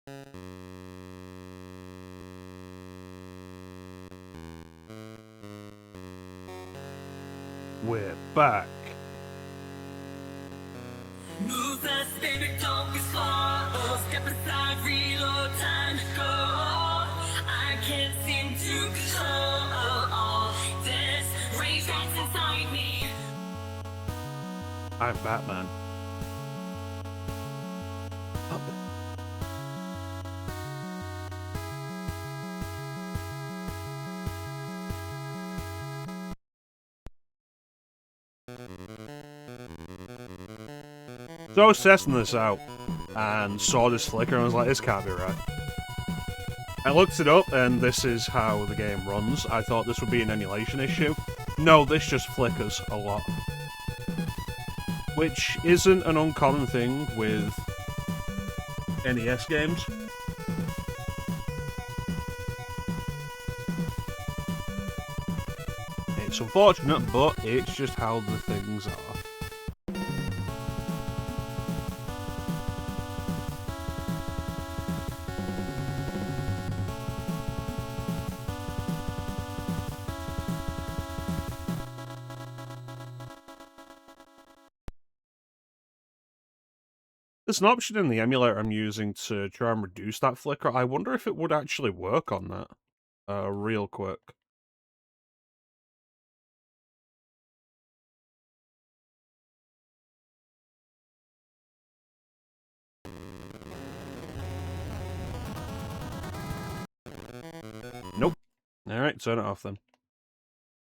We're back. Move fast, baby, don't be slow. Step aside, reload, time to go. I can't seem to control all this rage that's inside me. I'm Batman. So I was testing this out and saw this flicker and I was like, this can't be right. I looked it up and this is how the game runs. I thought this would be an emulation issue. No, this just flickers a lot. Which isn't an uncommon thing with NES games. It's unfortunate, but it's just how the things are. There's an option in the emulator I'm using to try and reduce that flicker. I wonder if it would actually work on that. Real quick. Nope. Alright, turn it off then.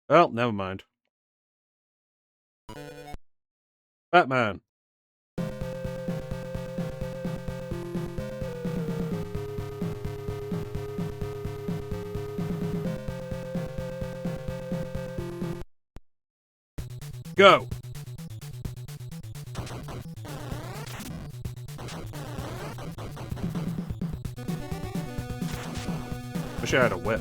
Well, never mind. Batman. Go! Wish I had a whip.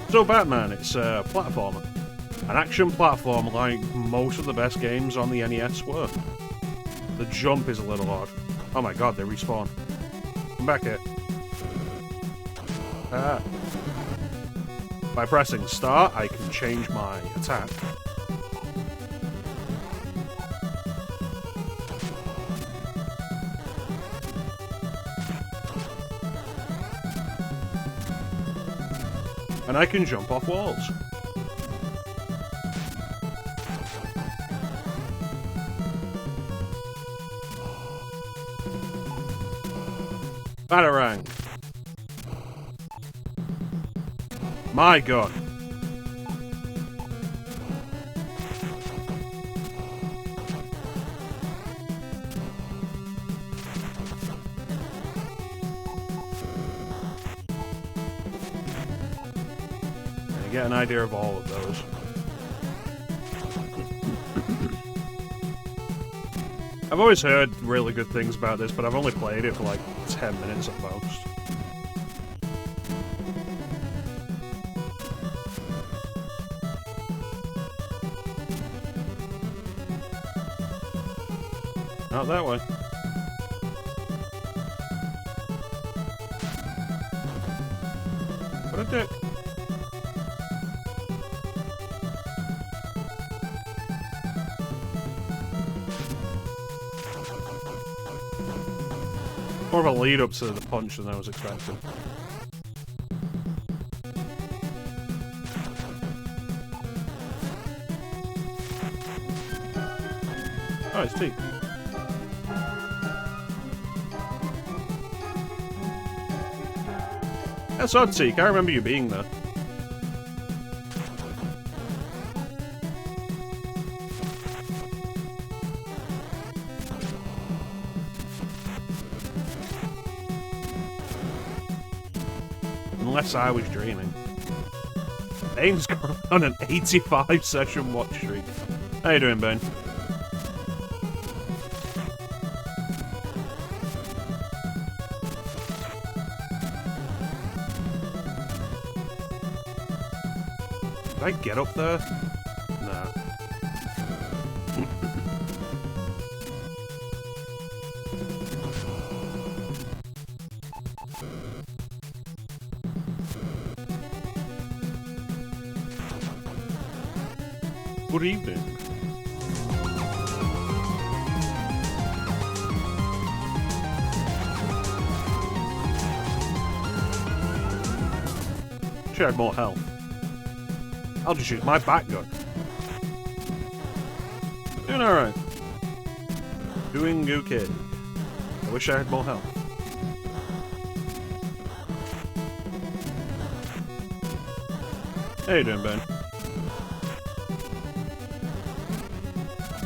So Batman, it's a platformer. An action platform like most of the best games on the NES were. The jump is a little odd. Oh my god, they respawn. Come back here. Ah. By pressing start, I can change my attack. And I can jump off walls. Batarang. My god. You get an idea of all of those. I've always heard really good things about this, but I've only played it for like 10 minutes at most. Not that way. What a dick. More of a lead up to the punch than I was expecting. Oh, it's T. That's odd, Teak. I remember you being there. Unless I was dreaming. Bane's gone on an 85 session watch streak. How you doing, Bane? Did I get up there? No. Good evening. Should have more health. I'll just use my back gun. Doing alright. Doing okay. I wish I had more health. How you doing, Ben?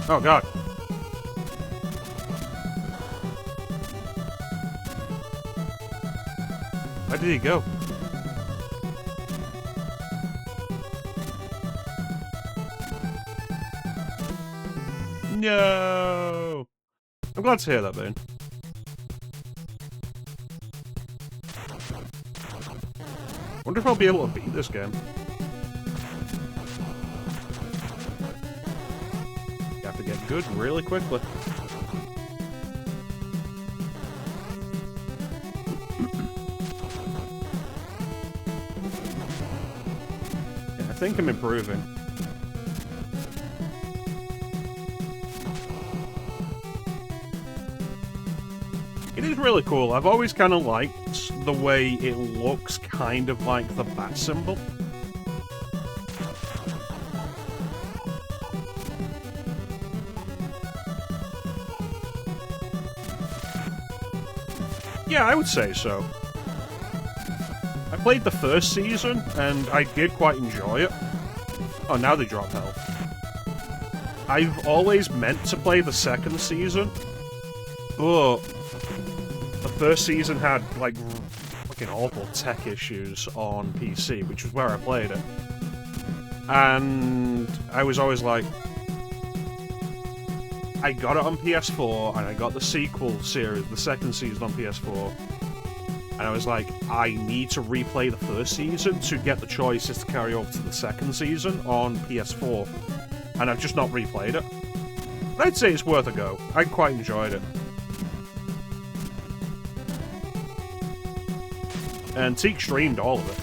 Oh god. Where did he go? No! I'm glad to hear that, Ben. Wonder if I'll be able to beat this game. You have to get good really quickly. Yeah, I think I'm improving. It is really cool. I've always kind of liked the way it looks kind of like the bat symbol. Yeah, I would say so. I played the first season, and I did quite enjoy it. Oh, now they drop health. I've always meant to play the second season, but the first season had, like, fucking awful tech issues on PC, which was where I played it. And I was always like, I got it on PS4, and I got the sequel series, the second season on PS4, and I was like, I need to replay the first season to get the choices to carry over to the second season on PS4, and I've just not replayed it. But I'd say it's worth a go. I quite enjoyed it. And Teak streamed all of it.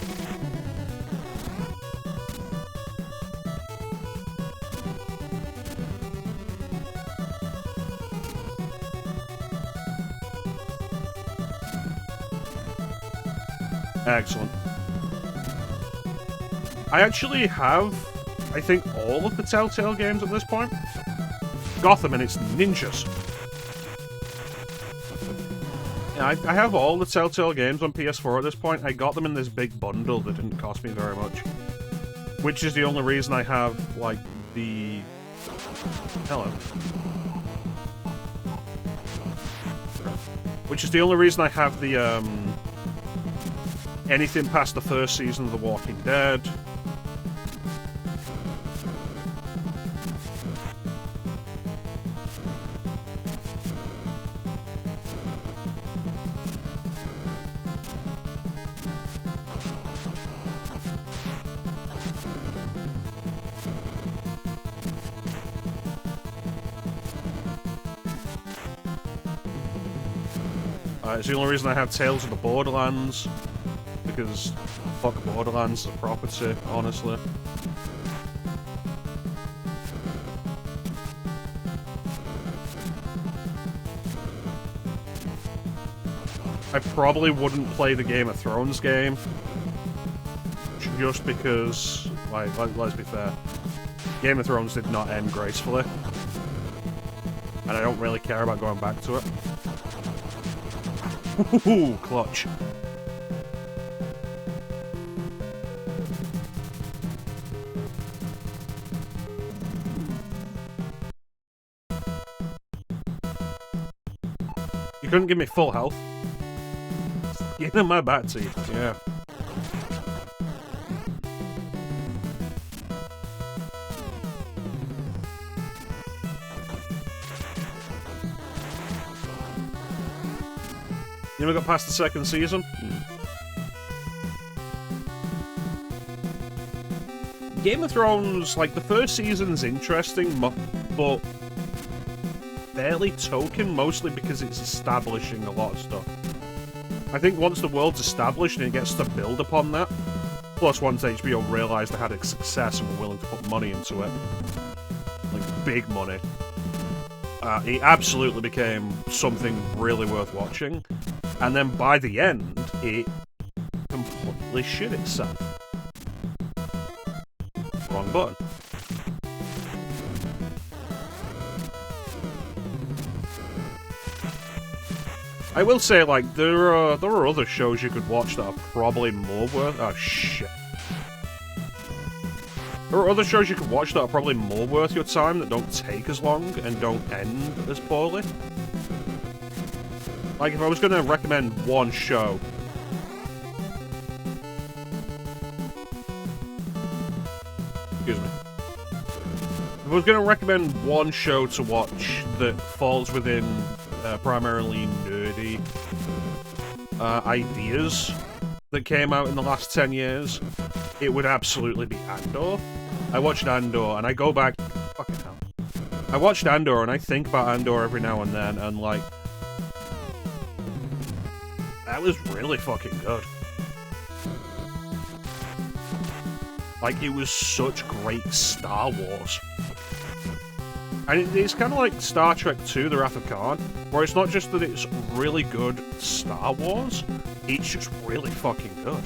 Excellent. I actually have, I think, all of the Telltale games at this point. Gotham and its ninjas. Yeah, I have all the Telltale games on PS4 at this point. I got them in this big bundle that didn't cost me very much. Which is the only reason I have, like, the... Hello. Which is the only reason I have the, anything past the first season of The Walking Dead. It's the only reason I have Tales of the Borderlands, because fuck Borderlands as a property, honestly. I probably wouldn't play the Game of Thrones game, just because, like, let's be fair, Game of Thrones did not end gracefully, and I don't really care about going back to it. Ooh, clutch. You couldn't give me full health. Get in my bat teeth, yeah. You never got past the second season? Game of Thrones, like, the first season's interesting, but fairly token, mostly because it's establishing a lot of stuff. I think once the world's established and it gets to build upon that, plus once HBO realised they had a success and were willing to put money into it, like big money, it absolutely became something really worth watching. And then by the end, it completely shit itself. Wrong button. I will say, like, there are other shows you could watch that are probably more worth... Oh, shit. There are other shows you could watch that are probably more worth your time, that don't take as long and don't end as poorly. Like, if I was going to recommend one show... Excuse me. If I was going to recommend one show to watch that falls within primarily nerdy ideas that came out in the last 10 years, it would absolutely be Andor. I watched Andor, and I go back... Fucking hell. I watched Andor, and I think about Andor every now and then, and, like... That was really fucking good. Like, it was such great Star Wars. And it's kind of like Star Trek 2, The Wrath of Khan, where it's not just that it's really good Star Wars, it's just really fucking good.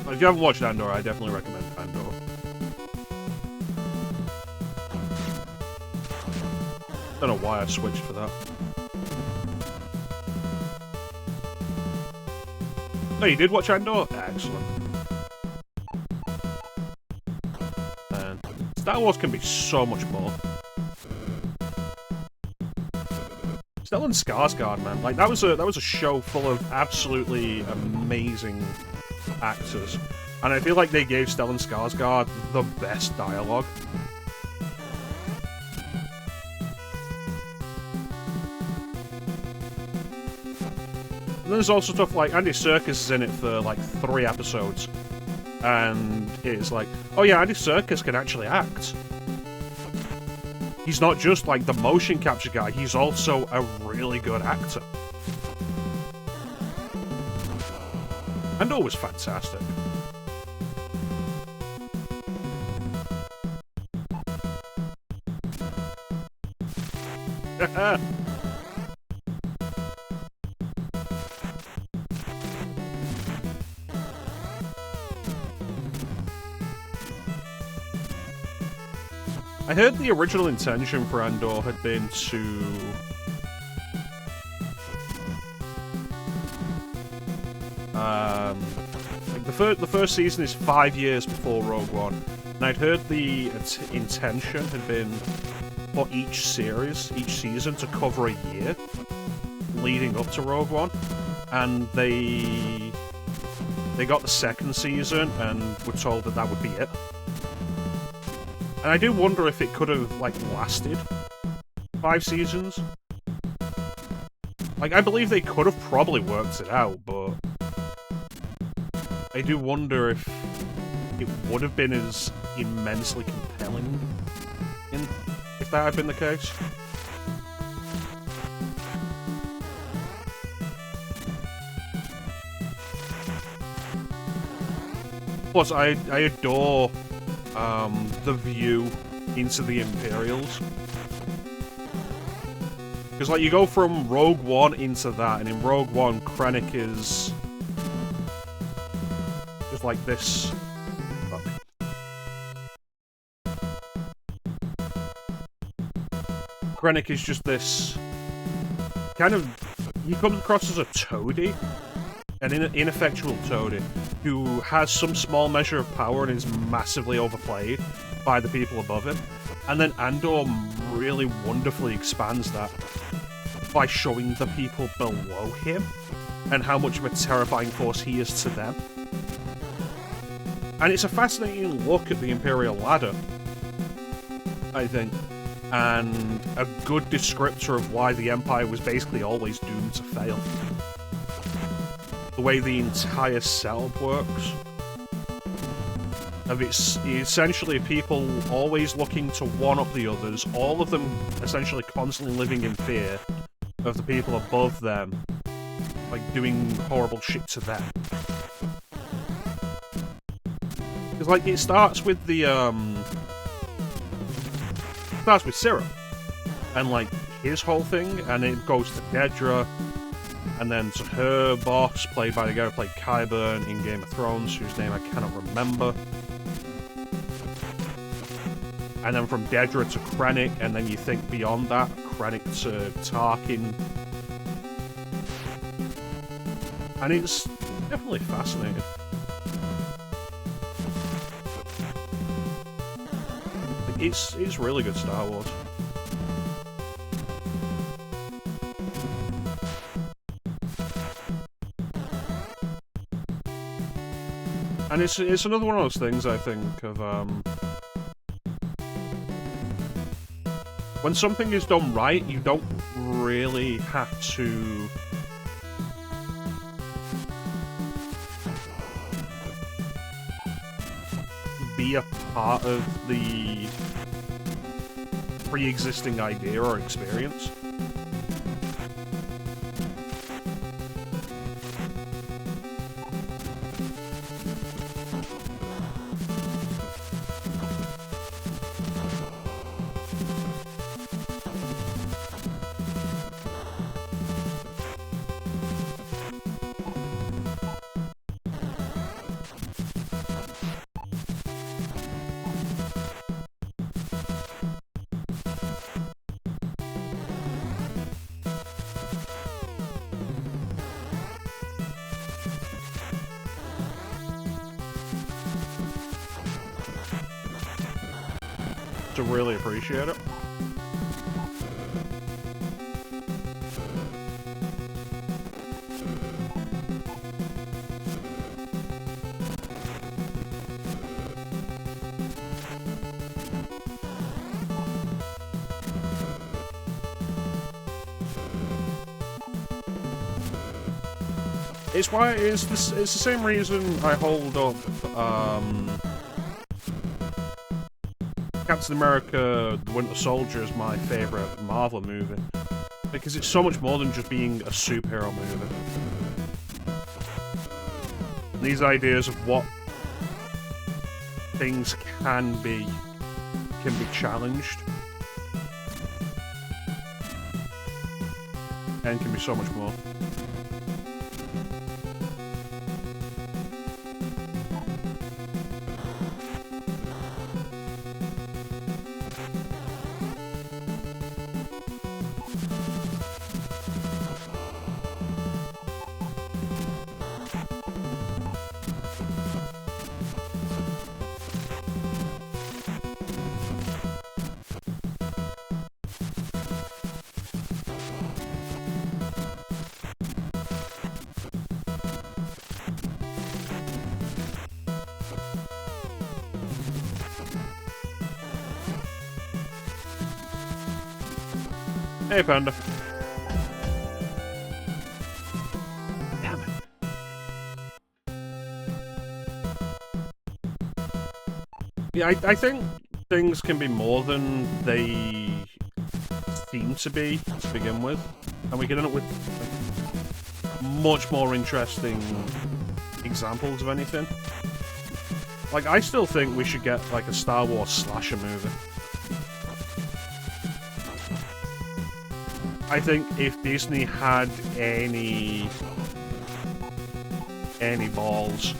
If you haven't watched Andor, I definitely recommend Andor. Don't know why I switched for that. No, you did watch Andor? Excellent. And Star Wars can be so much more. Stellan Skarsgård, man, like that was a show full of absolutely amazing actors, and I feel like they gave Stellan Skarsgård the best dialogue. And there's also stuff like Andy Serkis is in it for like 3 episodes, and it's like, oh yeah, Andy Serkis can actually act. He's not just like the motion capture guy, he's also a really good actor. Andor was fantastic. I heard the original intention for Andor had been to... like the first season is 5 years before Rogue One, and I'd heard the intention had been for each season to cover a year leading up to Rogue One, and they got the second season and were told that that would be it. And I do wonder if it could have, like, lasted 5 seasons. Like, I believe they could have probably worked it out, but... I do wonder if it would have been as immensely compelling if that had been the case. Plus, I adore... the view into the Imperials. Because, like, you go from Rogue One into that, and in Rogue One, Krennic is... just like this. Fuck. Krennic is just this... kind of... he comes across as a toady. An ineffectual toady who has some small measure of power and is massively overplayed by the people above him. And then Andor really wonderfully expands that by showing the people below him and how much of a terrifying force he is to them. And it's a fascinating look at the Imperial ladder, I think, and a good descriptor of why the Empire was basically always doomed to fail. The way the entire setup works. of it's essentially people always looking to one-up the others, all of them essentially constantly living in fear of the people above them, like, doing horrible shit to them. Because, like, it starts with the, starts with Syrup, and, like, his whole thing, and it goes to Dedra, and then to her boss, played by the guy who played Qyburn in Game of Thrones, whose name I cannot remember. And then from Dedra to Krennic, and then you think beyond that, Krennic to Tarkin. And it's definitely fascinating. It's really good Star Wars. And it's another one of those things, I think, of, when something is done right, you don't really have to be a part of the pre-existing idea or experience. To really appreciate it. It's the same reason I hold up Captain America: The Winter Soldier is my favourite Marvel movie, because it's so much more than just being a superhero movie. These ideas of what things can be challenged, and can be so much more. Hey, Panda. Damn it. Yeah, I think things can be more than they seem to be to begin with. And we can end up with like, much more interesting examples of anything. Like, I still think we should get like a Star Wars slasher movie. I think if Disney had any balls,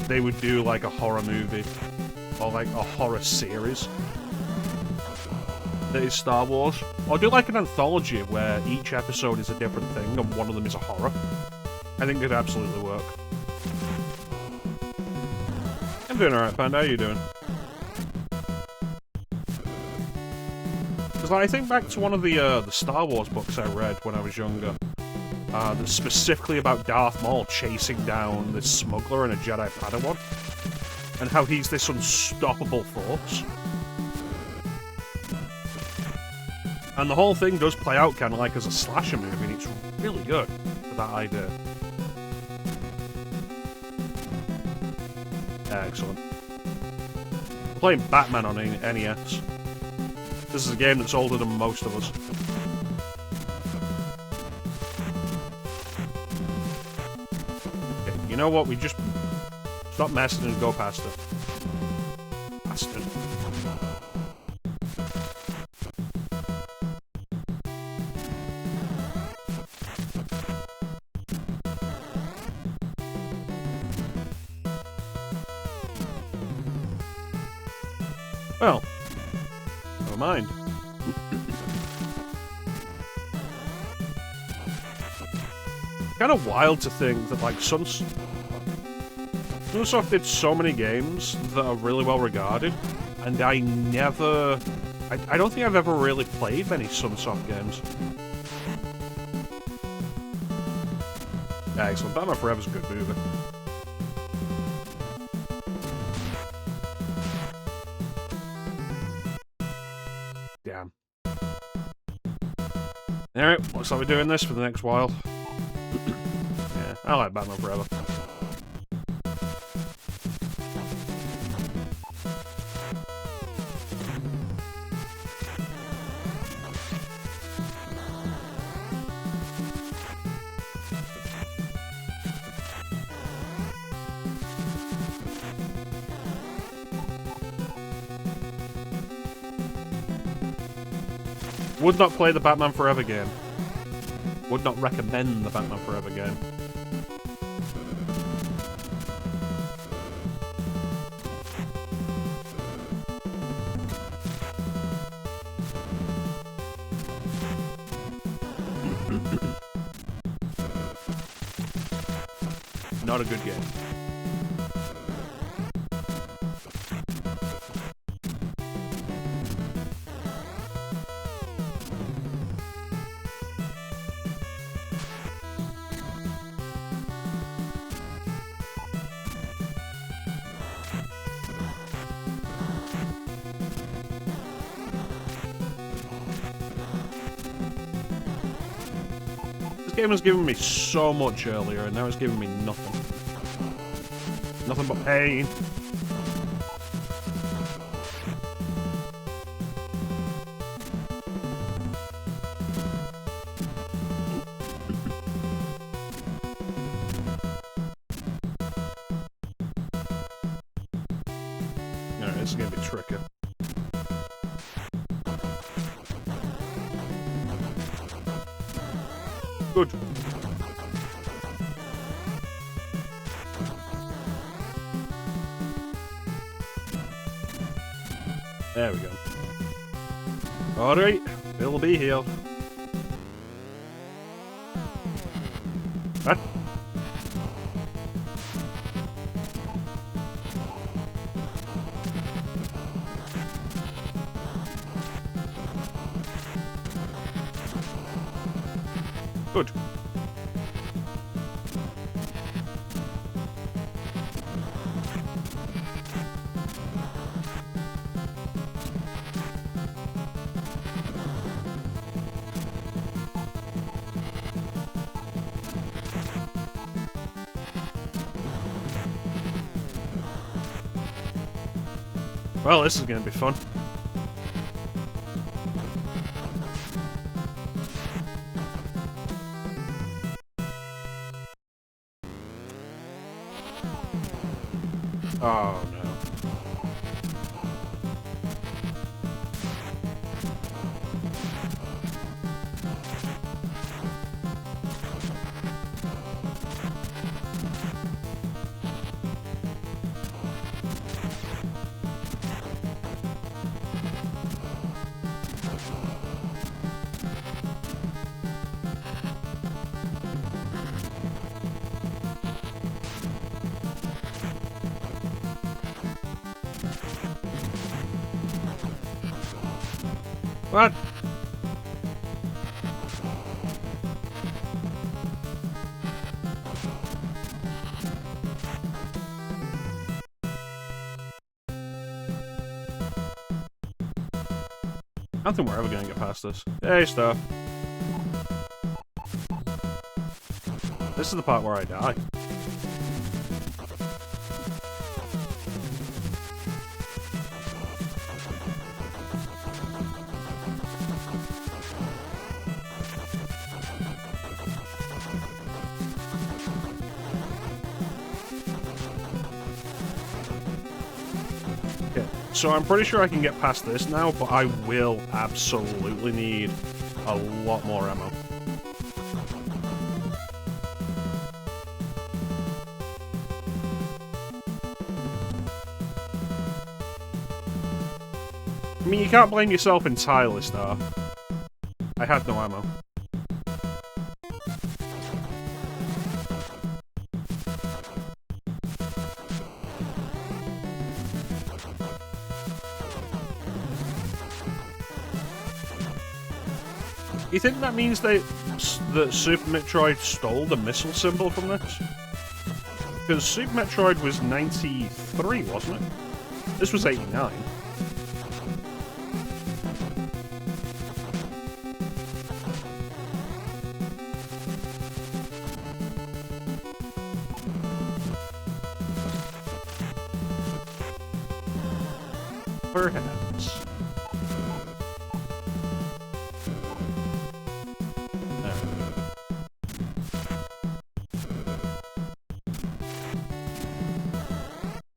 they would do like a horror movie or like a horror series that is Star Wars, or do like an anthology where each episode is a different thing and one of them is a horror. I think it'd absolutely work. I'm doing alright, Panda. How are you doing? Because I think back to one of the Star Wars books I read when I was younger, that's specifically about Darth Maul chasing down this smuggler and a Jedi Padawan, and how he's this unstoppable force. And the whole thing does play out kind of like as a slasher movie, and it's really good for that idea. Excellent. Playing Batman on NES. This is a game that's older than most of us. Okay, you know what? We just stop messing and go past it. Bastard. Well, never mind. Kind of wild to think that, like, Sunsoft did so many games that are really well regarded, and I don't think I've ever really played many Sunsoft games. Yeah, excellent. Batman Forever's a good movie. Damn. Alright, looks like we're doing this for the next while. Yeah, I like Batman Forever. Would not play the Batman Forever game. Would not recommend the Batman Forever game. Not a good game. This game was giving me so much earlier, and now it's giving me nothing. Nothing but pain. Alright, this is gonna be tricky. Good. There we go. Alright, it'll be healed. What? Good. Well, this is going to be fun. Oh, no. What? I don't think we're ever going to get past this. Hey, stuff. This is the part where I die. So I'm pretty sure I can get past this now, but I will absolutely need a lot more ammo. I mean, you can't blame yourself entirely, Star. I had no ammo. You think that means that Super Metroid stole the missile symbol from this? Because Super Metroid was 93, wasn't it? This was 89. Perhaps.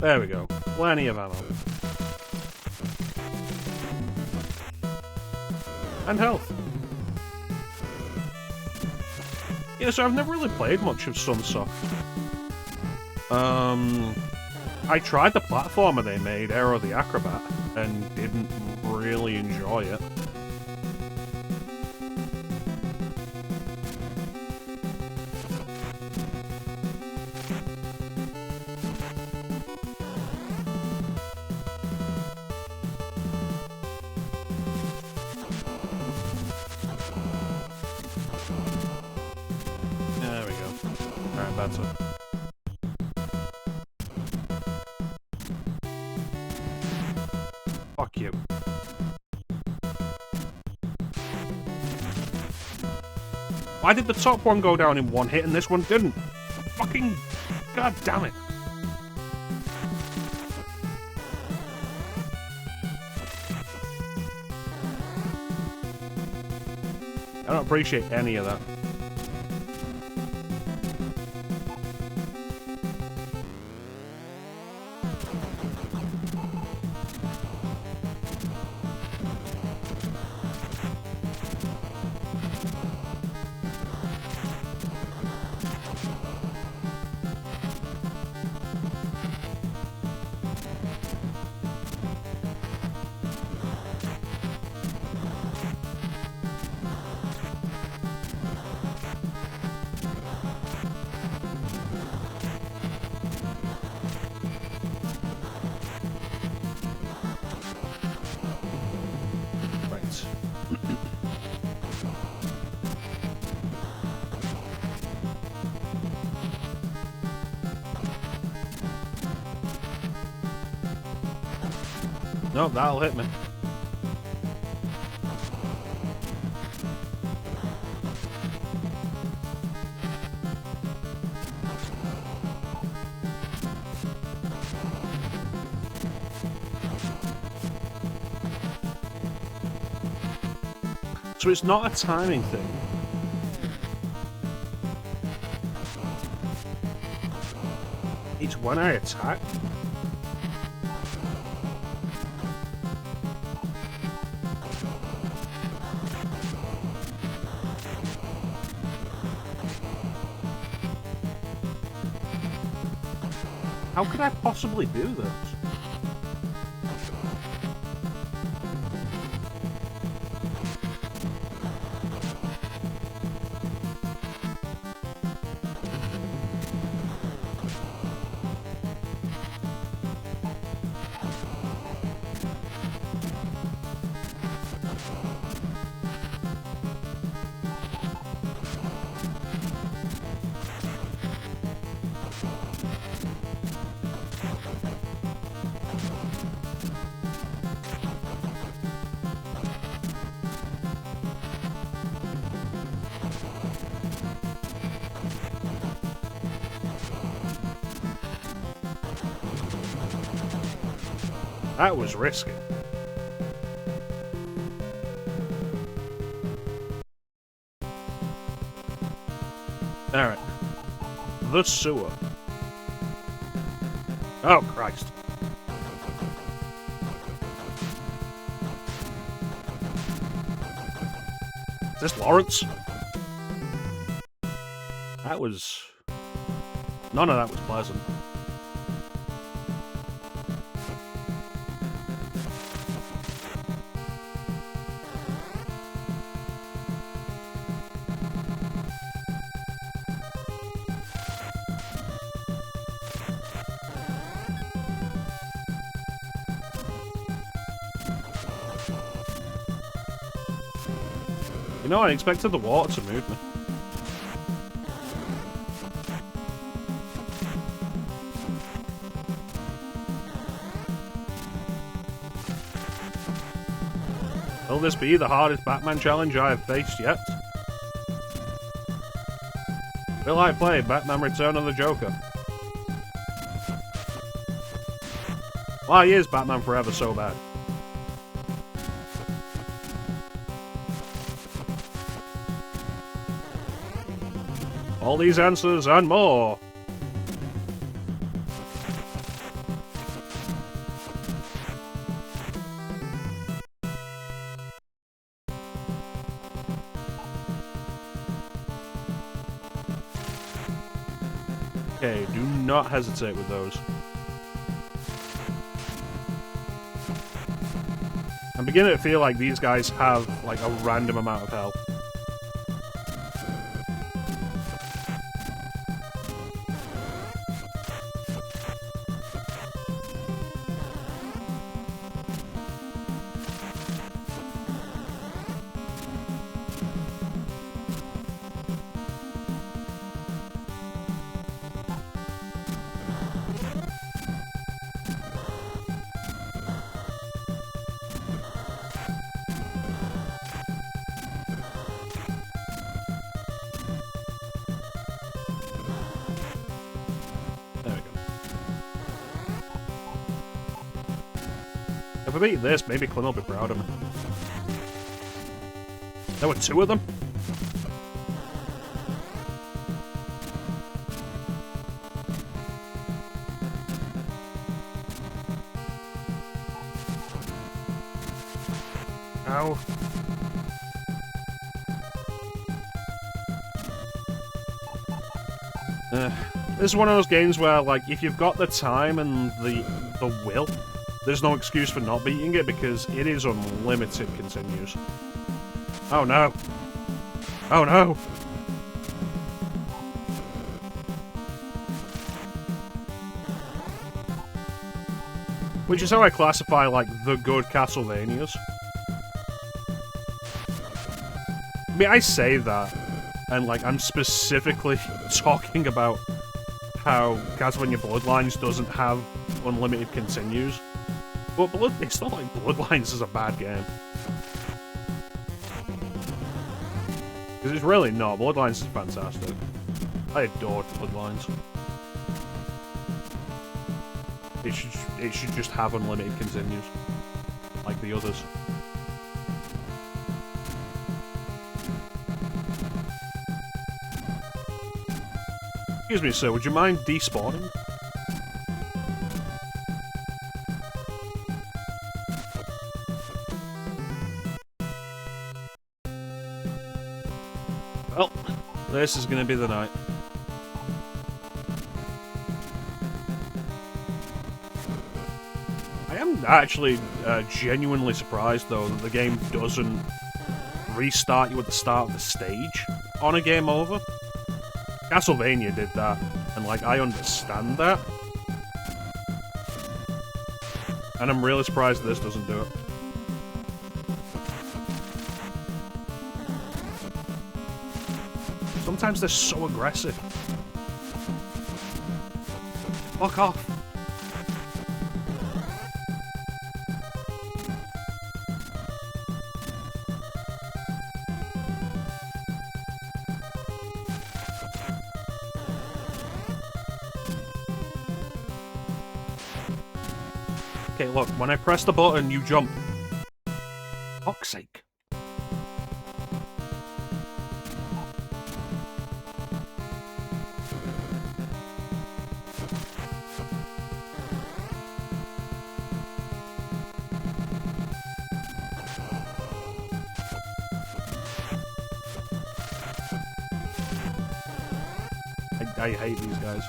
There we go. Plenty of ammo. And health. Yeah, so I've never really played much of Sunsoft. I tried the platformer they made, Aero the Acrobat, and didn't really enjoy it. There we go. Alright, that's it. Fuck you. Why did the top one go down in one hit and this one didn't? Fucking... God damn it. I don't appreciate any of that. Nope, that'll hit me. So it's not a timing thing. It's when I attack. How could I possibly do this? That was risky. Alright. The sewer. Oh, Christ. Is this Lawrence? That was... None of that was pleasant. You know, I expected the water to move me. Will this be the hardest Batman challenge I have faced yet? Will I play Batman Return of the Joker? Why is Batman Forever so bad? All these answers and more! Okay, do not hesitate with those. I'm beginning to feel like these guys have, like, a random amount of health. If I beat this, maybe Clint will be proud of me. There were two of them? Ow. This is one of those games where, like, if you've got the time and the will, there's no excuse for not beating it because it is unlimited continues. Oh no. Oh no. Which is how I classify, like, the good Castlevanias. I mean, I say that, and, like, I'm specifically talking about how Castlevania Bloodlines doesn't have unlimited continues. But it's not like Bloodlines is a bad game. Because it's really not. Bloodlines is fantastic. I adored Bloodlines. It should just have unlimited continues. Like the others. Excuse me, sir, would you mind despawning? Well, this is gonna be the night. I am actually genuinely surprised, though, that the game doesn't restart you at the start of the stage on a game over. Castlevania did that, and, like, I understand that. And I'm really surprised this doesn't do it. Sometimes they're so aggressive. Fuck off. Okay, look, when I press the button, you jump. Fuck's sake. I hate these guys.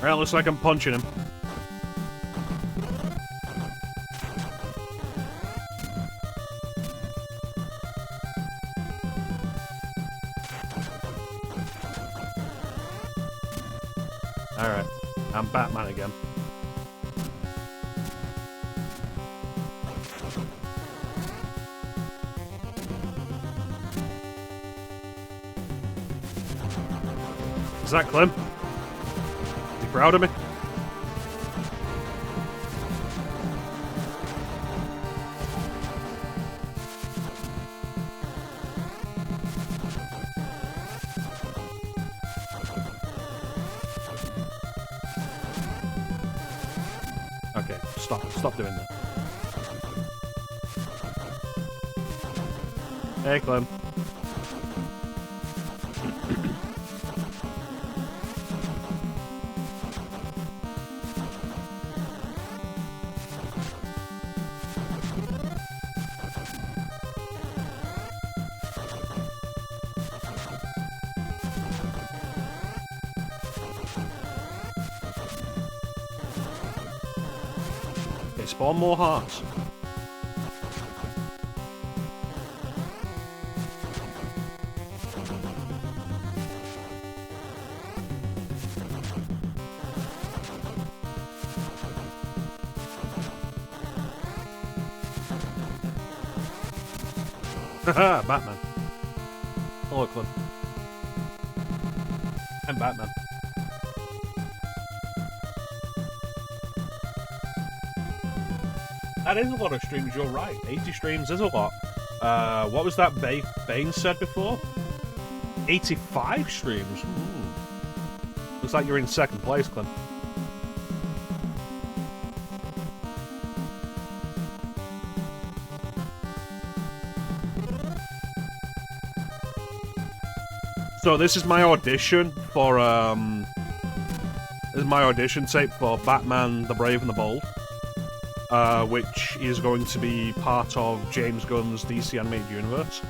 Well, looks like I'm punching him. Alright, I'm Batman again. Is that Clem? Is he proud of me? Okay, stop doing that. Hey, Clem. Okay, spawn more hearts. Haha, Batman. Hello, Clem. I'm Batman. That is a lot of streams, you're right. 80 streams is a lot. What was that Bane said before? 85 streams? Looks like you're in second place, Clem. So this is my audition for, this is my audition tape for Batman the Brave and the Bold. Which is going to be part of James Gunn's DC Animated Universe.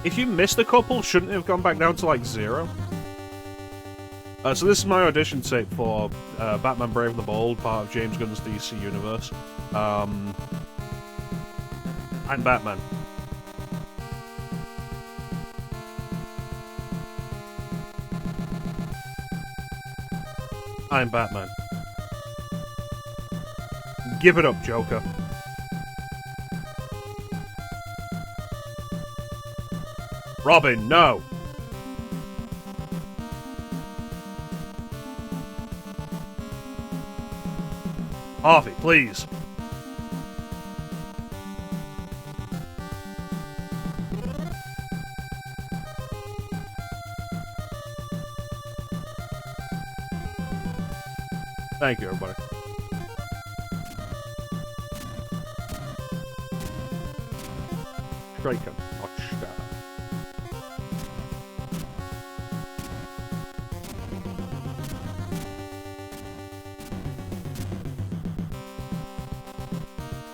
If you missed a couple, shouldn't it have gone back down to like 0? So this is my audition tape for Batman Brave and the Bold, part of James Gunn's DC Universe. I'm Batman. I'm Batman. Give it up, Joker. Robin, no! Harvey, please. Thank you, everybody. Striker, not star.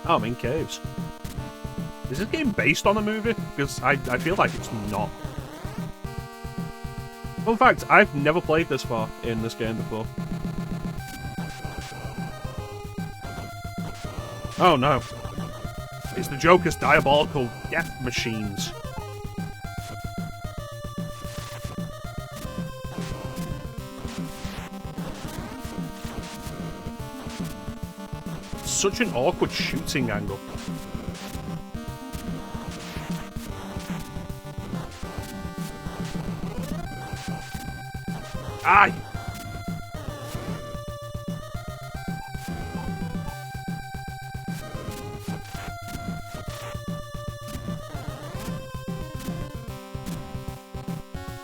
Oh, I'm in caves. Is this game based on a movie? Because I feel like it's not. Fun fact, I've never played this far in this game before. Oh no. It's the Joker's diabolical death machines. Such an awkward shooting angle. Aye!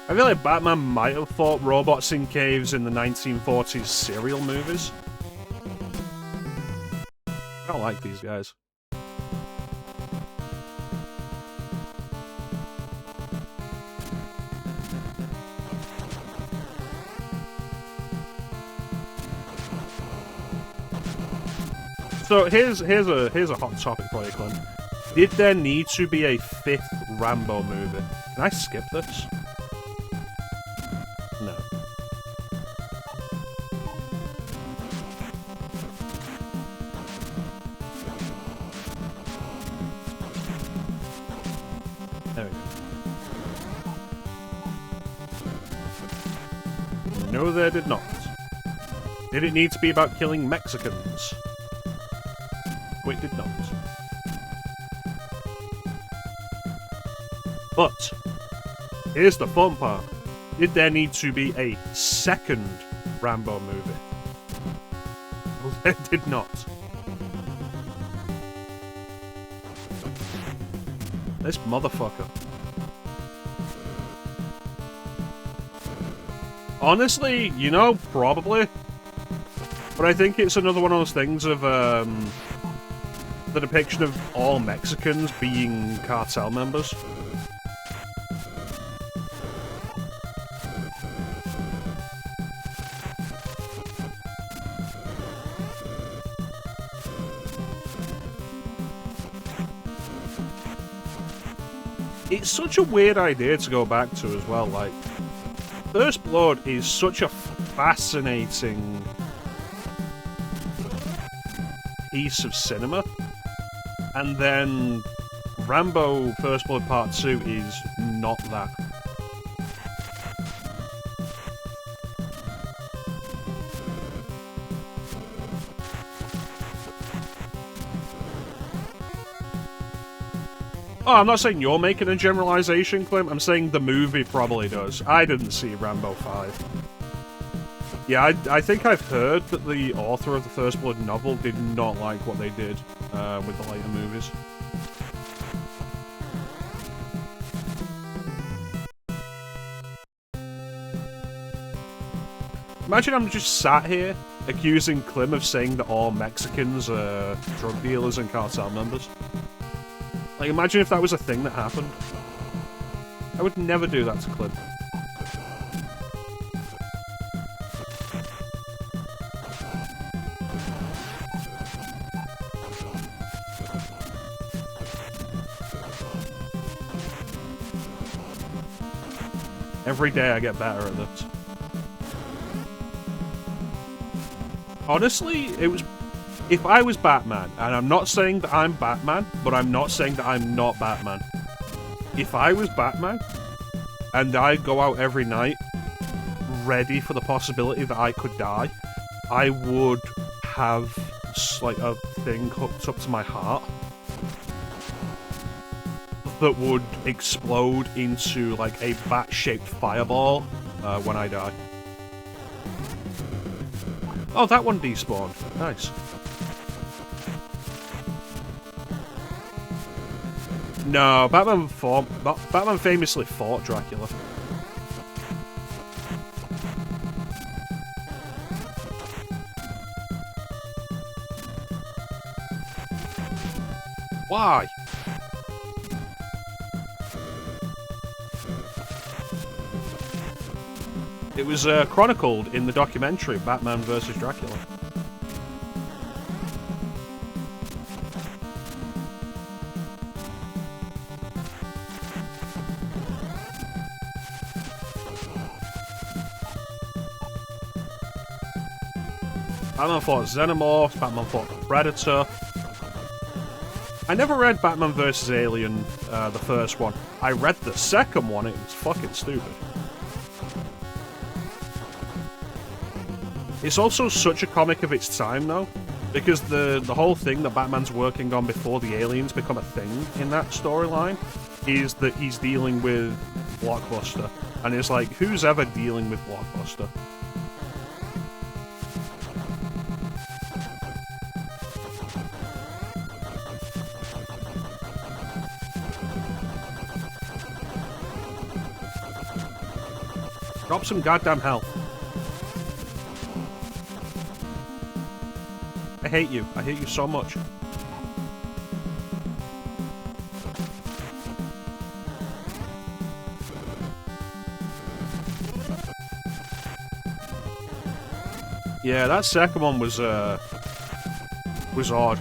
I feel like Batman might have fought robots in caves in the 1940s serial movies. I don't like these guys. So here's a hot topic for you, Clint. Did there need to be a 5th Rambo movie? Can I skip this? No. There we go. No, there did not. Did it need to be about killing Mexicans? No, it did not. But, here's the fun part. Did there need to be a 2nd Rambo movie? Well, there did not. This motherfucker. Honestly, you know, probably. But I think it's another one of those things of, the depiction of all Mexicans being cartel members. It's such a weird idea to go back to as well, like, First Blood is such a fascinating piece of cinema, and then Rambo First Blood Part 2 is not that. Oh, I'm not saying you're making a generalization, Clem. I'm saying the movie probably does. I didn't see Rambo 5. Yeah, I think I've heard that the author of the First Blood novel did not like what they did with the later movies. Imagine I'm just sat here accusing Clem of saying that all Mexicans are drug dealers and cartel members. Like, imagine if that was a thing that happened. I would never do that to Clint. Every day I get better at this. Honestly, it was... If I was Batman, and I'm not saying that I'm Batman, but I'm not saying that I'm not Batman. If I was Batman, and I go out every night, ready for the possibility that I could die, I would have, like, a thing hooked up to my heart that would explode into, like, a bat-shaped fireball when I die. Oh, that one despawned. Nice. No, Batman famously fought Dracula. Why? It was chronicled in the documentary Batman vs. Dracula. Batman fought Xenomorphs, Batman fought the Predator. I never read Batman vs. Alien, the first one. I read the second one, it was fucking stupid. It's also such a comic of its time, though, because the whole thing that Batman's working on before the aliens become a thing in that storyline is that he's dealing with Blockbuster. And it's like, who's ever dealing with Blockbuster? Drop some goddamn health. I hate you. I hate you so much. Yeah, that second one was, was odd.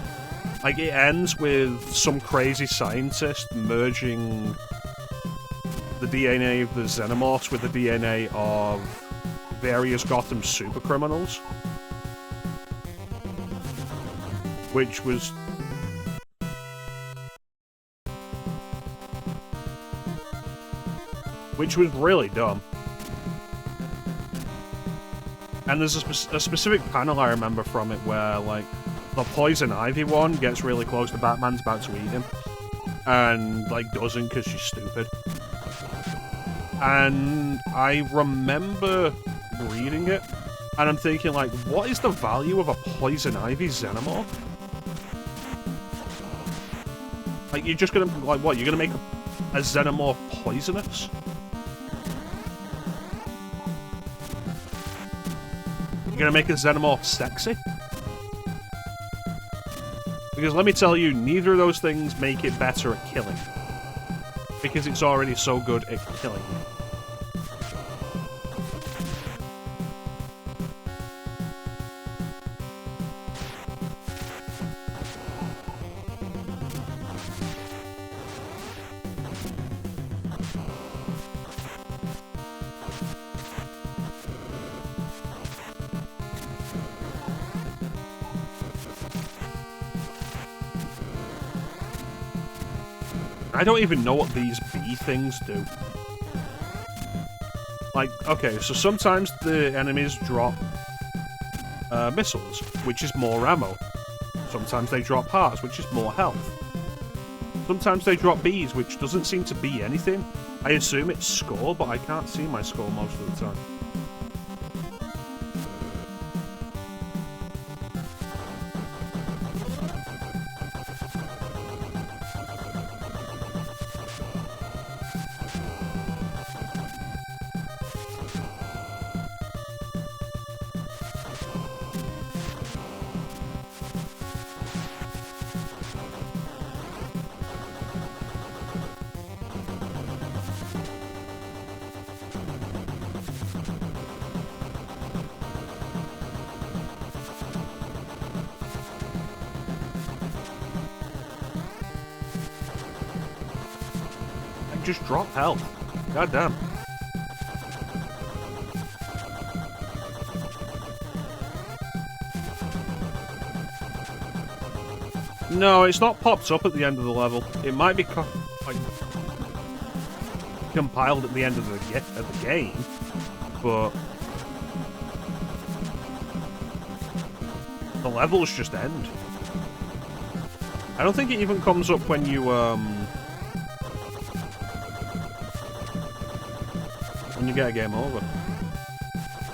Like, it ends with some crazy scientist merging the DNA of the Xenomorphs with the DNA of various Gotham supercriminals. Which was... really dumb. And there's a specific panel I remember from it where, like, the Poison Ivy one gets really close to Batman's about to eat him. And, like, doesn't because she's stupid. And I remember reading it, and I'm thinking, like, what is the value of a Poison Ivy Xenomorph? Like, you're just gonna, like, what, you're gonna make a Xenomorph poisonous? You're gonna make a Xenomorph sexy? Because let me tell you, neither of those things make it better at killing. Because it's already so good at killing. I don't even know what these bee things do. Like, okay, so sometimes the enemies drop missiles, which is more ammo. Sometimes they drop hearts, which is more health. Sometimes they drop bees, which doesn't seem to be anything. I assume it's score, but I can't see my score most of the time. Just drop health. God damn. No, it's not popped up at the end of the level. It might be like compiled at the end of the game, but the levels just end. I don't think it even comes up when you get a game over.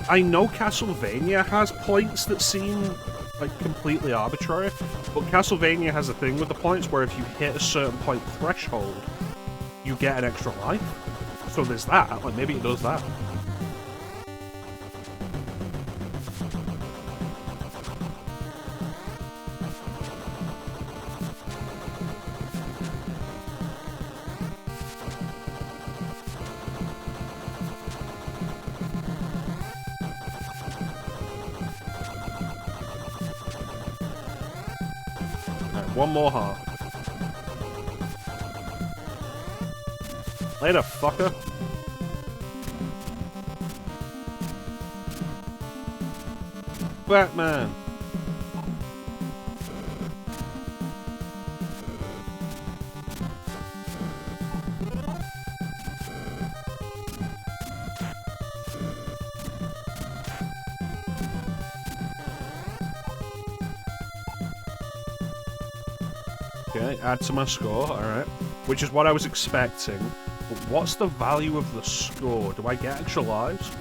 I know Castlevania has points that seem like completely arbitrary, but Castlevania has a thing with the points where if you hit a certain point threshold, you get an extra life. So there's that, like maybe it does that. One more heart. Later, fucker. Batman. Okay, add to my score, alright. Which is what I was expecting. But what's the value of the score? Do I get extra lives?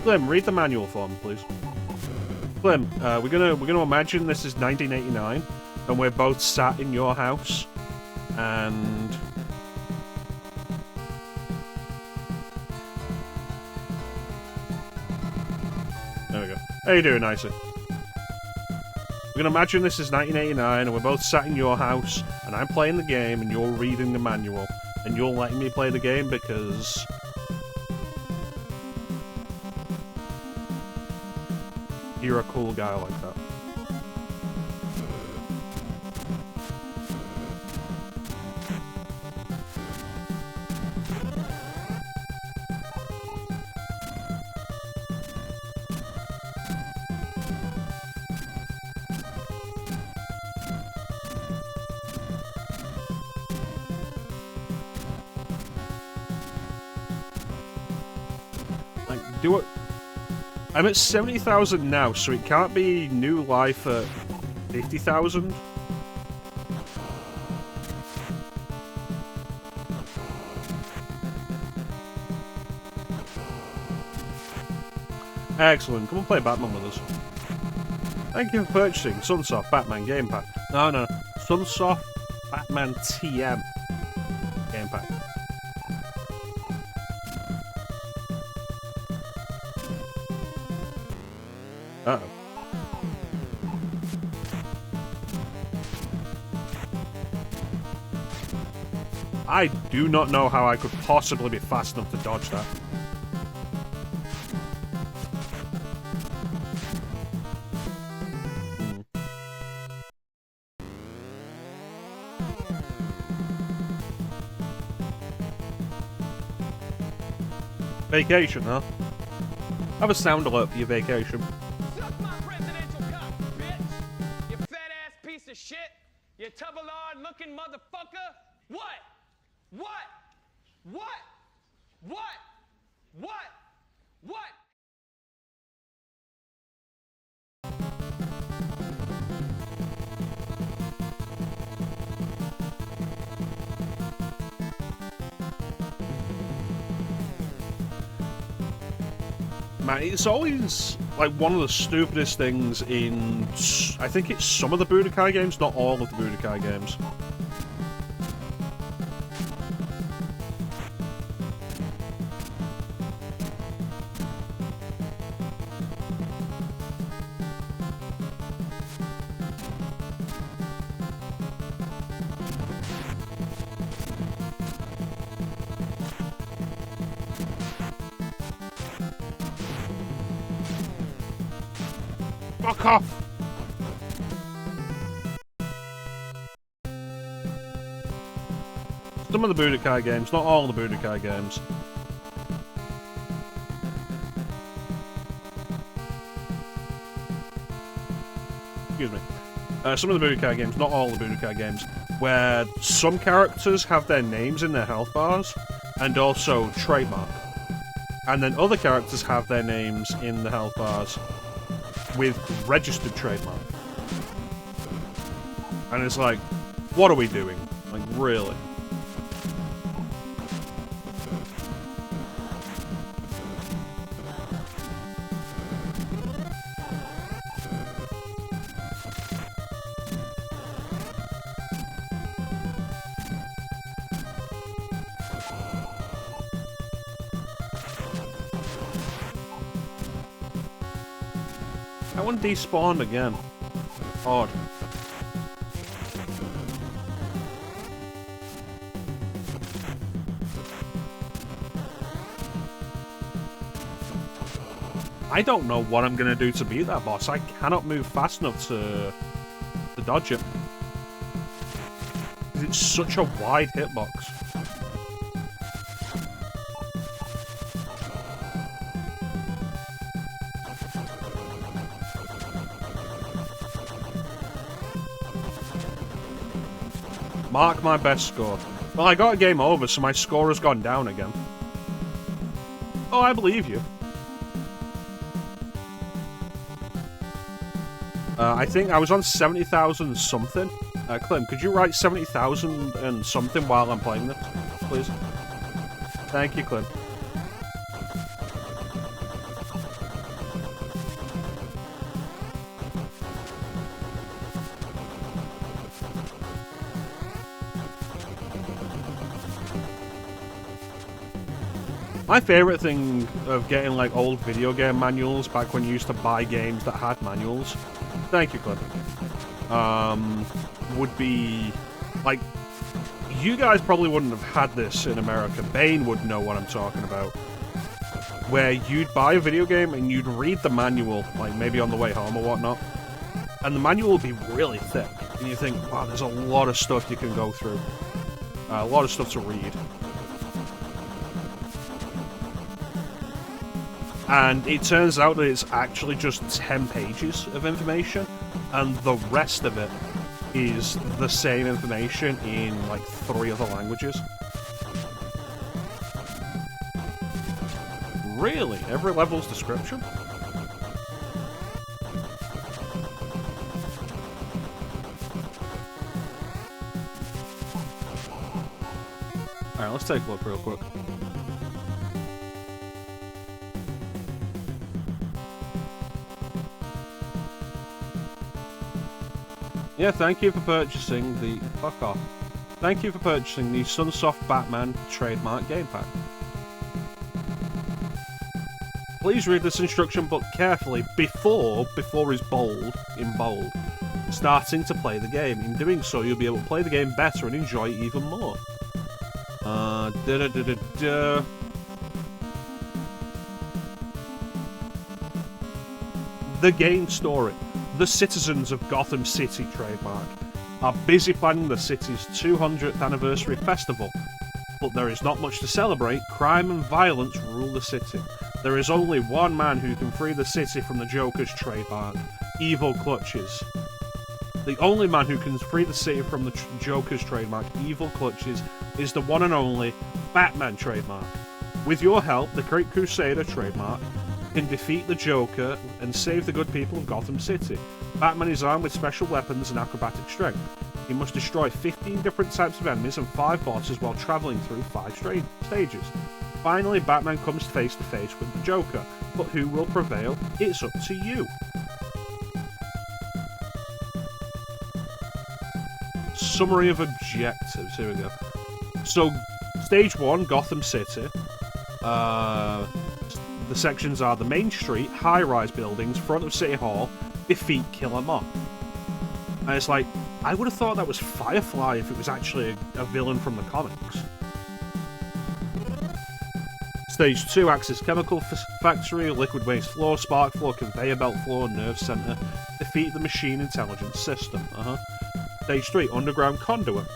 Slim, read the manual for me, please. Slim, we're gonna imagine this is 1989, and we're both sat in your house, and... There we go. How you doing, Icy? We're gonna imagine this is 1989 and we're both sat in your house and I'm playing the game and you're reading the manual and you're letting me play the game because... you're a cool guy like that. do it. I'm at 70,000 now, so it can't be new life at 50,000. Excellent. Come and play Batman with us. Thank you for purchasing Sunsoft Batman Game Pack. No. Sunsoft Batman TM Game Pack. Uh-oh. I do not know how I could possibly be fast enough to dodge that. Vacation, huh? Have a sound alert for your vacation. Suck my presidential cock, bitch! You fat-ass piece of shit! You tubbalard-looking motherfucker! What? What? What? What? What? What? Man, it's always, like, one of the stupidest things in, I think it's some of the Budokai games, not all of the Budokai games. Fuck off! Some of the Budokai games, not all of the Budokai games. Excuse me. Some of the Budokai games, not all of the Budokai games, where some characters have their names in their health bars, and also trademark. And then other characters have their names in the health bars with registered trademark. And it's like, what are we doing? Like, really? That one despawned again. Odd. I don't know what I'm gonna do to beat that boss. I cannot move fast enough to dodge it. It's such a wide hitbox. Mark my best score. Well, I got a game over, so my score has gone down again. Oh, I believe you. I think I was on 70,000 something. Clem, could you write 70,000 and something while I'm playing this, please? Thank you, Clem. My favourite thing of getting, like, old video game manuals back when you used to buy games that had manuals, thank you, Cliff, would be, like, you guys probably wouldn't have had this in America. Bane would know what I'm talking about. Where you'd buy a video game and you'd read the manual, like, maybe on the way home or whatnot, and the manual would be really thick, and you think, wow, there's a lot of stuff you can go through. A lot of stuff to read. And it turns out that it's actually just 10 pages of information, and the rest of it is the same information in, like, 3 other languages. Really? Every level's description? Alright, let's take a look real quick. Yeah, thank you for purchasing the... Fuck off. Thank you for purchasing the Sunsoft Batman trademark game pack. Please read this instruction book carefully before is bold, in bold, starting to play the game. In doing so, you'll be able to play the game better and enjoy it even more. The game story. The citizens of Gotham City trademark are busy planning the city's 200th anniversary festival, but there is not much to celebrate. Crime and violence rule the city. There is only one man who can free the city from the Joker's trademark, Evil Clutches. The only man who can free the city from the Joker's trademark, Evil Clutches, is the one and only Batman trademark. With your help, the Great Crusader trademark can defeat the Joker and save the good people of Gotham City. Batman is armed with special weapons and acrobatic strength. He must destroy 15 different types of enemies and 5 bosses while travelling through 5 stages. Finally, Batman comes face to face with the Joker, but who will prevail? It's up to you. Summary of objectives, here we go. So, stage 1, Gotham City. The sections are the main street, high-rise buildings, front of City Hall, defeat Killer Moth. And it's like, I would have thought that was Firefly if it was actually a villain from the comics. Stage 2, Axis Chemical Factory, Liquid Waste Floor, Spark Floor, Conveyor Belt Floor, Nerve Center. Defeat the Machine Intelligence System. Stage 3, Underground Conduit.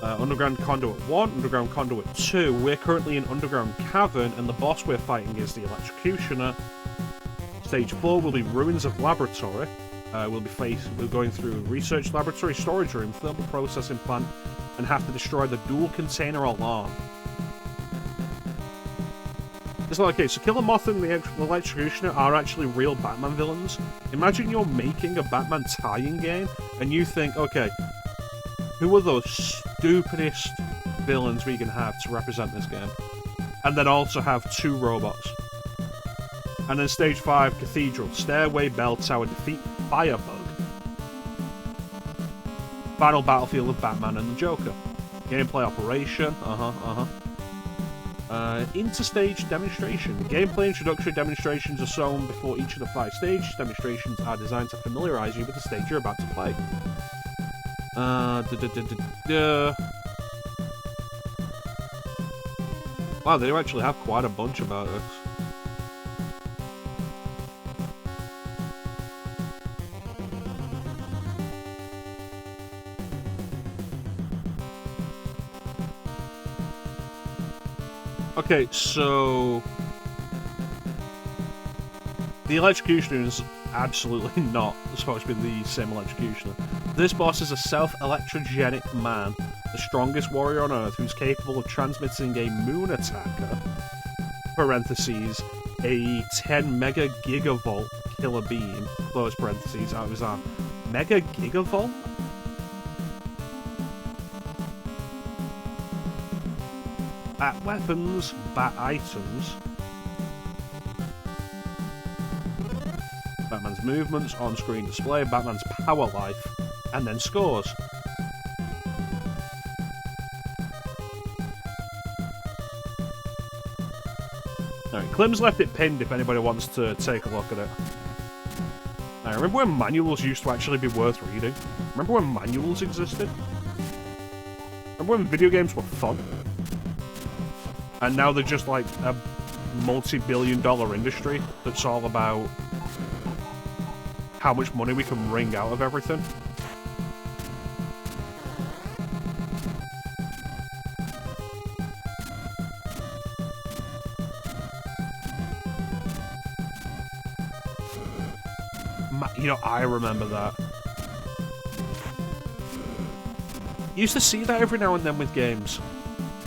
Underground Conduit 1, Underground Conduit 2. We're currently in Underground Cavern, and the boss we're fighting is the Electrocutioner. Stage 4 will be Ruins of Laboratory. We're going through Research Laboratory, Storage Room, Thermal Processing Plant, and have to destroy the Dual Container Alarm. It's like, okay, so Killer Moth and the Electrocutioner are actually real Batman villains. Imagine you're making a Batman tie-in game, and you think, okay, who are those stupidest villains we can have to represent this game? And then also have 2 robots. And then Stage 5, Cathedral, Stairway, Bell Tower, defeat Firebug. Final battlefield of Batman and the Joker. Gameplay operation, interstage demonstration. Gameplay introductory demonstrations are shown before each of the 5 stages. Demonstrations are designed to familiarise you with the stage you're about to play. Wow, they do actually have quite a bunch about this. Okay, so the Electrocutioner is absolutely not supposed to be the same Electrocutioner. This boss is a self-electrogenic man, the strongest warrior on Earth, who's capable of transmitting a moon attacker, parentheses, a 10 mega gigavolt killer beam, close parentheses, out of his arm. Mega gigavolt? Bat weapons, bat items. Batman's movements, on-screen display, Batman's power life, and then scores. Alright, Clem's left it pinned if anybody wants to take a look at it. Now, remember when manuals used to actually be worth reading? Remember when manuals existed? Remember when video games were fun? And now they're just like a multi-billion-dollar industry that's all about how much money we can wring out of everything. You know, I remember that. You used to see that every now and then with games,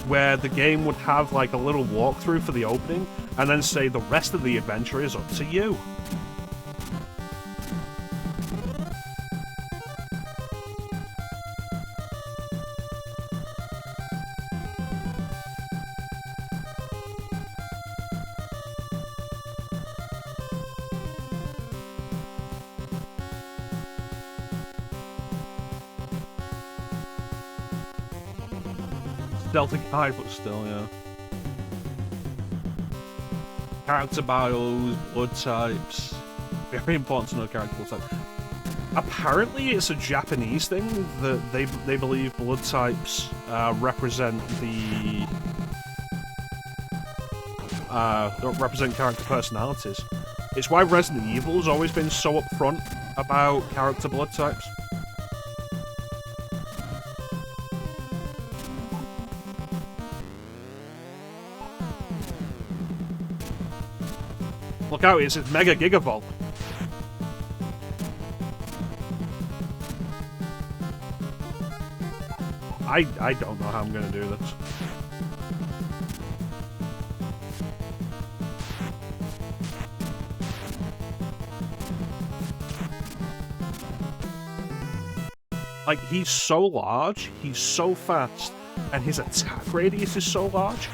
where the game would have like a little walkthrough for the opening, and then say the rest of the adventure is up to you. Delta guy, but still, yeah. Character bios, blood types. Very important to know character blood types. Apparently, it's a Japanese thing that they believe blood types represent the represent character personalities. It's why Resident Evil has always been so upfront about character blood types. Look out, it's Mega Gigavolt. I don't know how I'm gonna do this. Like, he's so large, he's so fast, and his attack radius is so large.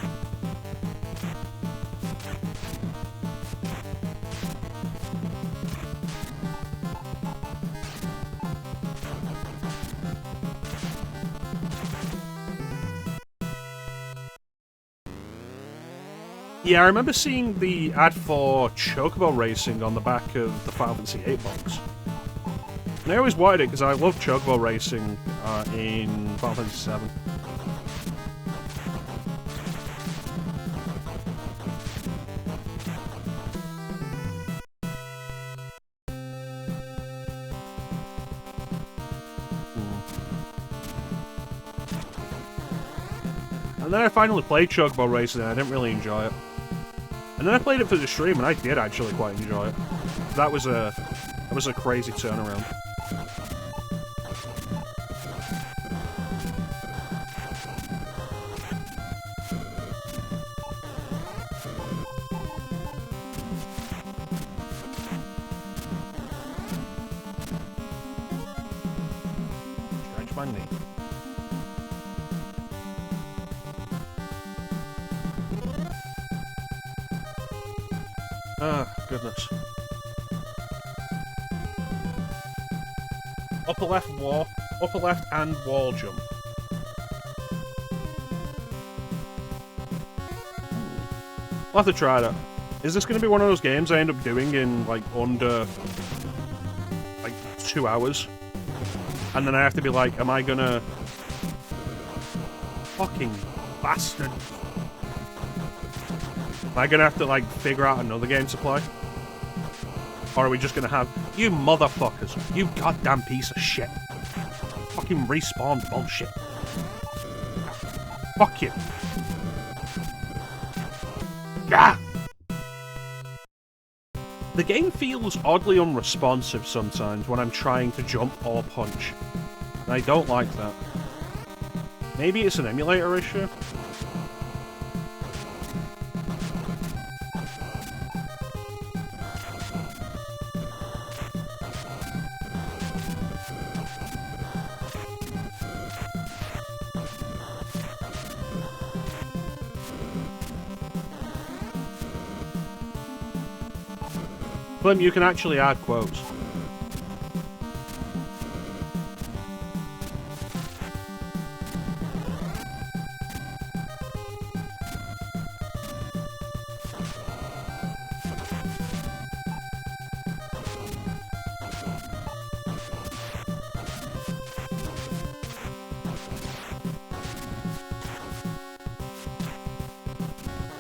Yeah, I remember seeing the ad for Chocobo Racing on the back of the Final Fantasy VIII box. And I always wanted it because I love Chocobo Racing in Final Fantasy VII. And then I finally played Chocobo Racing and I didn't really enjoy it. And then I played it for the stream, and I did actually quite enjoy it. That was a crazy turnaround. Stretch my knee. Ah, goodness. Upper left and wall jump. I'll have to try that. Is this going to be one of those games I end up doing in, like, under, like, 2 hours? And then I have to be like, am I gonna... Fucking bastard. Am I gonna have to, like, figure out another game to play? Or are we just gonna have... You motherfuckers. You goddamn piece of shit. Fucking respawn bullshit. Fuck you. Ah! The game feels oddly unresponsive sometimes when I'm trying to jump or punch. And I don't like that. Maybe it's an emulator issue? Clem, you can actually add quotes.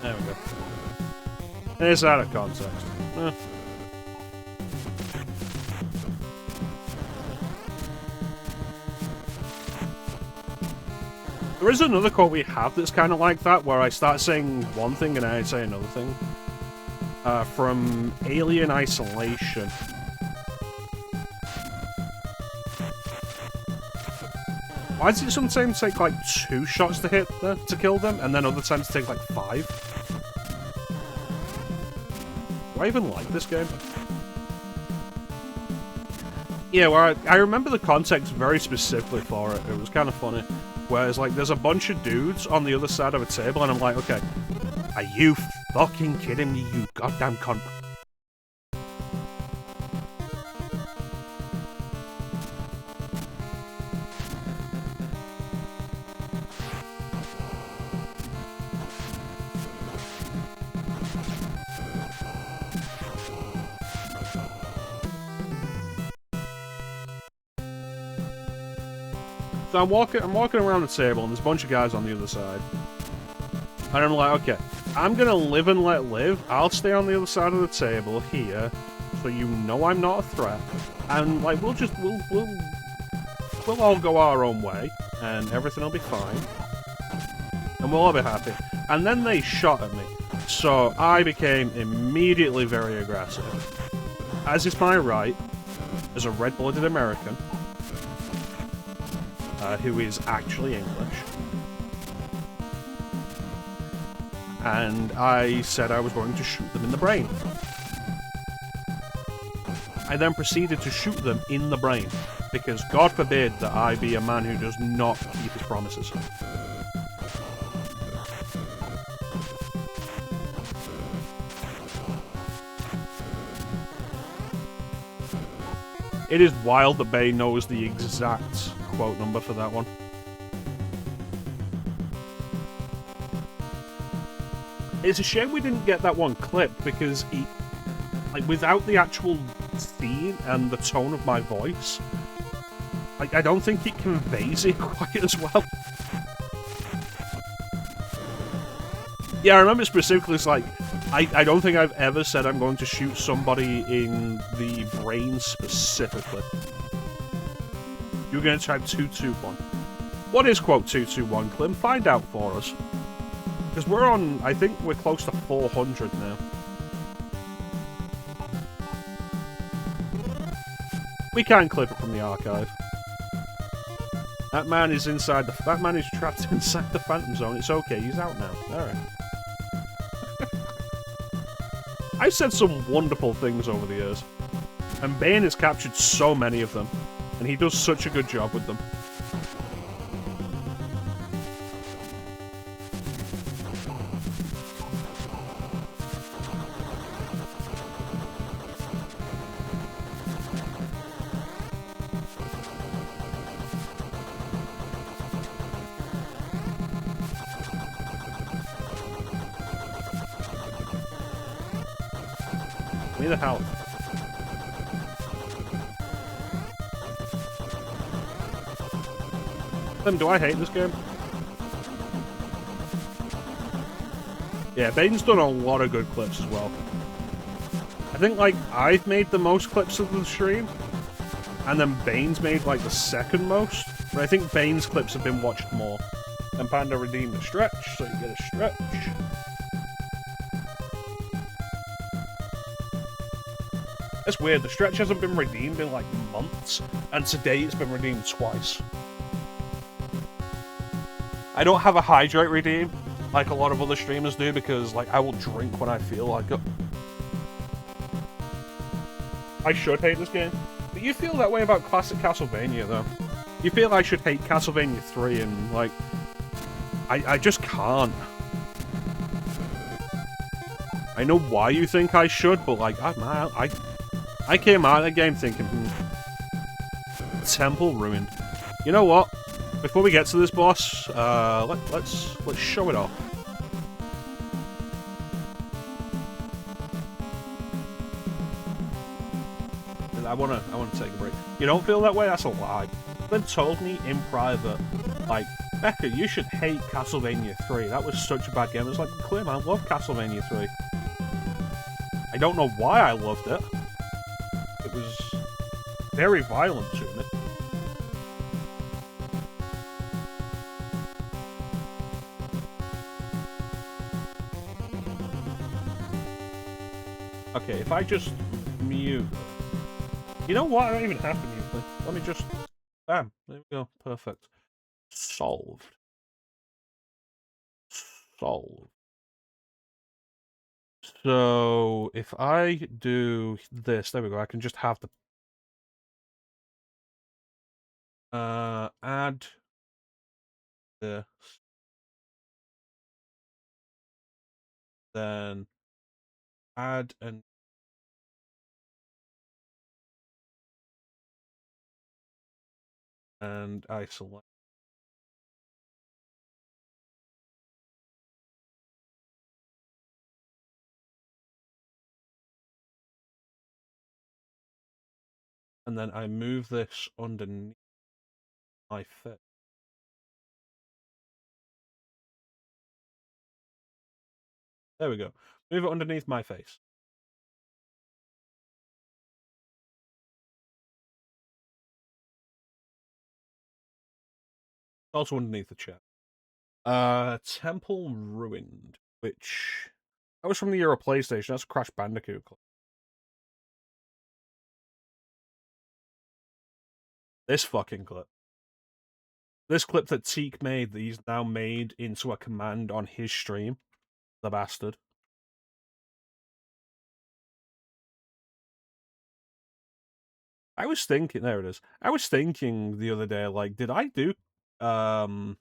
There we go. It's out of context. Eh. There is another quote we have that's kind of like that, where I start saying one thing and I say another thing. From Alien Isolation. Why does it sometimes take like 2 shots to hit to kill them, and then other times take like 5? Do I even like this game? Yeah, well, I remember the context very specifically for it. It was kind of funny. Whereas, like, there's a bunch of dudes on the other side of a table, and I'm like, okay, are you fucking kidding me, you goddamn cunt? So I'm walking around the table, and there's a bunch of guys on the other side. And I'm like, okay, I'm gonna live and let live. I'll stay on the other side of the table here, so you know I'm not a threat. And like, we'll all go our own way, and everything will be fine. And we'll all be happy. And then they shot at me. So I became immediately very aggressive. As is my right, as a red-blooded American, who is actually English. And I said I was going to shoot them in the brain. I then proceeded to shoot them in the brain, because God forbid that I be a man who does not keep his promises. It is wild that Bay knows the exact quote number for that one. It's a shame we didn't get that one clipped, because like, without the actual scene and the tone of my voice, like, I don't think it conveys it quite as well. Yeah, I remember specifically, it's like, I don't think I've ever said I'm going to shoot somebody in the brain specifically. You're going to type 221. What is quote 221, Clem? Find out for us. Because we're on, I think we're close to 400 now. We can clip it from the archive. That man is that man is trapped inside the Phantom Zone. It's okay, he's out now. Alright. I've said some wonderful things over the years. And Bane has captured so many of them. And he does such a good job with them. Give me the health. Do I hate this game? Yeah, Bane's done a lot of good clips as well. I think, like, I've made the most clips of the stream, and then Bane's made, like, the second most, but I think Bane's clips have been watched more. And Panda redeemed the stretch, so you get a stretch. It's weird, the stretch hasn't been redeemed in, like, months, and today it's been redeemed twice. I don't have a hydrate redeem like a lot of other streamers do, because like I will drink when I feel like it. I should hate this game. But you feel that way about classic Castlevania though. You feel I should hate Castlevania 3 and like I just can't. I know why you think I should, but like I came out of the game thinking temple ruined. You know what? Before we get to this boss, let's show it off. I wanna take a break. You don't feel that way? That's a lie. They told me in private, like, Becca, you should hate Castlevania 3. That was such a bad game. It's like, Clem, I love Castlevania 3. I don't know why I loved it. It was very violent to me. Okay, if I just mute... You know what? I don't even have to mute them. Let me just... Bam. There we go. Perfect. Solved. Solved. So if I do this, there we go. I can just have the add this, then add and I select. And then I move this underneath my fit. There we go. Move it underneath my face. Also underneath the chair. Temple Ruined, which that was from the era PlayStation. That's Crash Bandicoot. This fucking clip. This clip that Teak made, that he's now made into a command on his stream. The bastard. I was thinking, there it is. I was thinking the other day, like, did I do Crash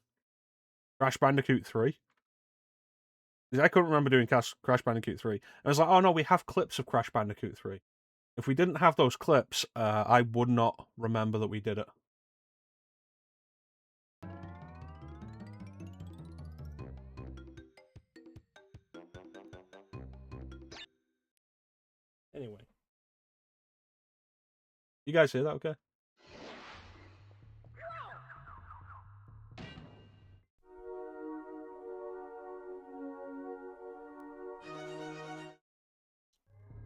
Bandicoot 3? I couldn't remember doing Crash Bandicoot 3. I was like, oh no, we have clips of Crash Bandicoot 3. If we didn't have those clips, I would not remember that we did it. Anyway. You guys hear that okay?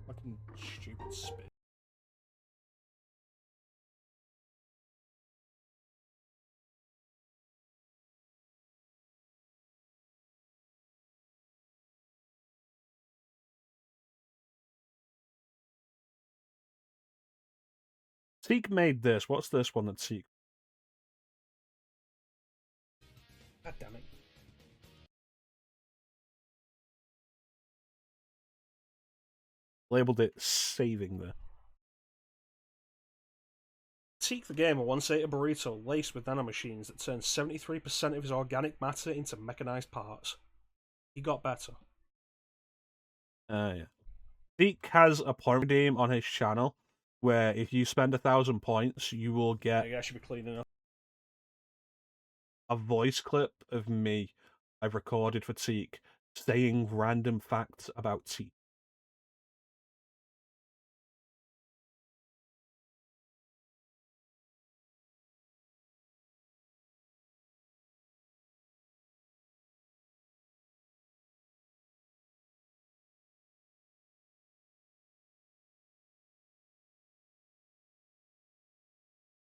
Fucking stupid spit. Teak made this. What's this one that Teak? God damn it. Labeled it saving there. Teak the Gamer once ate a burrito laced with nanomachines that turned 73% of his organic matter into mechanized parts. He got better. Yeah. Teak has a point redeem on his channel where if you spend 1,000 points, you will get. I should be cleaning up. A voice clip of me I've recorded for Teak saying random facts about Teak.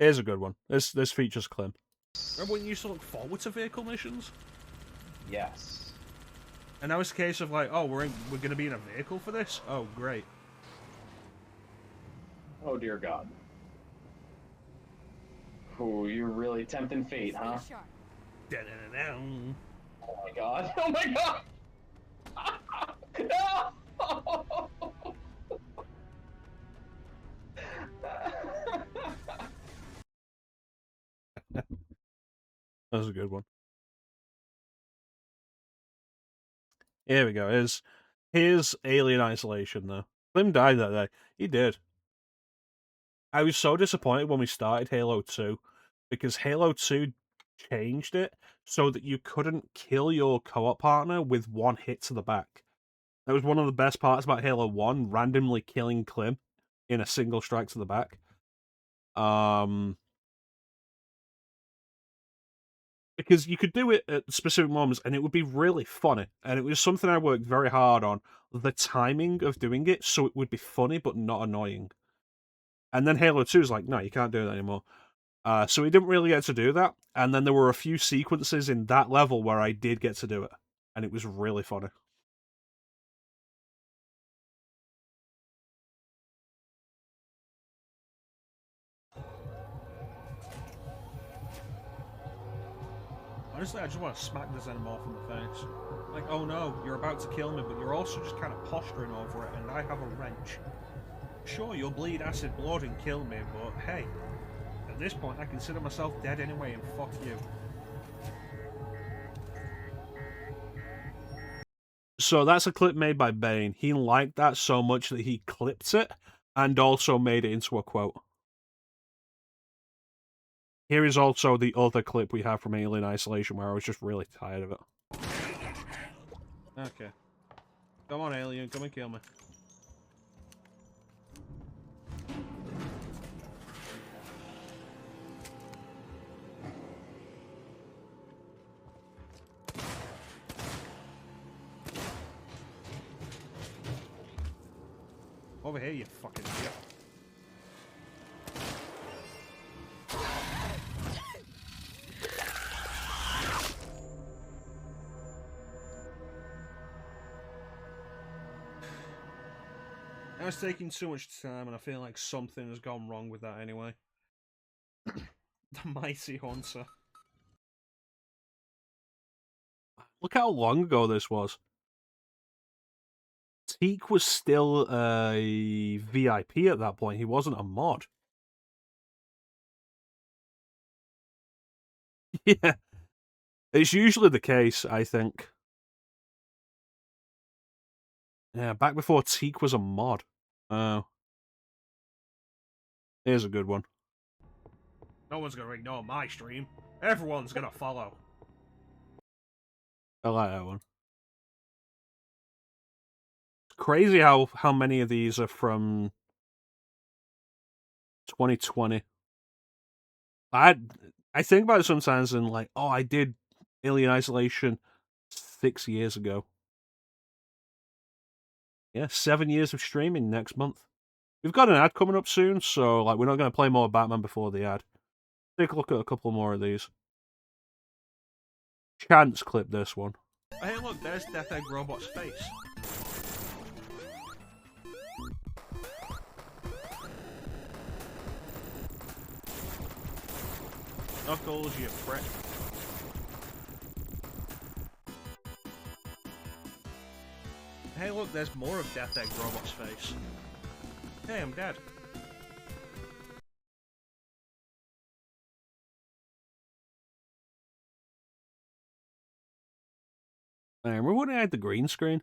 Here's a good one. This features Clem. Remember when you used to look forward to vehicle missions? Yes. And now it's a case of like, oh, we're going to be in a vehicle for this? Oh, great. Oh, dear God. Oh, you're really tempting fate, huh? Oh my God. Oh my God! No! That was a good one. Here we go. Here's Alien Isolation, though. Slim died that day. He did. I was so disappointed when we started Halo 2, because Halo 2 changed it so that you couldn't kill your co-op partner with one hit to the back. That was one of the best parts about Halo 1, randomly killing Clem in a single strike to the back. Because you could do it at specific moments and it would be really funny. And it was something I worked very hard on, the timing of doing it, so it would be funny but not annoying. And then Halo 2 is like, no, you can't do that anymore. So we didn't really get to do that. And then there were a few sequences in that level where I did get to do it. And it was really funny. Honestly, I just want to smack the Xenomorph in the face. Like, oh no, you're about to kill me, but you're also just kind of posturing over it, and I have a wrench. Sure, you'll bleed acid blood and kill me, but hey, at this point I consider myself dead anyway, and fuck you. So that's a clip made by Bane. He liked that so much that he clipped it, and also made it into a quote. Here is also the other clip we have from Alien Isolation, where I was just really tired of it. Okay. Come on, Alien, come and kill me. Over here, you fucking idiot. Now it's taking too much time, and I feel like something has gone wrong with that anyway. The Mighty Hunter. Look how long ago this was. Teak was still a VIP at that point. He wasn't a mod. Yeah. It's usually the case, I think. Yeah, back before Teak was a mod. Oh. Here's a good one. No one's gonna ignore my stream. Everyone's gonna follow. I like that one. It's crazy how many of these are from 2020. I think about it sometimes and like, oh, I did Alien Isolation 6 years ago. Yeah, 7 years of streaming next month. We've got an ad coming up soon, so like we're not going to play more Batman before the ad. Take a look at a couple more of these. Chance clip this one. Hey, look, there's Death Egg Robot's face. Knuckles, you prick. Hey, look, there's more of Death Egg Robot's face. Hey, I'm dead. Remember when I had the green screen?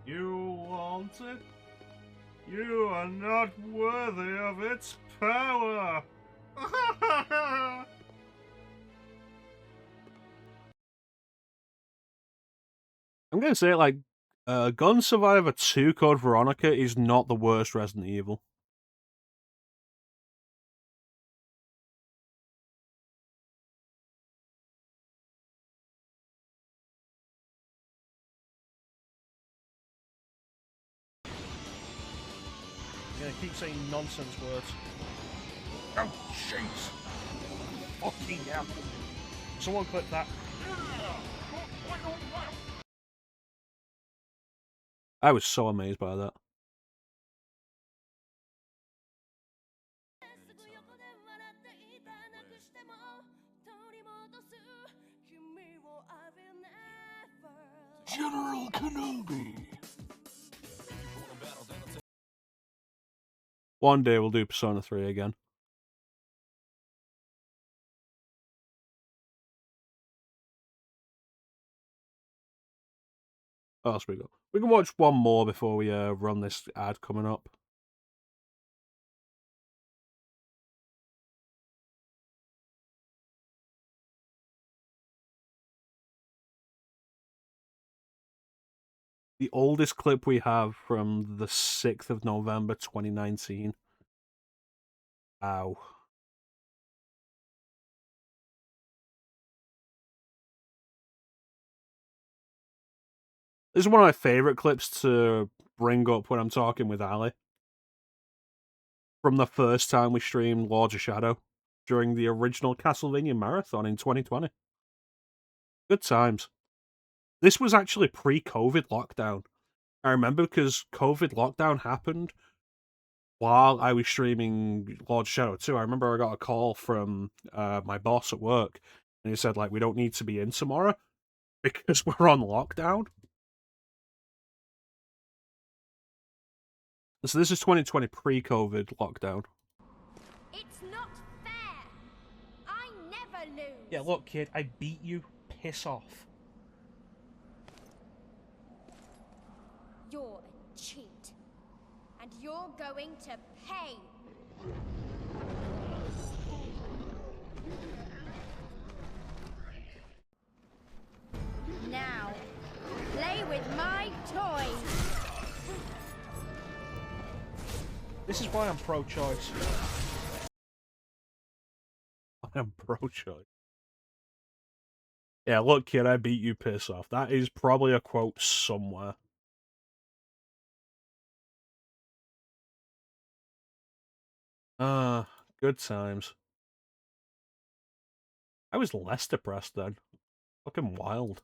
You want it? You are not worthy of its power! I'm gonna say, like, Gun Survivor 2 Code Veronica is not the worst Resident Evil. I'm gonna keep saying nonsense words. Oh, jeez! Fucking hell! Someone clip that. I was so amazed by that. General Kenobi. One day we'll do Persona 3 again. What else we got? We can watch one more before we run this ad coming up. The oldest clip we have from the 6th of November 2019. Ow. This is one of my favourite clips to bring up when I'm talking with Ali. From the first time we streamed Lords of Shadow during the original Castlevania Marathon in 2020. Good times. This was actually pre-COVID lockdown. I remember because COVID lockdown happened while I was streaming Lord Shadow 2, I remember I got a call from my boss at work, and he said, like, we don't need to be in tomorrow because we're on lockdown. So this is 2020 pre-COVID lockdown. It's not fair. I never lose. Yeah, look, kid, I beat you. Piss off. You're a cheat. And you're going to pay. Now, play with my toys. This is why I'm pro-choice. I'm pro-choice. Yeah, look, kid, I beat you, piss off. That is probably a quote somewhere. Good times. I was less depressed then. Fucking wild.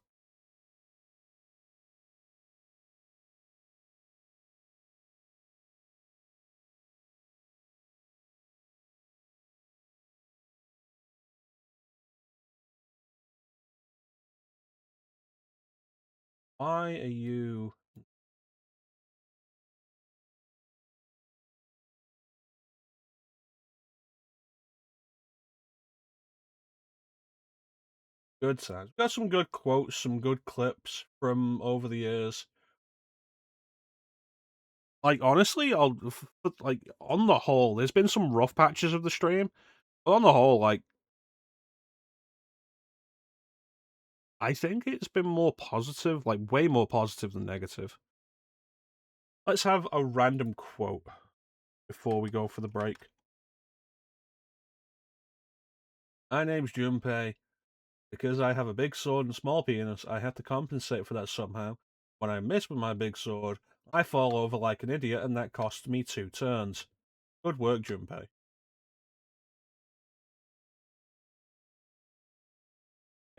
Why are you... Good times. Got some good quotes, some good clips from over the years. Like, honestly, like, on the whole, there's been some rough patches of the stream, but on the whole, like, I think it's been more positive, like, way more positive than negative. Let's have a random quote before we go for the break. My name's Junpei. Because I have a big sword and small penis, I have to compensate for that somehow. When I miss with my big sword, I fall over like an idiot, and that costs me 2 turns. Good work, Junpei.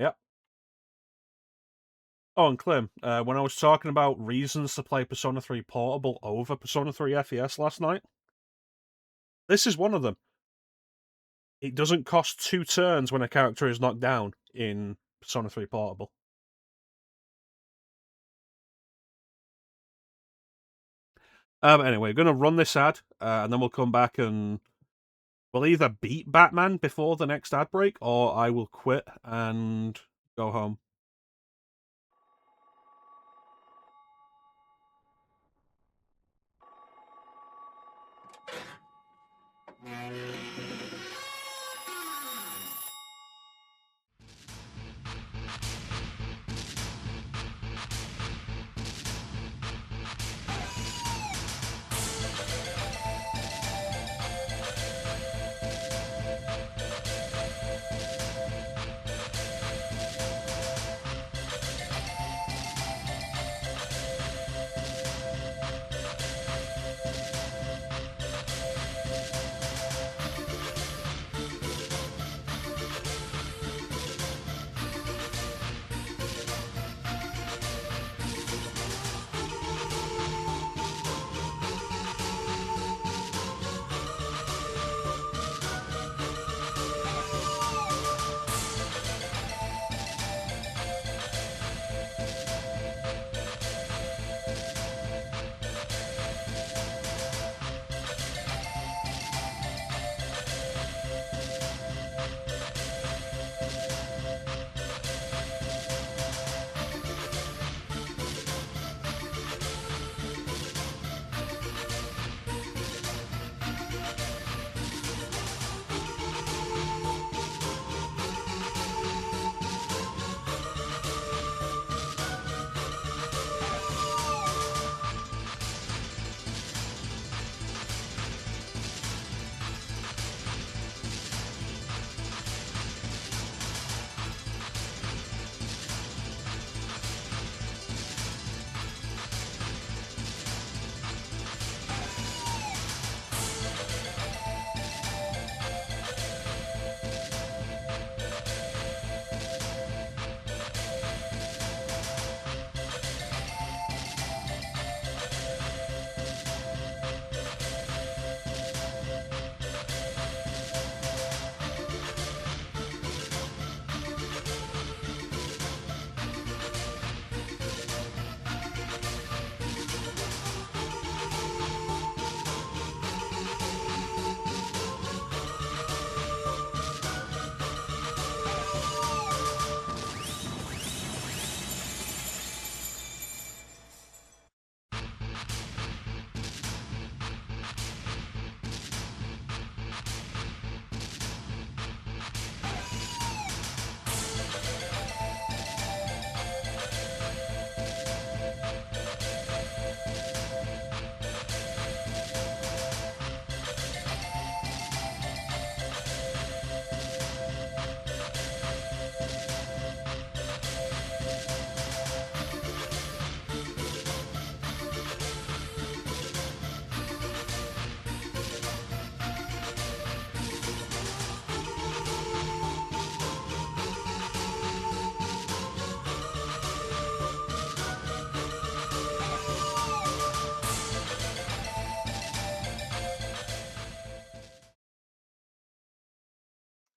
Yep. Oh, and Clem, when I was talking about reasons to play Persona 3 Portable over Persona 3 FES last night, this is one of them. It doesn't cost 2 turns when a character is knocked down in Persona 3 Portable. Anyway, we're going to run this ad, and then we'll come back and we'll either beat Batman before the next ad break, or I will quit and go home.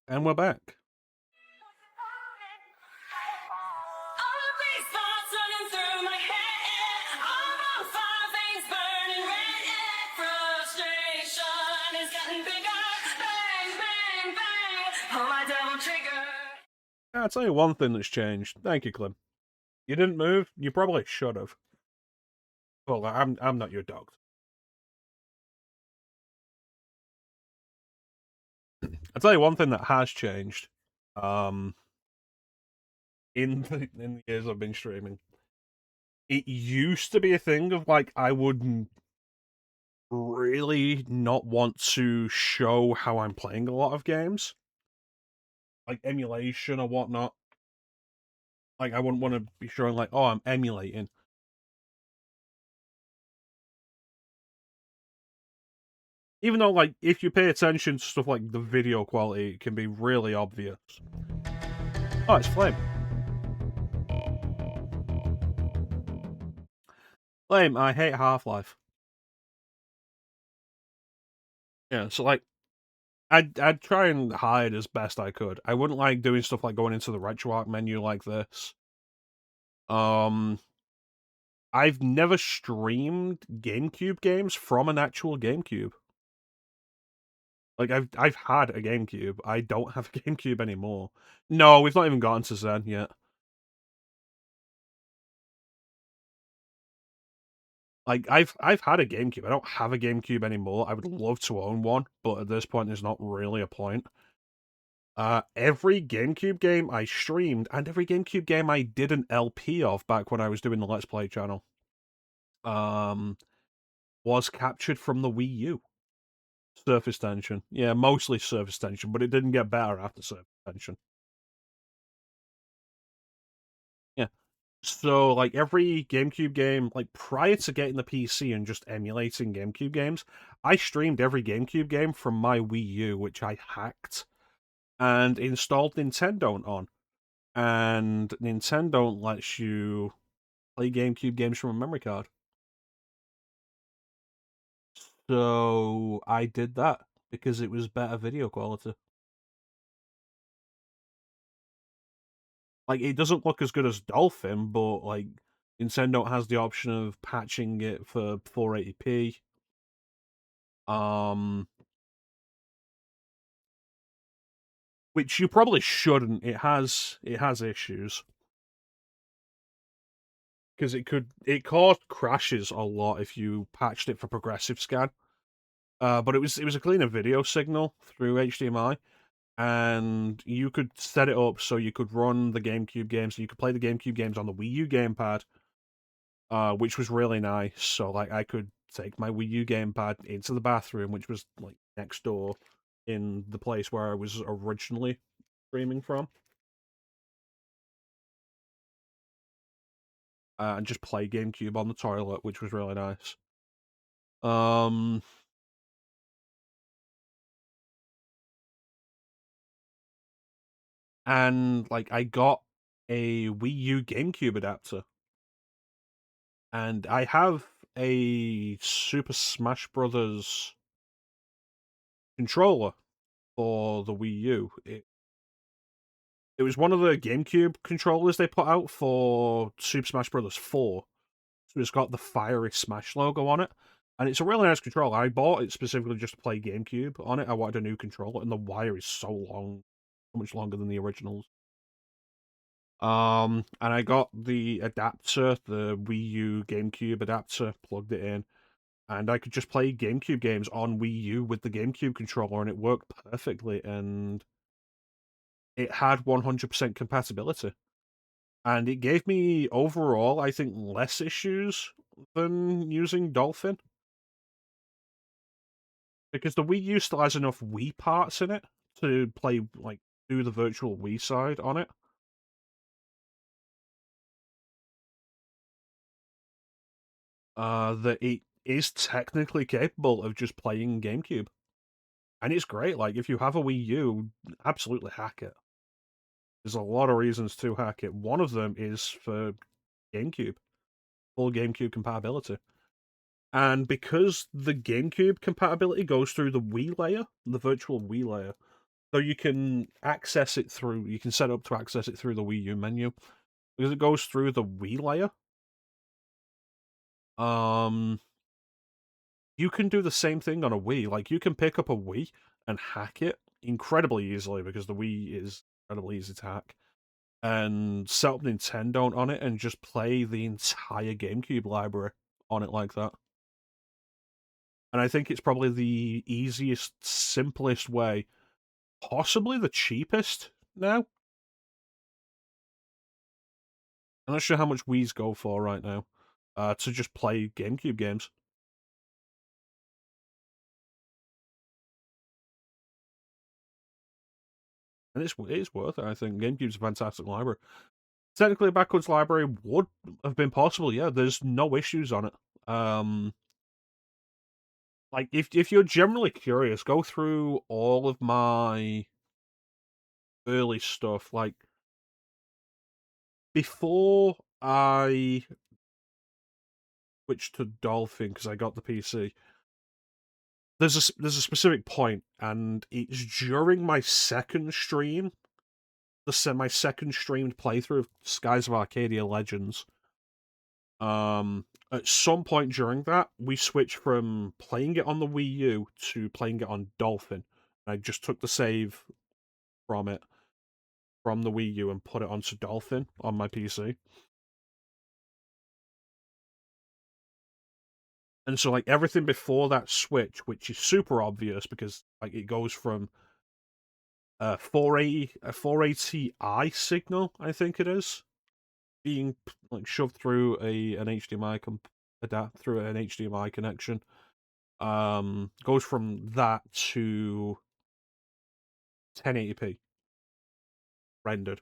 And we're back. All of these thoughts running through my head. All my fire veins burning red. Frustration is getting bigger. Bang, bang, bang. Pull my devil trigger. I'll tell you one thing that's changed. Thank you, Clem. You didn't move. You probably should have. Well, I'm not your dog. I'll tell you one thing that has changed. In the years I've been streaming, it used to be a thing of like I would really not want to show how I'm playing a lot of games, like emulation or whatnot. Like I wouldn't want to be showing like, oh, I'm emulating. Even though, like, if you pay attention to stuff like the video quality, it can be really obvious. Oh, it's Flame. Flame, I hate Half-Life. Yeah, so, like, I'd try and hide as best I could. I wouldn't like doing stuff like going into the RetroArch menu like this. I've never streamed GameCube games from an actual GameCube. Like, I've had a GameCube. I don't have a GameCube anymore. No, we've not even gotten to Zen yet. Like, I've had a GameCube. I don't have a GameCube anymore. I would love to own one, but at this point, there's not really a point. Every GameCube game I streamed, and every GameCube game I did an LP of back when I was doing the Let's Play channel, was captured from the Wii U. Surface Tension. Yeah, mostly Surface Tension, but it didn't get better after Surface Tension. Yeah. So, like, every GameCube game, like, prior to getting the PC and just emulating GameCube games, I streamed every GameCube game from my Wii U, which I hacked, and installed Nintendo on. And Nintendo lets you play GameCube games from a memory card. So, I did that, because it was better video quality. Like, it doesn't look as good as Dolphin, but, like, Nintendo has the option of patching it for 480p. Which you probably shouldn't. It has issues. Because it caused crashes a lot if you patched it for progressive scan. But it was a cleaner video signal through HDMI. And you could set it up so you could run the GameCube games, and you could play the GameCube games on the Wii U gamepad, which was really nice. So, like, I could take my Wii U gamepad into the bathroom, which was, like, next door in the place where I was originally streaming from, and just play GameCube on the toilet, which was really nice. And, like, I got a Wii U GameCube adapter, and I have a Super Smash Brothers controller for the Wii U. It was one of the GameCube controllers they put out for Super Smash Bros. 4. So it's got the fiery Smash logo on it. And it's a really nice controller. I bought it specifically just to play GameCube on it. I wanted a new controller, and the wire is so long, so much longer than the originals. And I got the adapter, the Wii U GameCube adapter, plugged it in, and I could just play GameCube games on Wii U with the GameCube controller, and it worked perfectly, and it had 100% compatibility. And it gave me, overall, I think, less issues than using Dolphin. Because the Wii U still has enough Wii parts in it to play, like, do the virtual Wii side on it. That it is technically capable of just playing GameCube. And it's great. Like, if you have a Wii U, absolutely hack it. There's a lot of reasons to hack it. One of them is for GameCube, full GameCube compatibility. And because the GameCube compatibility goes through the Wii layer, the virtual Wii layer, So you can access it through, you can set up to access it through the Wii U menu. Because it goes through the Wii layer. You can do the same thing on a Wii. Like, you can pick up a Wii and hack it incredibly easily, because the Wii is incredibly easy to hack, and set up Nintendo on it and just play the entire GameCube library on it like that. And I think it's probably the easiest, simplest way, possibly the cheapest now. I'm not sure how much Wii's go for right now, to just play GameCube games. And it's worth it, I think. GameCube's a fantastic library. Technically, a backwards library would have been possible, yeah. There's no issues on it. Like, if you're generally curious, go through all of my early stuff. Like, before I switched to Dolphin, because I got the PC, there's a specific point, and it's during my second stream, my second streamed playthrough of Skies of Arcadia Legends. At some point during that, we switched from playing it on the Wii U to playing it on Dolphin. I just took the save from the Wii U, and put it onto Dolphin on my PC. And so, like, everything before that switch, which is super obvious because, like, it goes from a 480i signal, I think it is, being like shoved through an HDMI through an HDMI connection. Goes from that to 1080p rendered.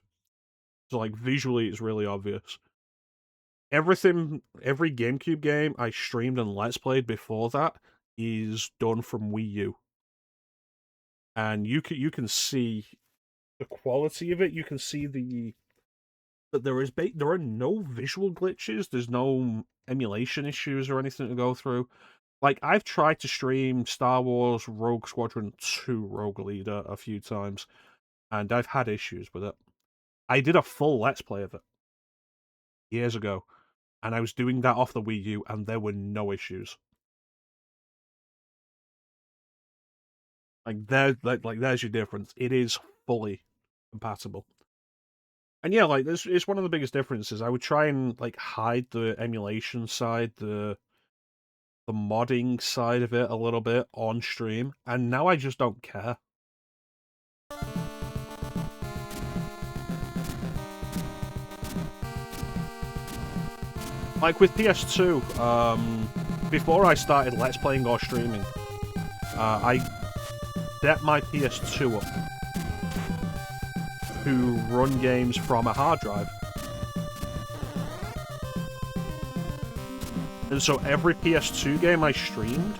So, like, visually it's really obvious. Every GameCube game I streamed and Let's Played before that is done from Wii U. And you can see the quality of it. You can see that there are no visual glitches. There's no emulation issues or anything to go through. Like, I've tried to stream Star Wars Rogue Squadron 2 Rogue Leader a few times, and I've had issues with it. I did a full Let's Play of it years ago, and I was doing that off the Wii U, and there were no issues. There's your difference. It is fully compatible. And yeah, like, it's one of the biggest differences. I would try and, like, hide the emulation side, the modding side of it a little bit on stream, and now I just don't care. Like with PS2, before I started Let's Playing or streaming, I set my PS2 up to run games from a hard drive. And so every PS2 game I streamed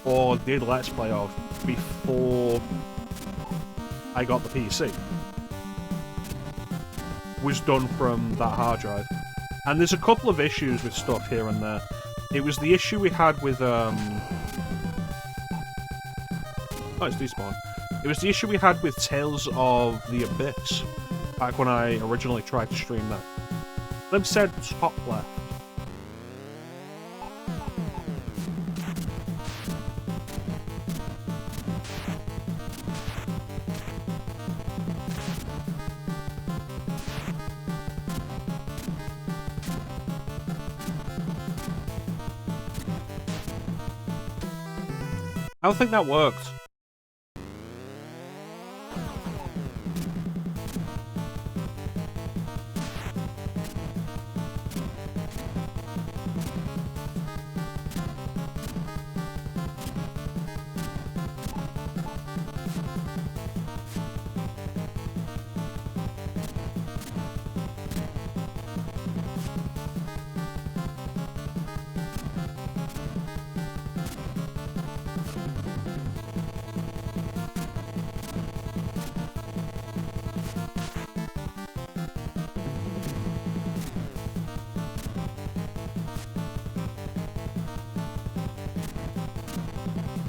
or did Let's Play of before I got the PC was done from that hard drive. And there's a couple of issues with stuff here and there. It was the issue we had with, Oh, it's despawn. It was the issue we had with Tales of the Abyss, back when I originally tried to stream that. Them said top left. I don't think that worked.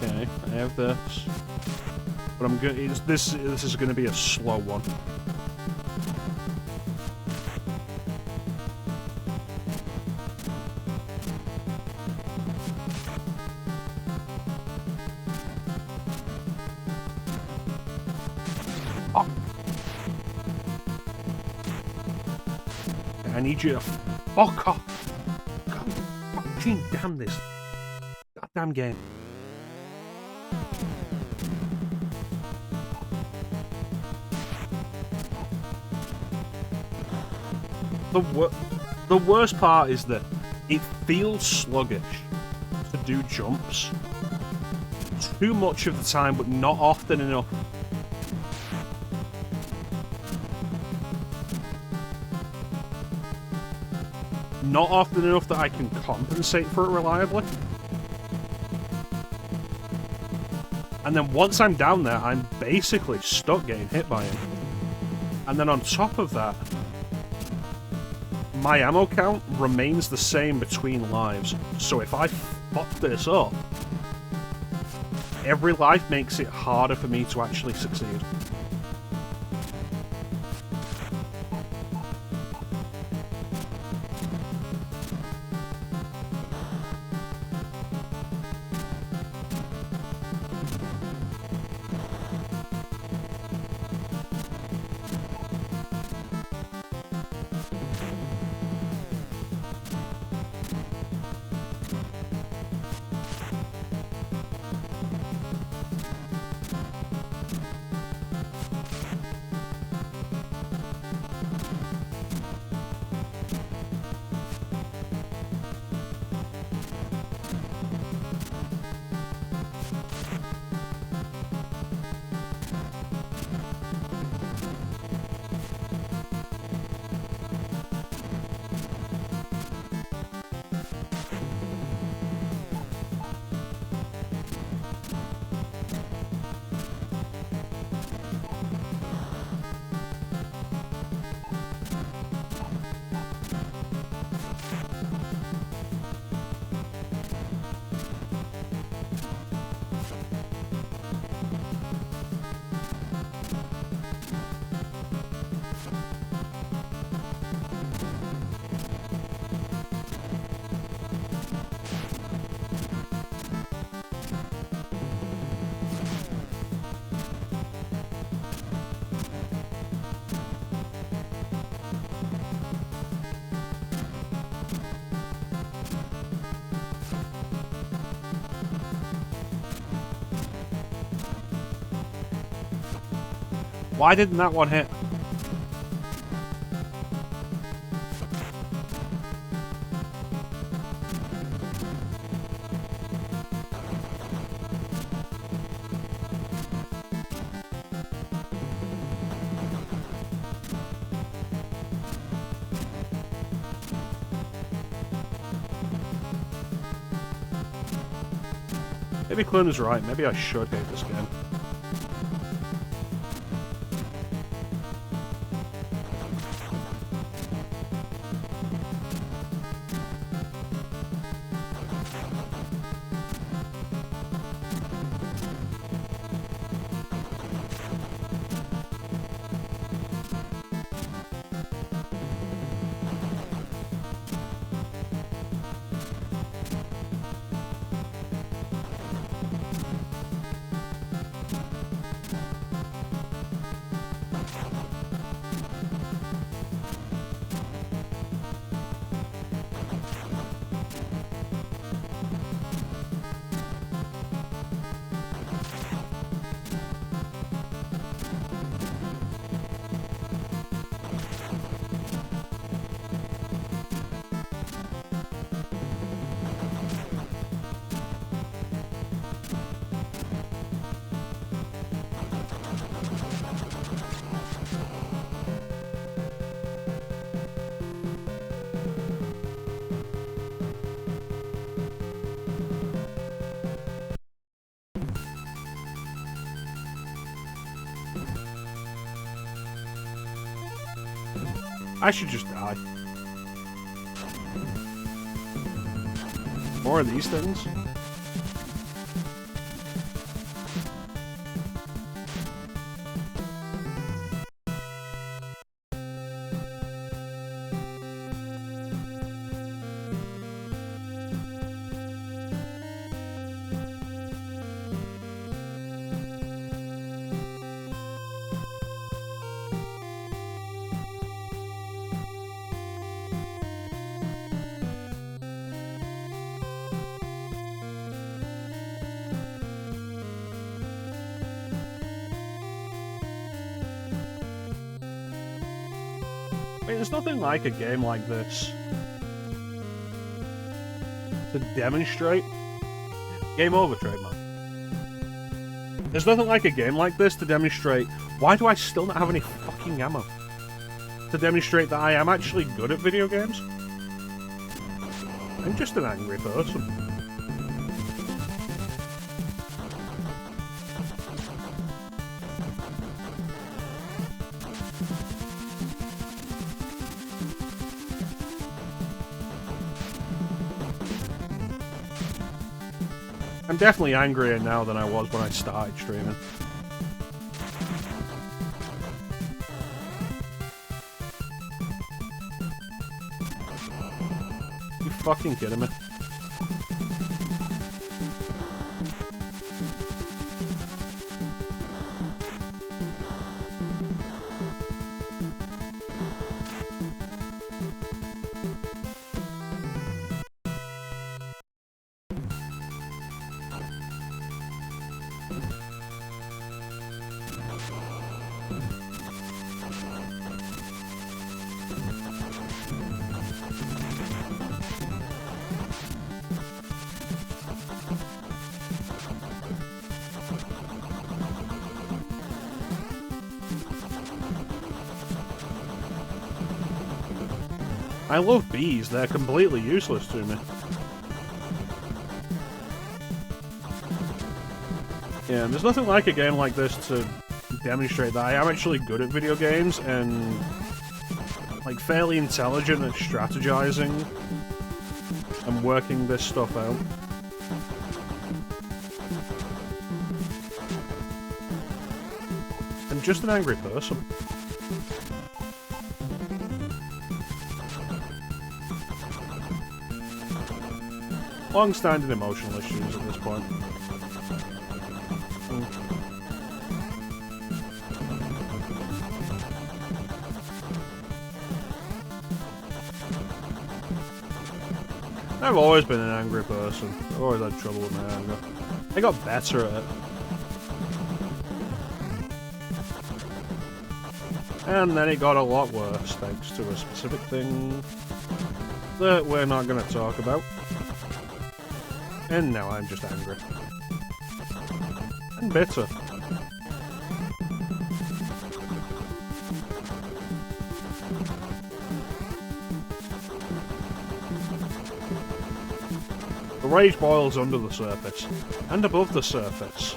Okay, I have this. But I'm good. This is going to be a slow one. Oh. I need you to fuck off. God fucking damn this goddamn game. The worst part is that it feels sluggish to do jumps too much of the time, but not often enough. Not often enough that I can compensate for it reliably. And then once I'm down there, I'm basically stuck getting hit by him. And then on top of that, my ammo count remains the same between lives. So if I fuck this up, every life makes it harder for me to actually succeed. Why didn't that one hit? Maybe Clun was right. Maybe I should hate this game. I should just die. More of these things. I mean, there's nothing like a game like this to demonstrate. Game over, trademark. There's nothing like a game like this to demonstrate. Why do I still not have any fucking ammo? To demonstrate that I am actually good at video games? I'm just an angry person. I'm definitely angrier now than I was when I started streaming. You fucking kidding me? I love bees, they're completely useless to me. Yeah, there's nothing like a game like this to demonstrate that I am actually good at video games and like fairly intelligent at strategizing and working this stuff out. I'm just an angry person. Long-standing emotional issues at this point. I've always been an angry person. I've always had trouble with my anger. I got better at it. And then it got a lot worse thanks to a specific thing that we're not going to talk about. And now I'm just angry. And bitter. The rage boils under the surface, and above the surface,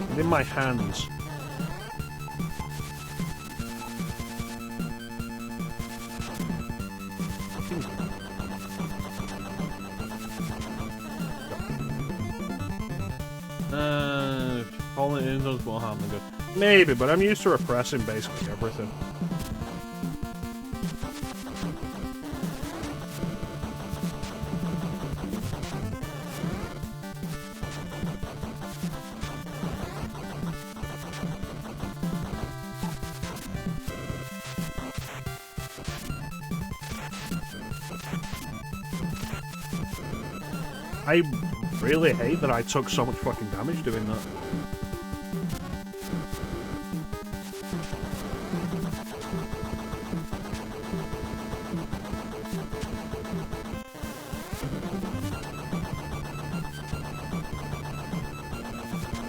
and in my hands. Calling it in does more harm than good. Maybe, but I'm used to repressing basically everything. I really hate that I took so much fucking damage doing that.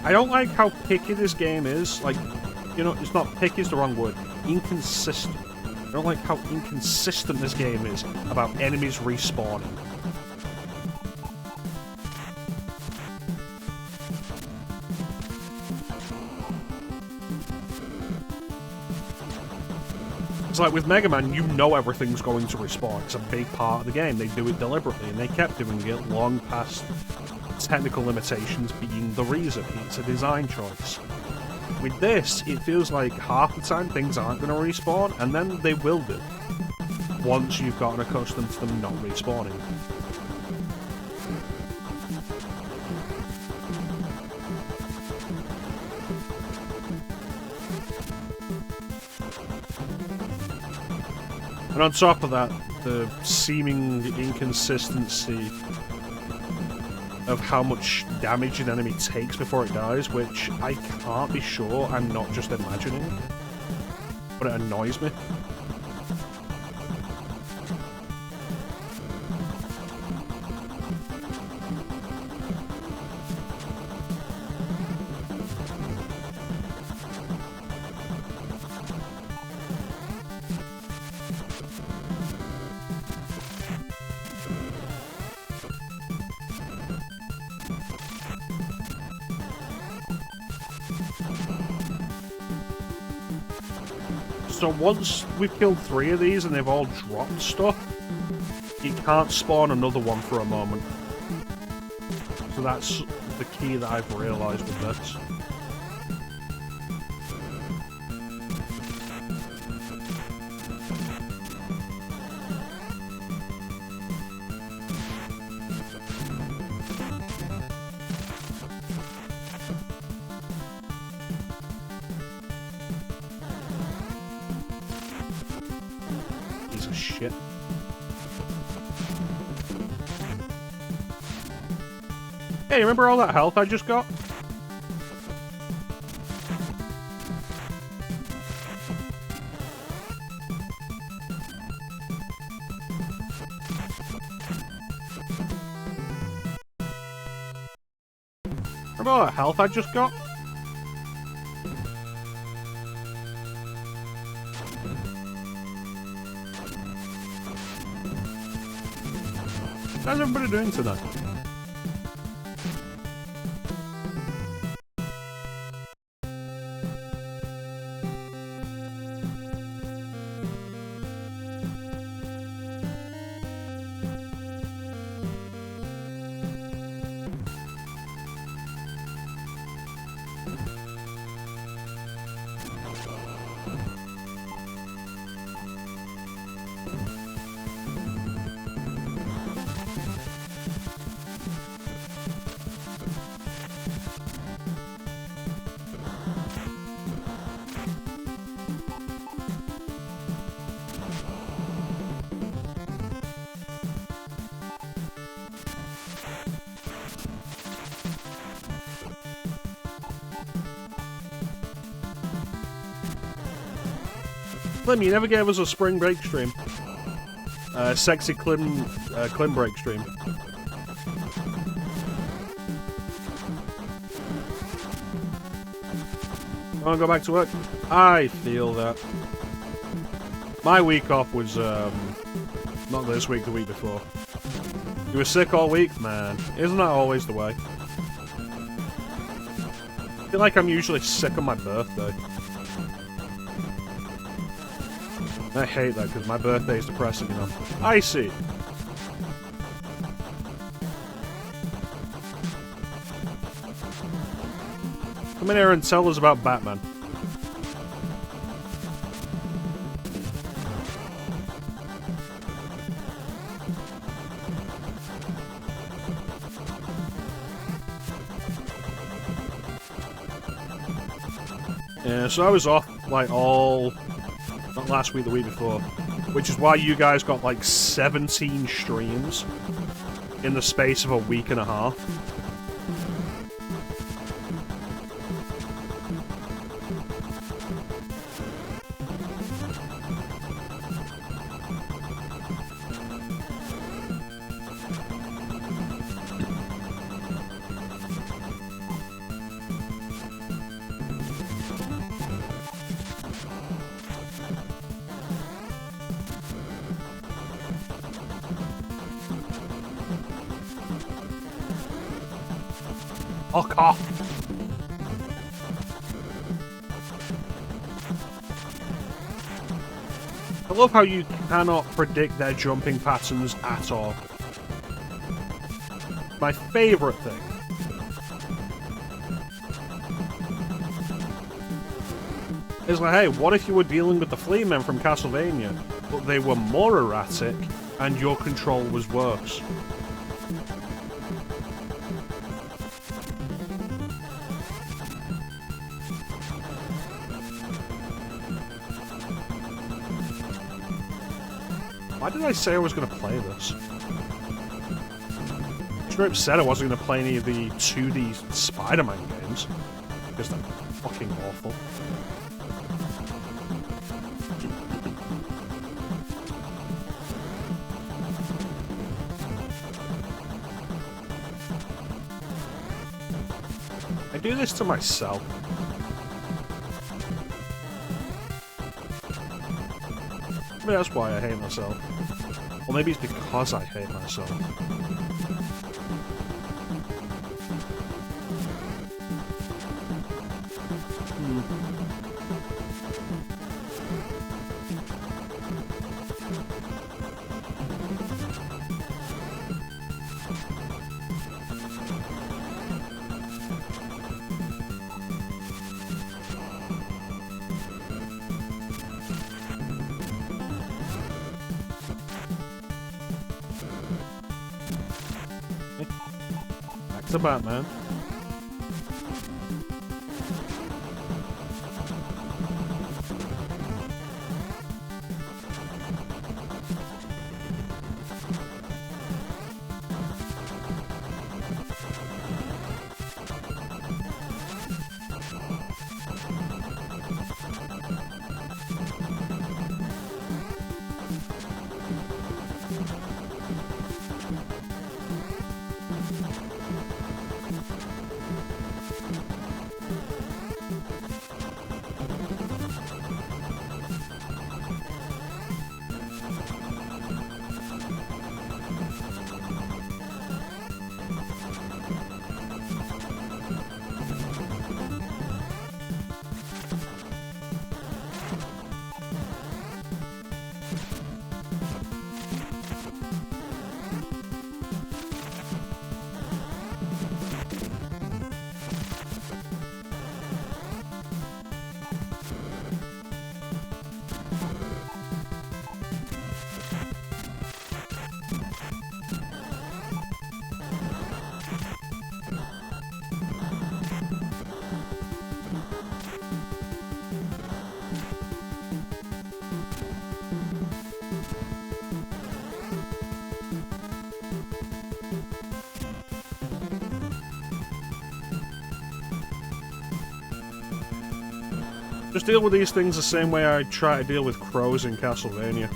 I don't like how picky this game is. Like, you know, it's not picky is the wrong word. Inconsistent. I don't like how inconsistent this game is about enemies respawning. It's like with Mega Man, you know everything's going to respawn. It's a big part of the game. They do it deliberately, and they kept doing it long past technical limitations being the reason. It's a design choice. With this, it feels like half the time things aren't going to respawn, and then they will do. Once you've gotten accustomed to them not respawning. And on top of that, the seeming inconsistency of how much damage an enemy takes before it dies, which I can't be sure I'm not just imagining, but it annoys me. So once we've killed 3 of these and they've all dropped stuff, you can't spawn another one for a moment. So that's the key that I've realised with this. Piece of shit. Hey, remember all that health I just got? Remember all that health I just got? How's everybody doing tonight? Clem, you never gave us a spring break stream. Sexy Clem break stream. I want to go back to work. I feel that. My week off was, not this week, the week before. You were sick all week? Man, isn't that always the way? I feel like I'm usually sick on my birthday. I hate that because my birthday is depressing enough. I see. Come in here and tell us about Batman. Yeah, so I was off like all... not last week, the week before. Which is why you guys got like 17 streams in the space of a week and a half. Fuck off. I love how you cannot predict their jumping patterns at all. My favourite thing. Is like, hey, what if you were dealing with the flea men from Castlevania, but they were more erratic and your control was worse? Why did I say I was going to play this? Strip said I wasn't going to play any of the 2D Spider-Man games, because they're fucking awful. I do this to myself. Maybe that's why I hate myself. Or maybe it's because I hate myself. to Batman. Just deal with these things the same way I try to deal with crows in Castlevania.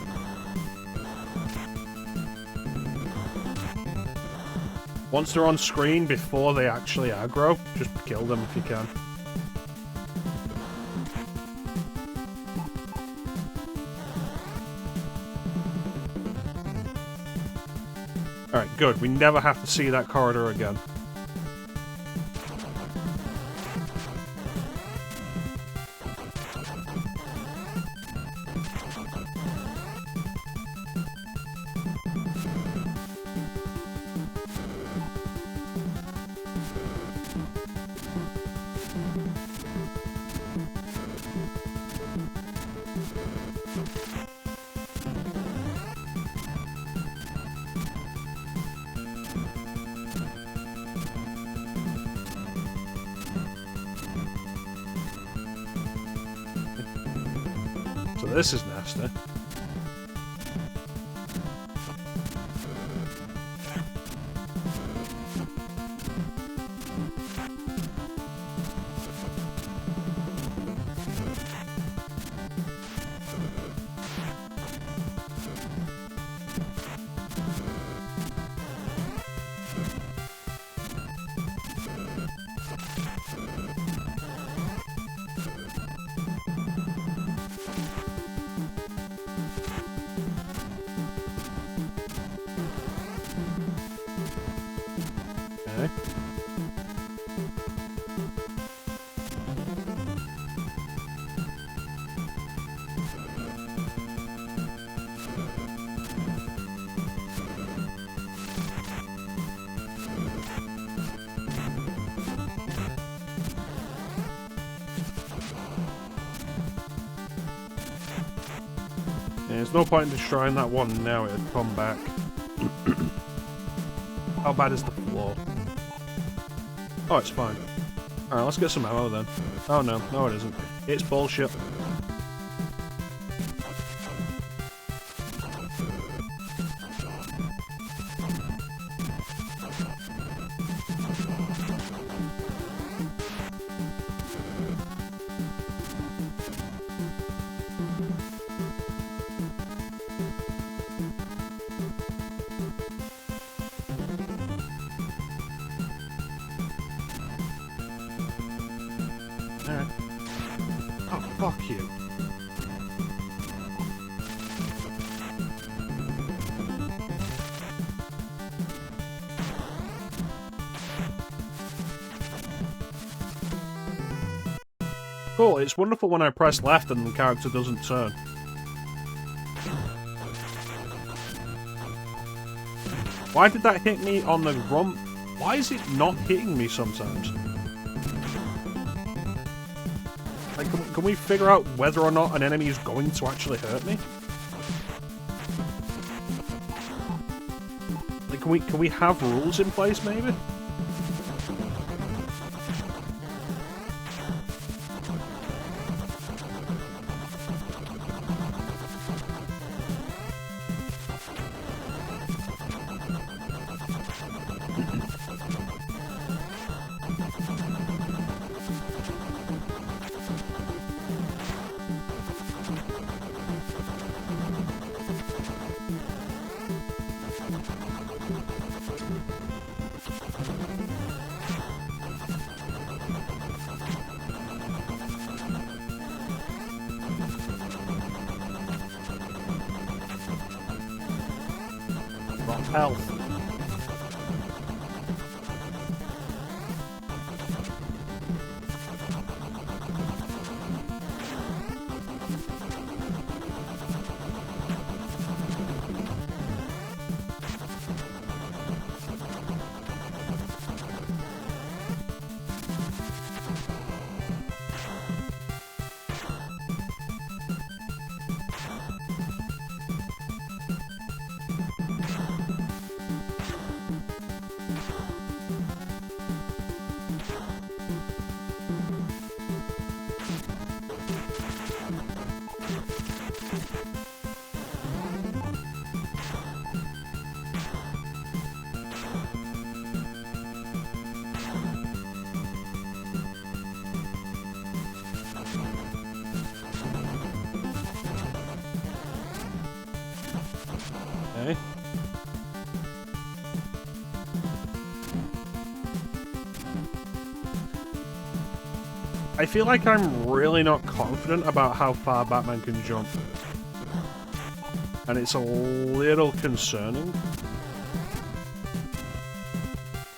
Once they're on screen, before they actually aggro, just kill them if you can. Alright, good. We never have to see that corridor again. So this is nasty. Okay. There's no point in destroying that one now, it would come back. How bad is the floor? Oh, it's fine. Alright, let's get some ammo then. Oh no, no it isn't. It's bullshit. Alright. Oh, fuck you. Cool, it's wonderful when I press left and the character doesn't turn. Why did that hit me on the rump? Why is it not hitting me sometimes? Like, can we figure out whether or not an enemy is going to actually hurt me? Like, can we have rules in place, maybe? lot of health. Okay. I feel like I'm really not confident about how far Batman can jump. And it's a little concerning.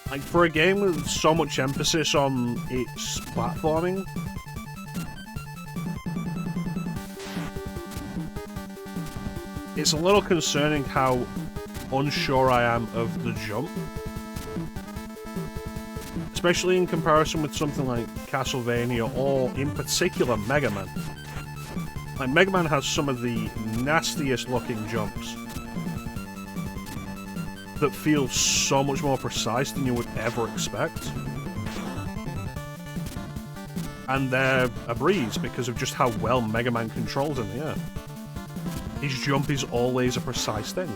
Like, for a game with so much emphasis on its platforming, it's a little concerning how unsure I am of the jump. Especially in comparison with something like Castlevania, or in particular Mega Man. Like, Mega Man has some of the nastiest looking jumps that feel so much more precise than you would ever expect. And they're a breeze because of just how well Mega Man controls them, yeah. His jump is always a precise thing.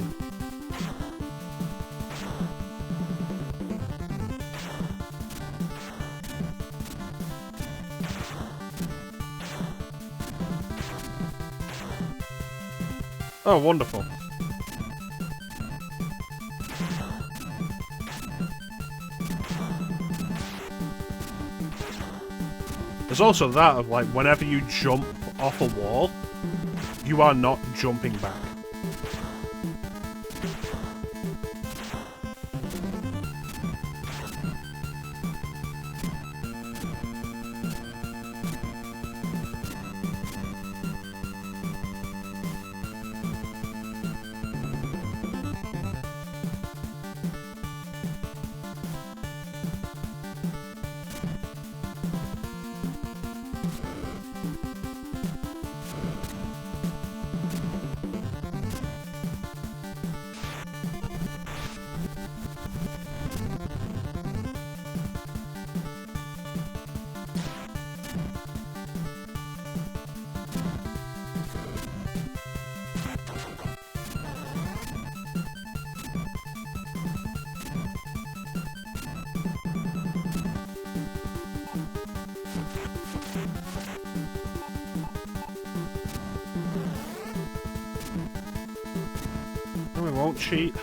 Oh, wonderful. There's also that of, like, whenever you jump off a wall, you are not jumping back. We won't cheat.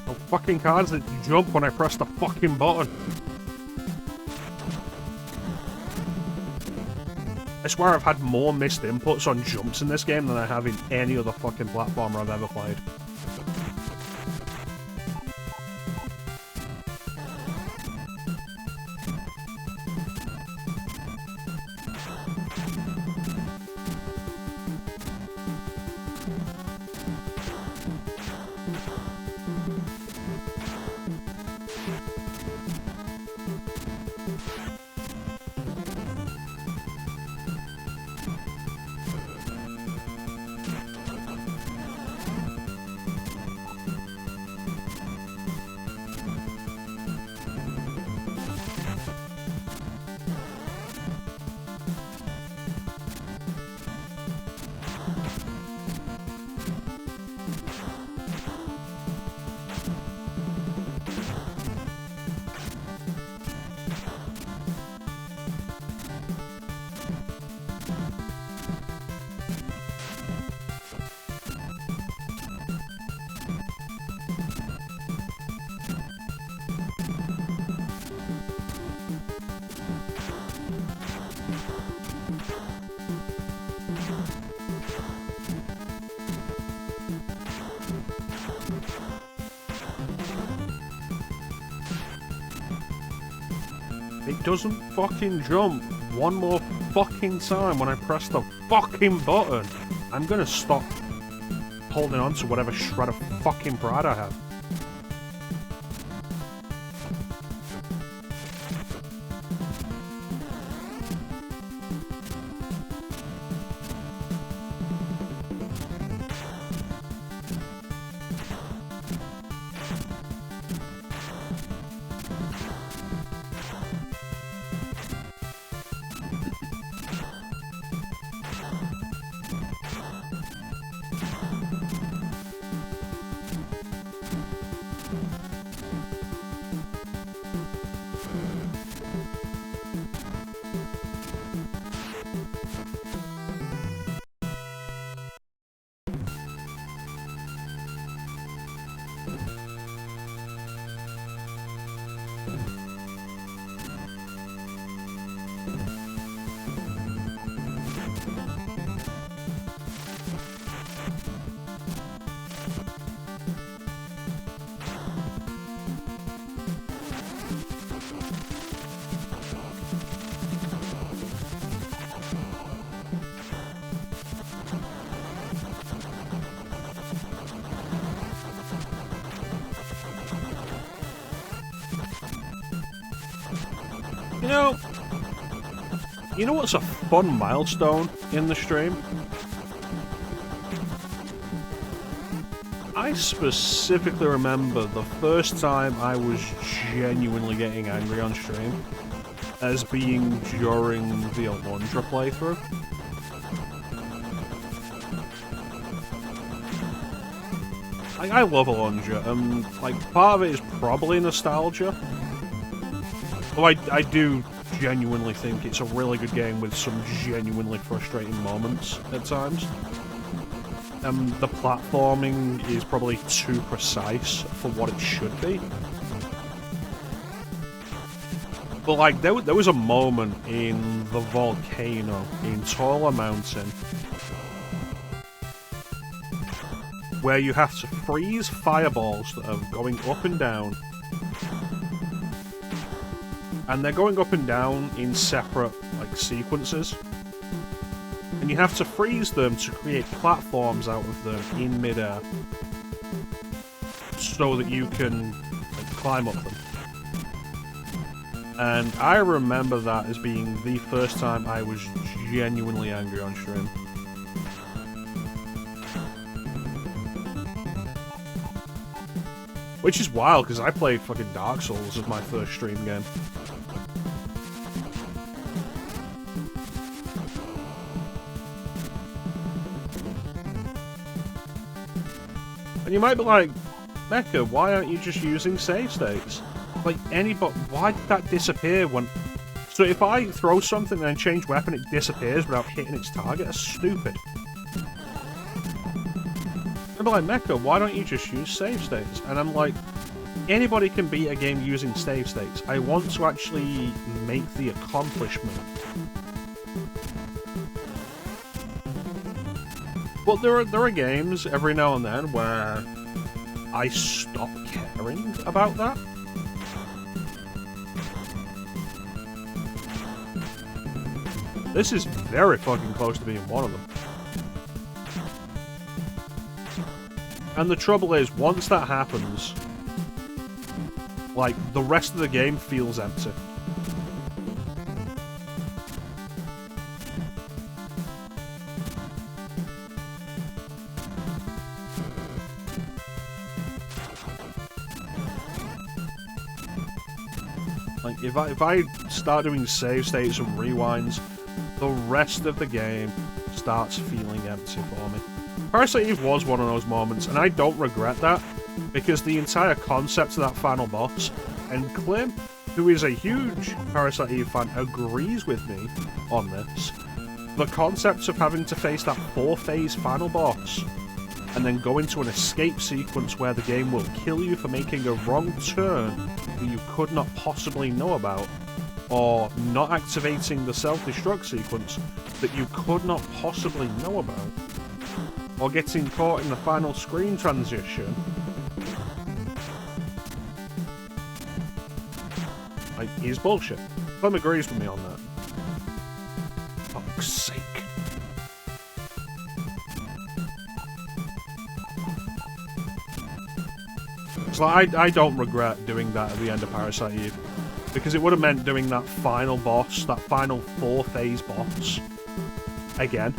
Oh, fucking cards that jump when I press the fucking button. I swear I've had more missed inputs on jumps in this game than I have in any other fucking platformer I've ever played. It doesn't fucking jump one more fucking time when I press the fucking button. I'm gonna stop holding on to whatever shred of fucking pride I have. You know what's a fun milestone in the stream? I specifically remember the first time I was genuinely getting angry on stream as being during the Alundra playthrough. I love Alundra, like, part of it is probably nostalgia. Though I do genuinely think it's a really good game with some genuinely frustrating moments at times. The platforming is probably too precise for what it should be. But like, there was a moment in the volcano in Taller Mountain where you have to freeze fireballs that are going up and down. And they're going up and down in separate, like, sequences. And you have to freeze them to create platforms out of them in midair. So that you can, like, climb up them. And I remember that as being the first time I was genuinely angry on stream. Which is wild, because I played fucking Dark Souls as my first stream game. And you might be like, Mecha, why aren't you just using save states? Like, anybody, why did that disappear when... So if I throw something and then change weapon, it disappears without hitting its target? That's stupid. I'd be like, Mecha, why don't you just use save states? And I'm like, anybody can beat a game using save states. I want to actually make the accomplishment. But there are games every now and then where I stop caring about that. This is very fucking close to being one of them. And the trouble is, once that happens, like, the rest of the game feels empty. Like, if I start doing save states and rewinds, the rest of the game starts feeling empty for me. Parasite Eve was one of those moments, and I don't regret that, because the entire concept of that final boss, and Clem, who is a huge Parasite Eve fan, agrees with me on this. The concept of having to face that 4-phase final boss, and then go into an escape sequence where the game will kill you for making a wrong turn that you could not possibly know about, or not activating the self-destruct sequence that you could not possibly know about, or getting caught in the final screen transition, like, is bullshit. Clem agrees with me on that. Fuck's sake. So I don't regret doing that at the end of Parasite Eve. Because it would have meant doing that final boss, that final 4-phase boss, again.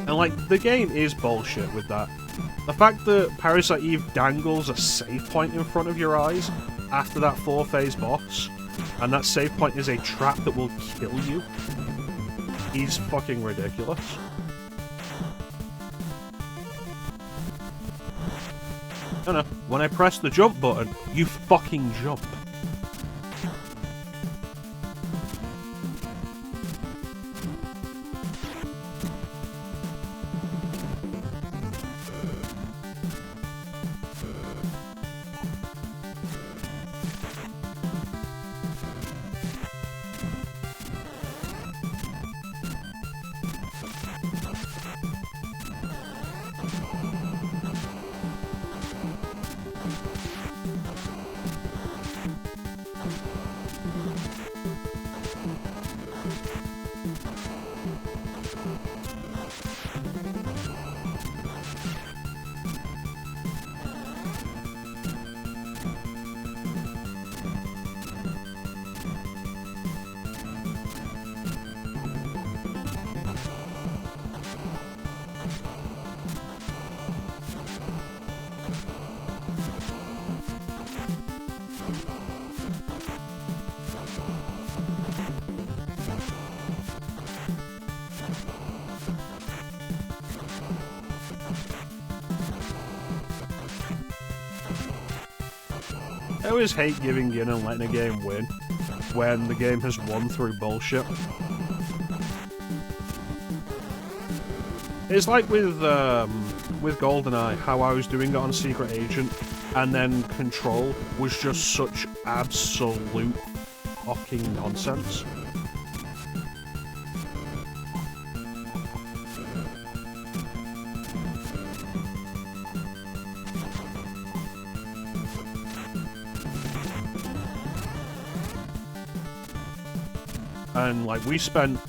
And like, the game is bullshit with that. The fact that Parasite Eve dangles a save point in front of your eyes after that 4-phase boss, and that save point is a trap that will kill you, is fucking ridiculous. No, no. When I press the jump button, you fucking jump. I always hate giving in and letting a game win when the game has won through bullshit. It's like with GoldenEye, how I was doing it on Secret Agent, and then Control was just such absolute fucking nonsense. And like, we spent,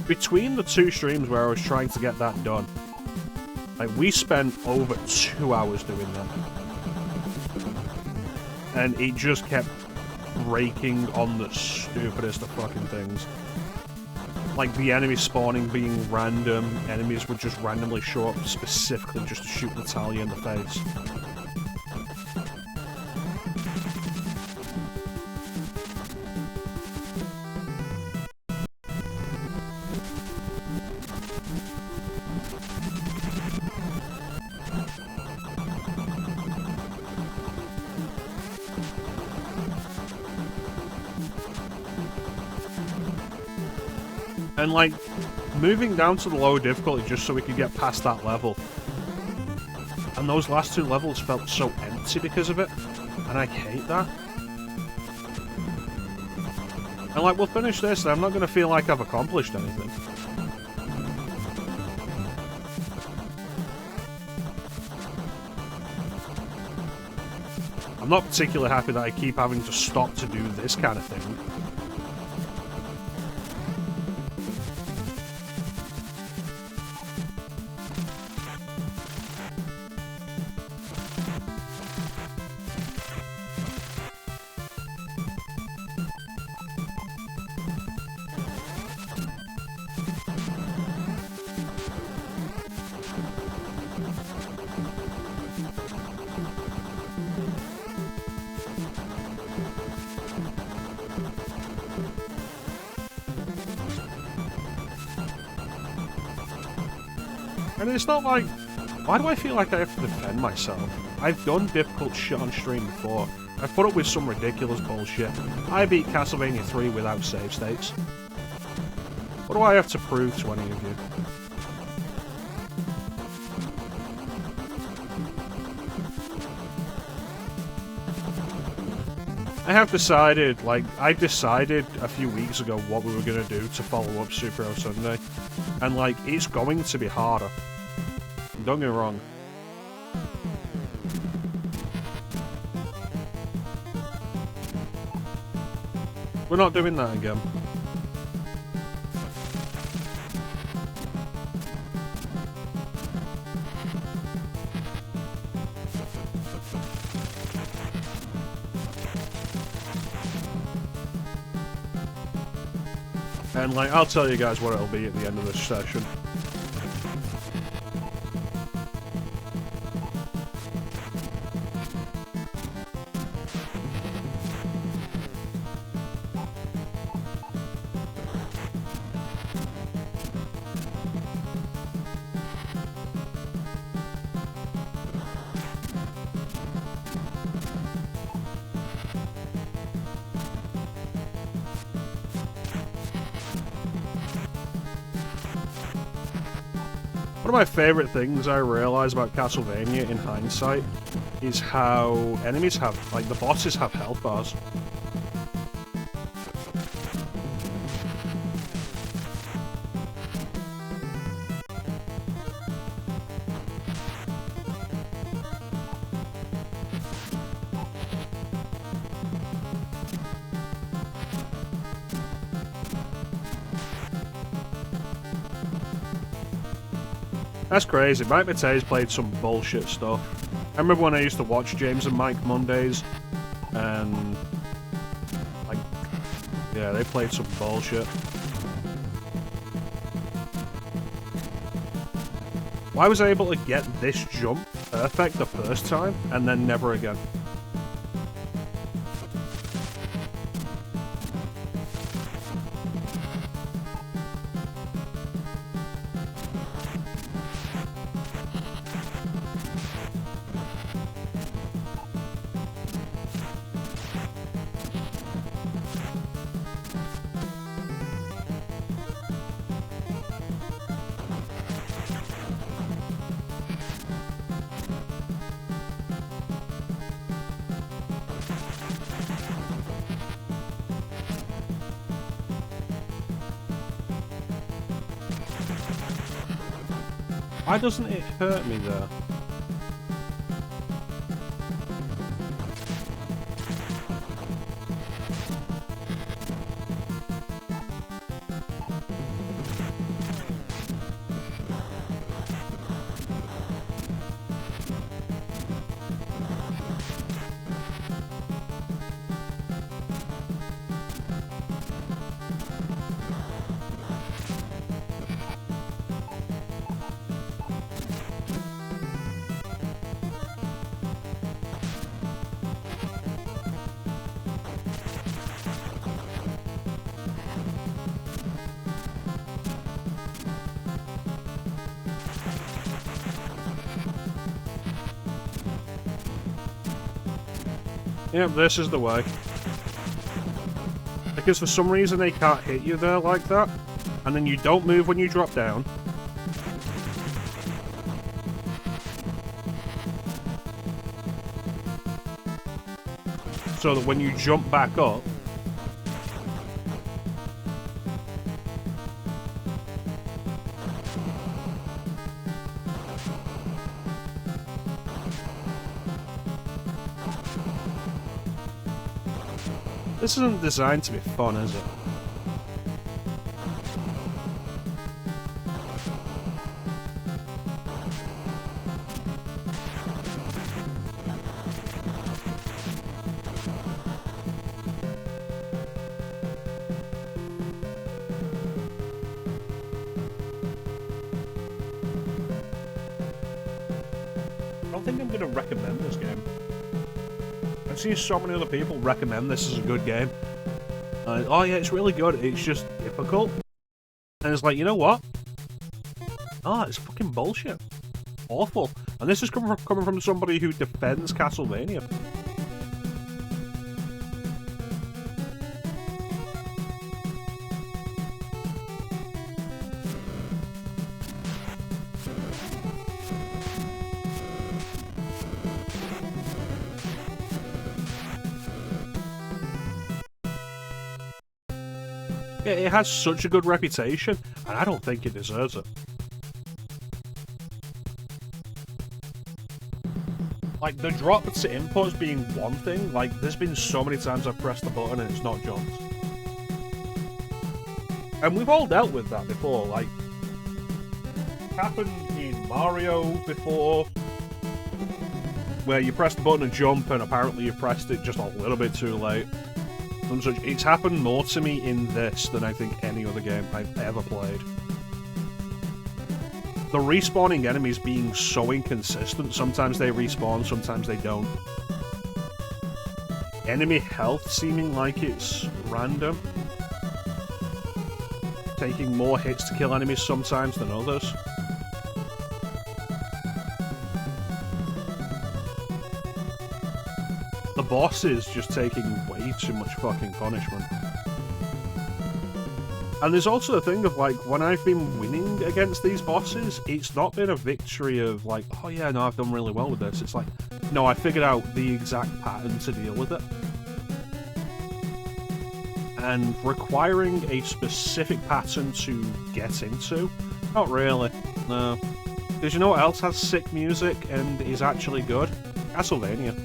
between the two streams where I was trying to get that done, like, we spent over 2 hours doing that. And it just kept breaking on the stupidest of fucking things. Like, the enemy spawning being random, enemies would just randomly show up specifically just to shoot Natalia in the face. And like, moving down to the lower difficulty just so we could get past that level. And those last two levels felt so empty because of it. And I hate that. And like, we'll finish this and I'm not going to feel like I've accomplished anything. I'm not particularly happy that I keep having to stop to do this kind of thing. And it's not like, why do I feel like I have to defend myself? I've done difficult shit on stream before. I've put up with some ridiculous bullshit. I beat Castlevania 3 without save states. What do I have to prove to any of you? I have decided, like, I decided a few weeks ago what we were going to do to follow up Super Hero Sunday. And, like, it's going to be harder. Don't get me wrong. We're not doing that again. And, like, I'll tell you guys what it'll be at the end of this session. One of my favourite things I realise about Castlevania in hindsight is how enemies have, like, the bosses have health bars. That's crazy. Mike Matei's played some bullshit stuff. I remember when I used to watch James and Mike Mondays, and, like, yeah, they played some bullshit. Why was I able to get this jump perfect the first time, and then never again? Why doesn't it hurt me there? Yep, this is the way. Because for some reason they can't hit you there like that, and then you don't move when you drop down. So that when you jump back up, this isn't designed to be fun, is it? I don't think I'm going to recommend this game. I've seen so many other people recommend this as a good game. Oh yeah, it's really good, it's just difficult. And it's like, you know what? Oh, it's fucking bullshit. Awful. And this is coming from somebody who defends Castlevania. It has such a good reputation, and I don't think it deserves it. Like, the drop to inputs being one thing, like, there's been so many times I've pressed the button and it's not jumped. And we've all dealt with that before, like, it happened in Mario before, where you press the button and jump, and apparently you pressed it just a little bit too late. And so it's happened more to me in this than I think any other game I've ever played. The respawning enemies being so inconsistent, sometimes they respawn, sometimes they don't. Enemy health seeming like it's random. Taking more hits to kill enemies sometimes than others. The bosses just taking way too much fucking punishment. And there's also a thing of, like, when I've been winning against these bosses, it's not been a victory of, like, oh yeah, no, I've done really well with this. It's like, no, I figured out the exact pattern to deal with it. And requiring a specific pattern to get into? Not really, no. Because you know what else has sick music and is actually good? Castlevania.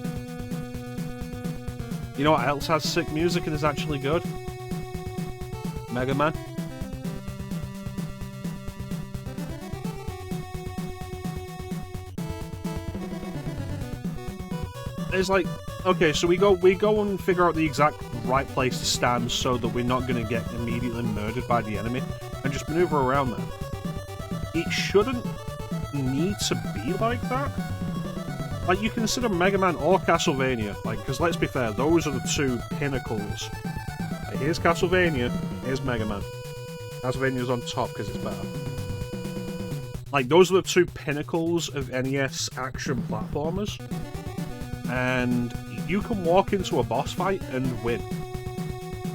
You know what else has sick music and is actually good? Mega Man. It's like, okay, so we go and figure out the exact right place to stand so that we're not going to get immediately murdered by the enemy, and just maneuver around them. It shouldn't need to be like that. Like, you consider Mega Man or Castlevania, like, because let's be fair, those are the two pinnacles. Like, here's Castlevania, here's Mega Man. Castlevania's on top because it's better. Like, those are the two pinnacles of NES action platformers. And you can walk into a boss fight and win.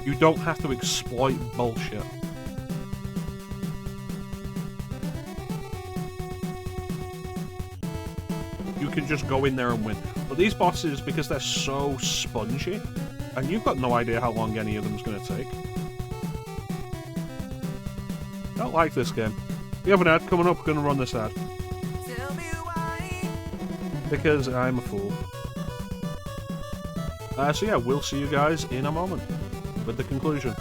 You don't have to exploit bullshit. You can just go in there and win. But these bosses, because they're so spongy, and you've got no idea how long any of them's going to take. I don't like this game. We have an ad coming up, we're going to run this ad. Tell me why. Because I'm a fool. So yeah, we'll see you guys in a moment with the conclusion.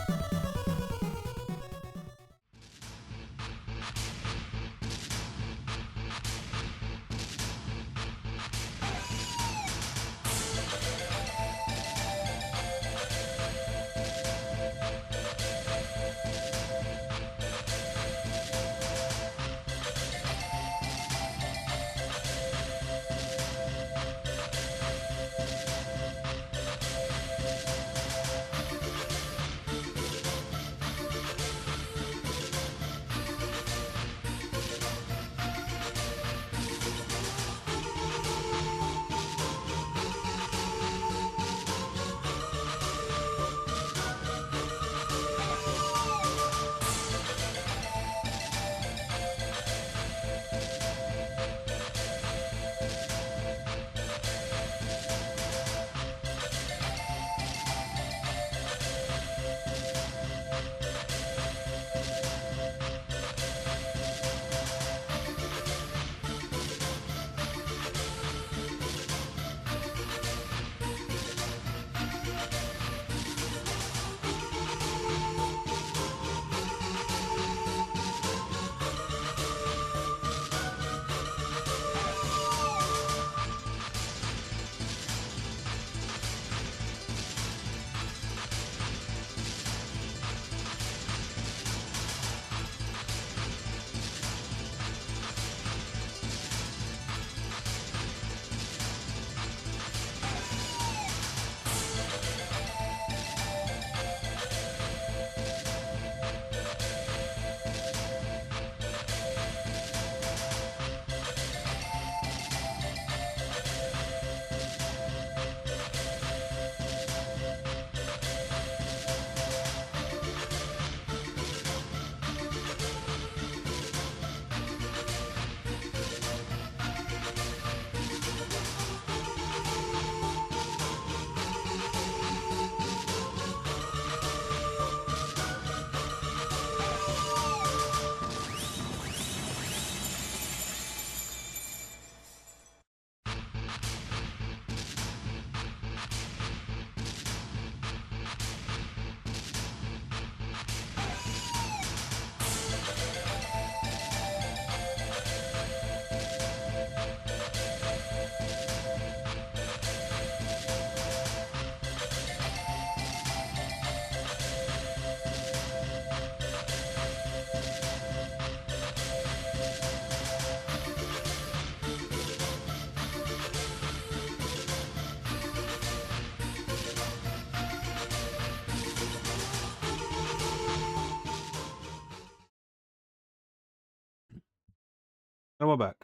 And we're back.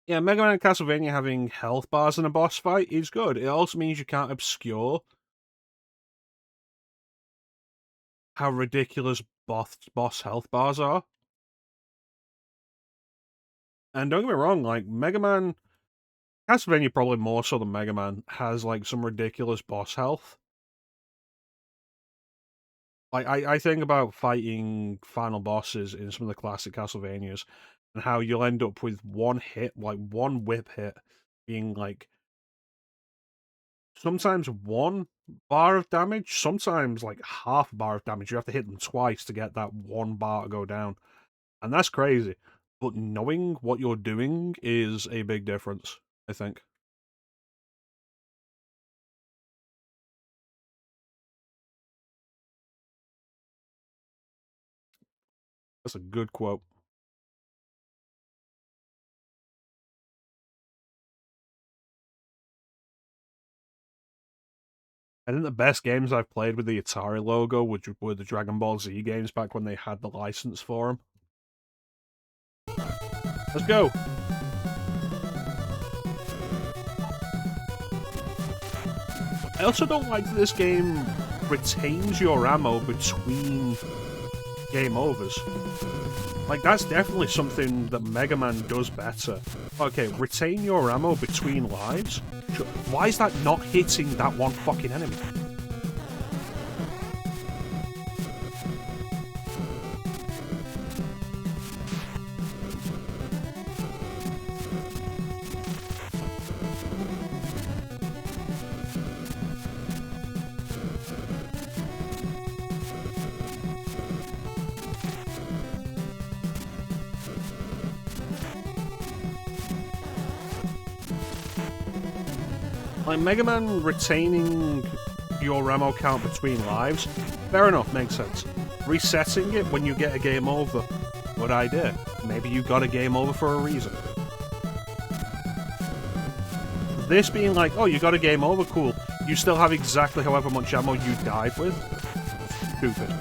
Yeah, Mega Man and Castlevania having health bars in a boss fight is good. It also means you can't obscure how ridiculous boss health bars are. And don't get me wrong, like, Mega Man... Castlevania, probably more so than Mega Man, has, like, some ridiculous boss health. Like, I think about fighting final bosses in some of the classic Castlevanias, and how you'll end up with one hit, like, one whip hit, being, like, sometimes 1 bar of damage, sometimes, like, half a bar of damage. You have to hit them twice to get that 1 bar to go down. And that's crazy. But knowing what you're doing is a big difference, I think. That's a good quote. I think the best games I've played with the Atari logo were the Dragon Ball Z games back when they had the license for them. Let's go! I also don't like that this game retains your ammo between game overs. Like, that's definitely something that Mega Man does better. Okay, retain your ammo between lives? Sure. Why is that not hitting that one fucking enemy? Like, Mega Man retaining your ammo count between lives, fair enough, makes sense. Resetting it when you get a game over, good idea. Maybe you got a game over for a reason. This being like, oh, you got a game over, cool. You still have exactly however much ammo you died with? Stupid.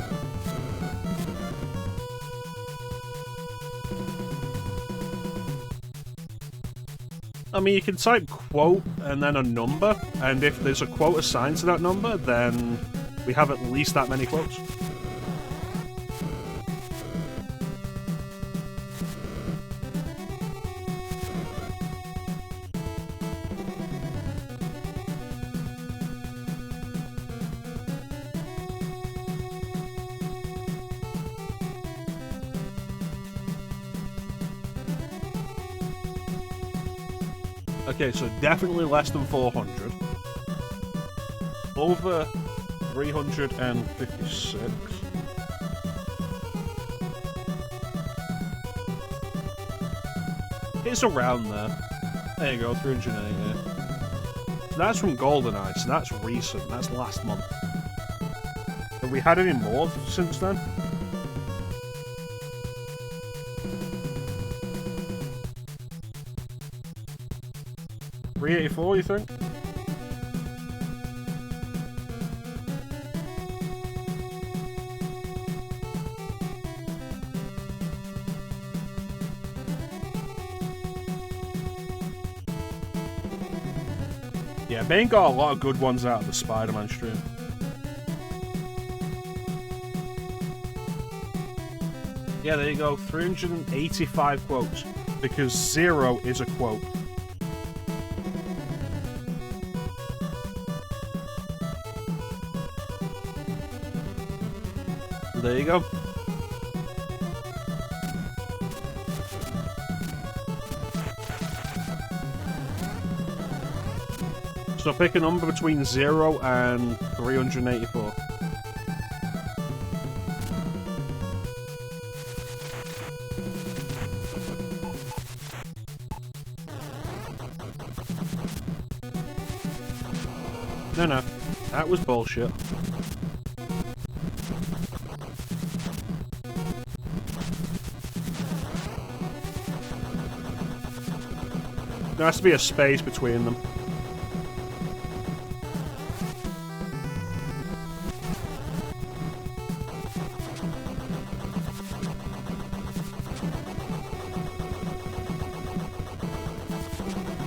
I mean, you can type quote and then a number, and if there's a quote assigned to that number, then we have at least that many quotes. Okay, so definitely less than 400. Over 356. It's around there. There you go, 380. So that's from GoldenEye, so that's recent. That's last month. Have we had any more since then? $384, you think? Yeah, Bane got a lot of good ones out of the Spider-Man stream. Yeah, there you go, 385 quotes, because 0 is a quote. There you go. So pick a number between 0 and 384. No, that was bullshit. There has to be a space between them.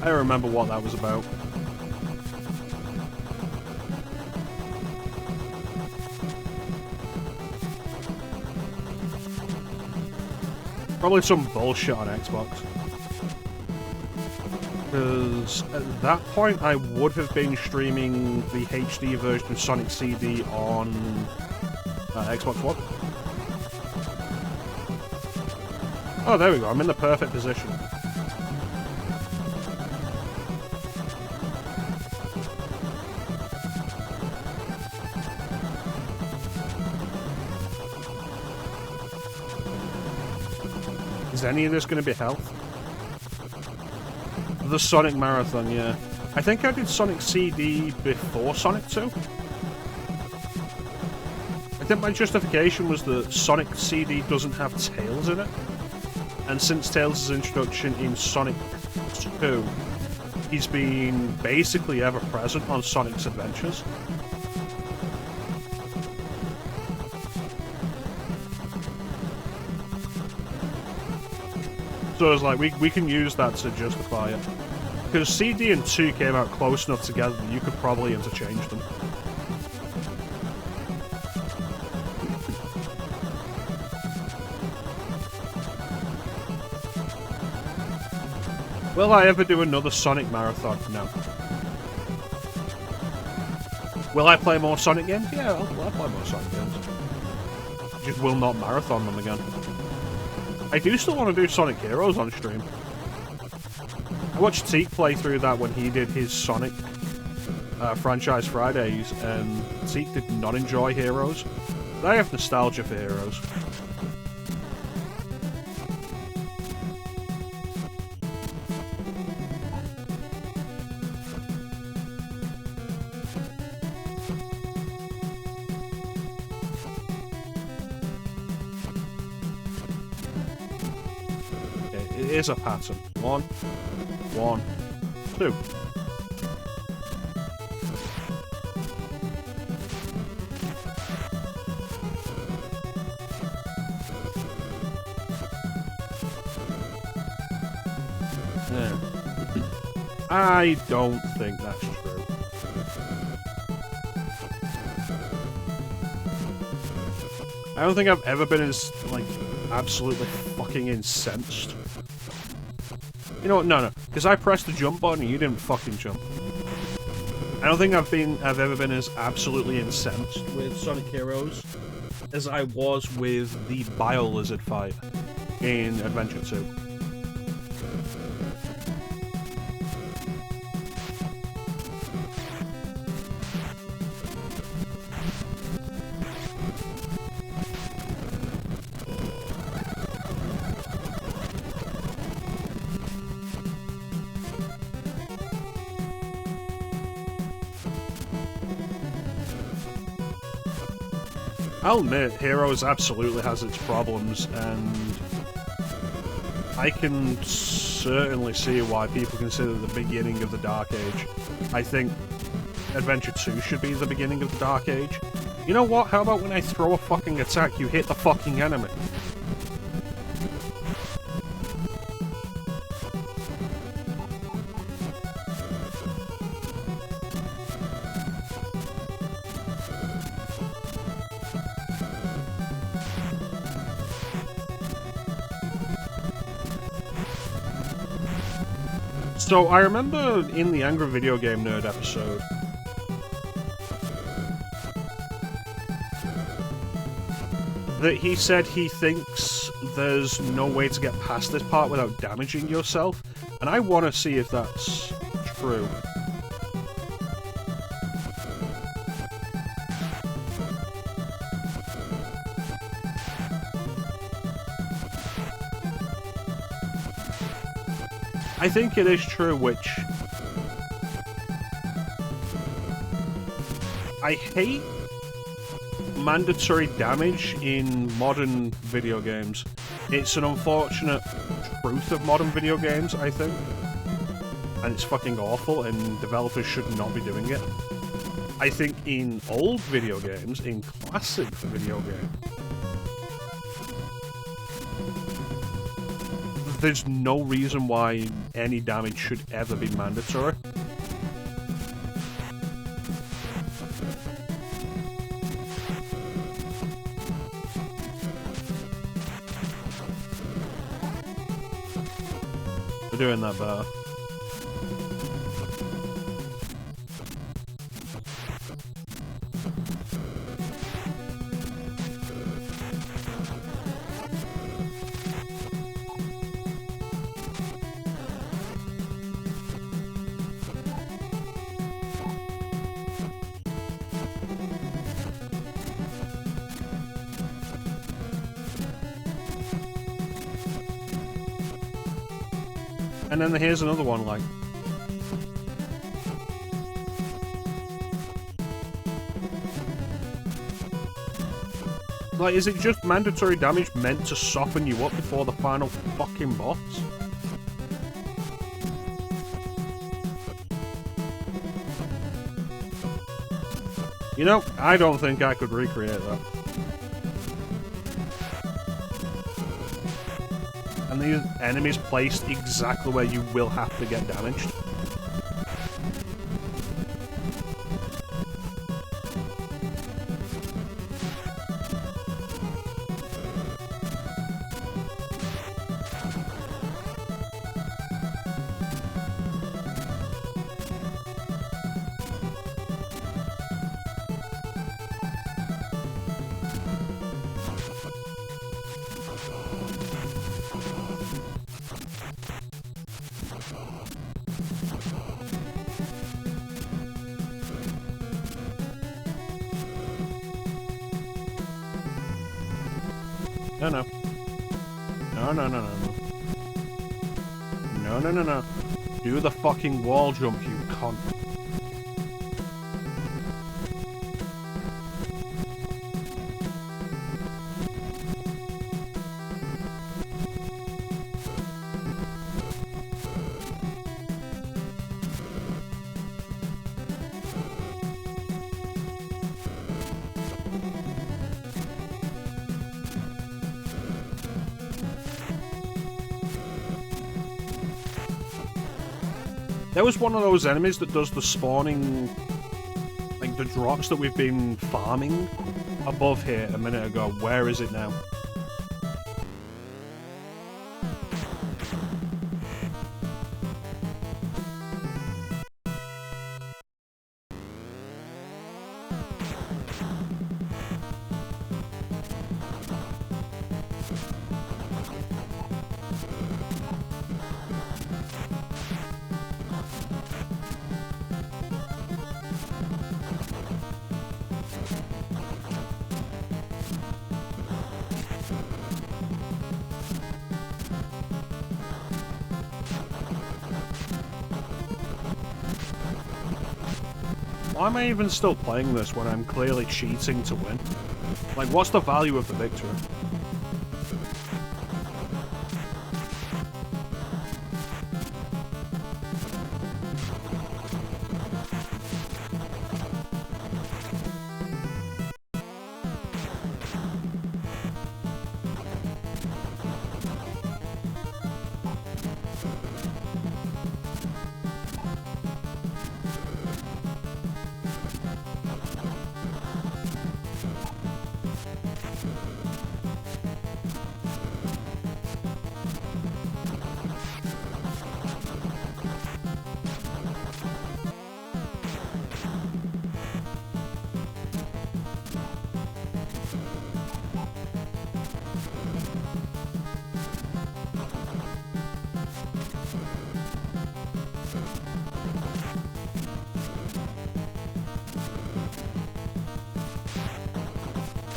I remember what that was about. Probably some bullshit on Xbox. Because at that point I would have been streaming the HD version of Sonic CD on Xbox One. Oh, there we go. I'm in the perfect position. Is any of this going to be health? The Sonic Marathon, yeah. I think I did Sonic CD before Sonic 2. I think my justification was that Sonic CD doesn't have Tails in it. And since Tails' introduction in Sonic 2, he's been basically ever present on Sonic's adventures. So it's like, we can use that to justify it. Because CD and 2 came out close enough together that you could probably interchange them. Will I ever do another Sonic Marathon? No. Will I play more Sonic games? Yeah, I'll play more Sonic games. Just will not marathon them again. I do still want to do Sonic Heroes on stream. I watched Teak play through that when he did his Sonic Franchise Fridays, and Teak did not enjoy Heroes. But I have nostalgia for Heroes. It is a pattern. 1, 1, 2. Yeah. I don't think that's true. I don't think I've ever been as, like, absolutely fucking incensed. You know what? No. Because I pressed the jump button and you didn't fucking jump. I don't think I've ever been as absolutely incensed with Sonic Heroes as I was with the Bio-Lizard fight in Adventure 2. I'll admit, Heroes absolutely has its problems, and I can certainly see why people consider the beginning of the Dark Age. I think Adventure 2 should be the beginning of the Dark Age. You know what? How about when I throw a fucking attack, you hit the fucking enemy? So, I remember in the Angry Video Game Nerd episode, that he said he thinks there's no way to get past this part without damaging yourself, and I want to see if that's true. I think it is true, which I hate mandatory damage in modern video games. It's an unfortunate truth of modern video games, I think. And it's fucking awful, and developers should not be doing it. I think in old video games, in classic video games, there's no reason why any damage should ever be mandatory. We're doing that better. And then here's another one, like... Like, is it just mandatory damage meant to soften you up before the final fucking boss? You know, I don't think I could recreate that. And these enemies placed exactly where you will have to get damaged. No, no. No, no, no, no, no. No, no, no, no. Do the fucking wall jump, you cunt. There was one of those enemies that does the spawning, like the drops that we've been farming above here a minute ago. Where is it now? Why am I even still playing this when I'm clearly cheating to win? Like, what's the value of the victory?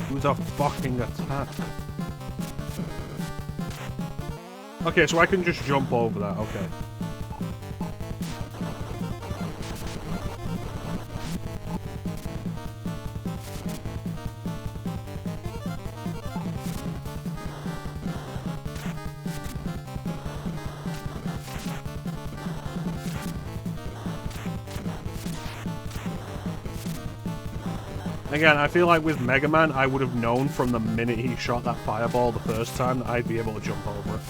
Who's a fucking attack? Okay, so I can just jump over that, okay. Again, I feel like with Mega Man, I would have known from the minute he shot that fireball the first time that I'd be able to jump over it.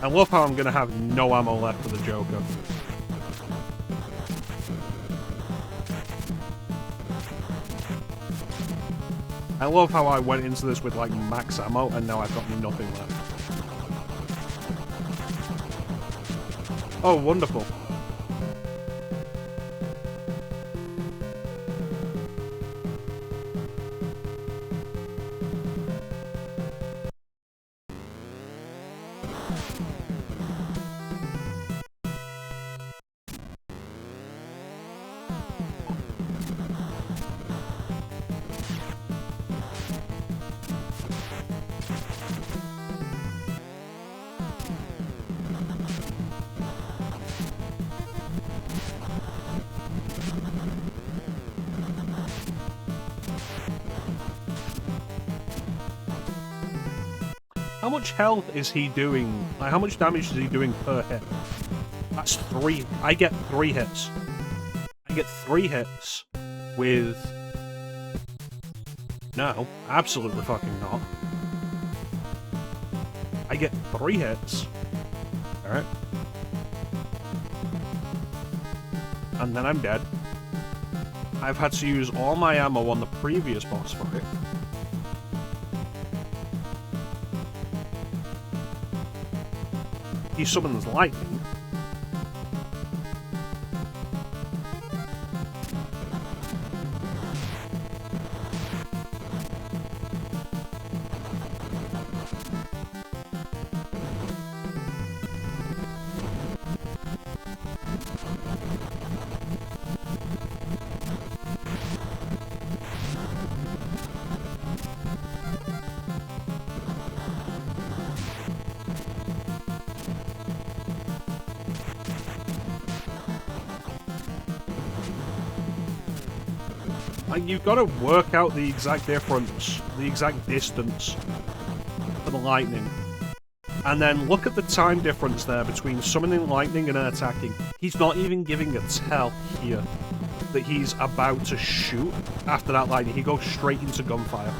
I love how I'm gonna have no ammo left for the Joker. I love how I went into this with like max ammo and now I've got nothing left. Oh, wonderful. How much health is he doing? Like, how much damage is he doing per hit? That's 3. I get 3 hits. I get 3 hits with... No, absolutely fucking not. I get 3 hits. Alright. And then I'm dead. I've had to use all my ammo on the previous boss fight. He summons lightning. Like, you've got to work out the exact difference, the exact distance for the lightning. And then look at the time difference there between summoning lightning and attacking. He's not even giving a tell here that he's about to shoot after that lightning. He goes straight into gunfire.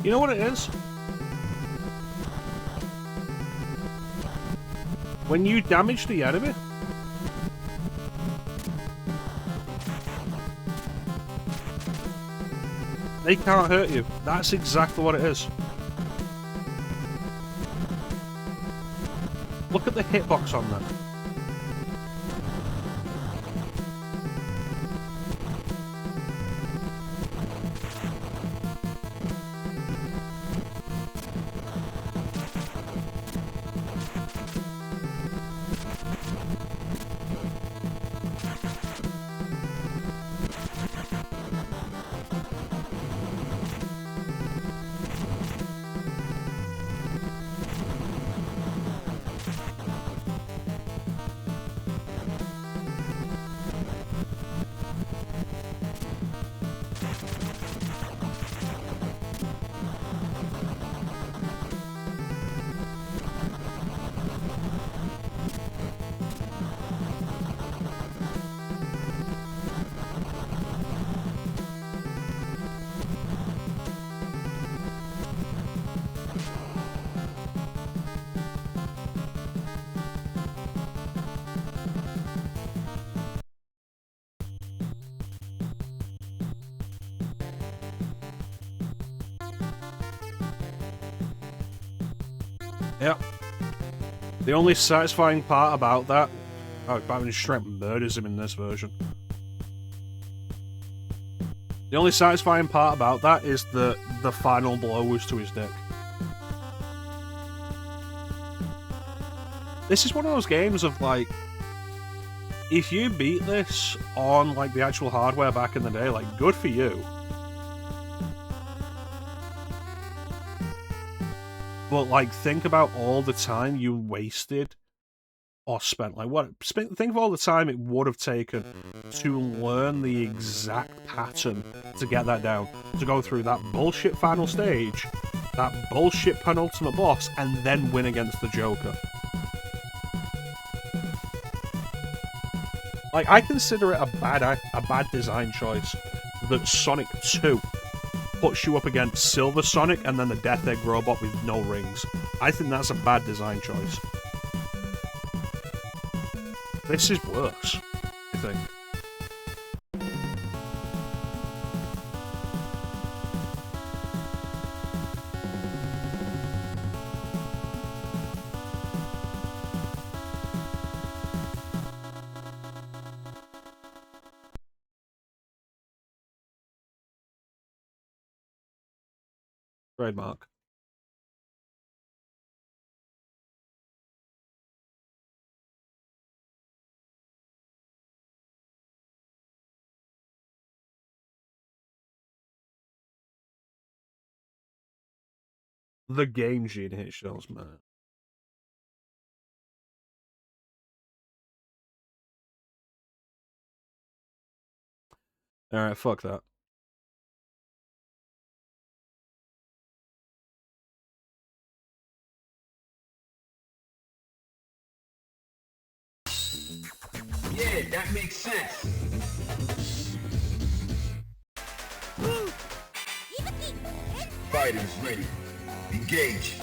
You know what it is? When you damage the enemy, they can't hurt you. That's exactly what it is. Look at the hitbox on that. Yep. The only satisfying part about that... Oh, Batman straight murders him in this version. The only satisfying part about that is that the final blow was to his dick. This is one of those games of, like... If you beat this on, like, the actual hardware back in the day, like, good for you. But, like, think about all the time you wasted or spent. Like, think of all the time it would have taken to learn the exact pattern to get that down. To go through that bullshit final stage, that bullshit penultimate boss, and then win against the Joker. Like, I consider it a bad design choice that Sonic 2 puts you up against Silver Sonic and then the Death Egg robot with no rings. I think that's a bad design choice. This is worse, I think. Trademark. The Game Gene hit shows, man. Alright, fuck that. Yeah, that makes sense. Fighters ready. Engage.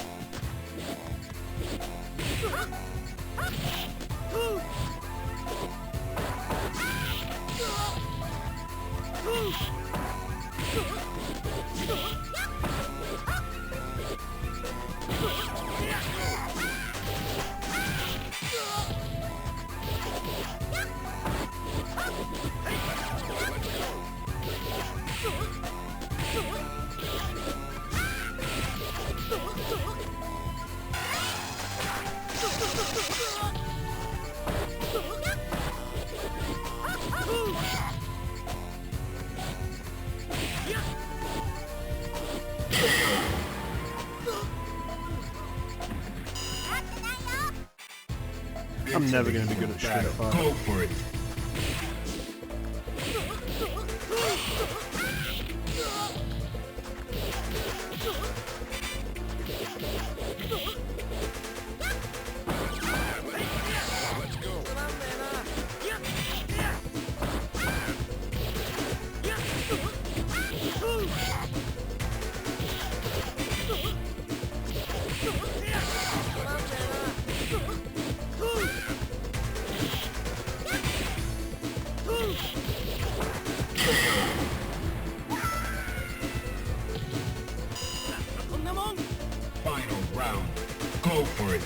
I'm never gonna be good at Street Fighter. Go for it. Final round. Go for it.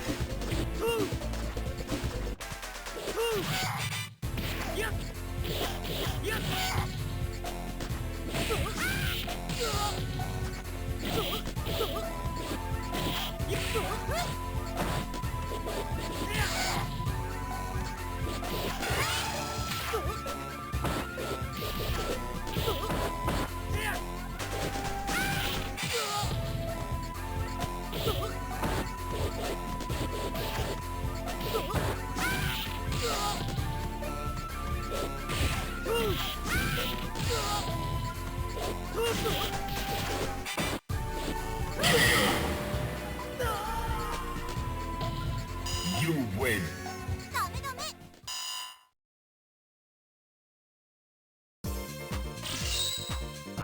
You win.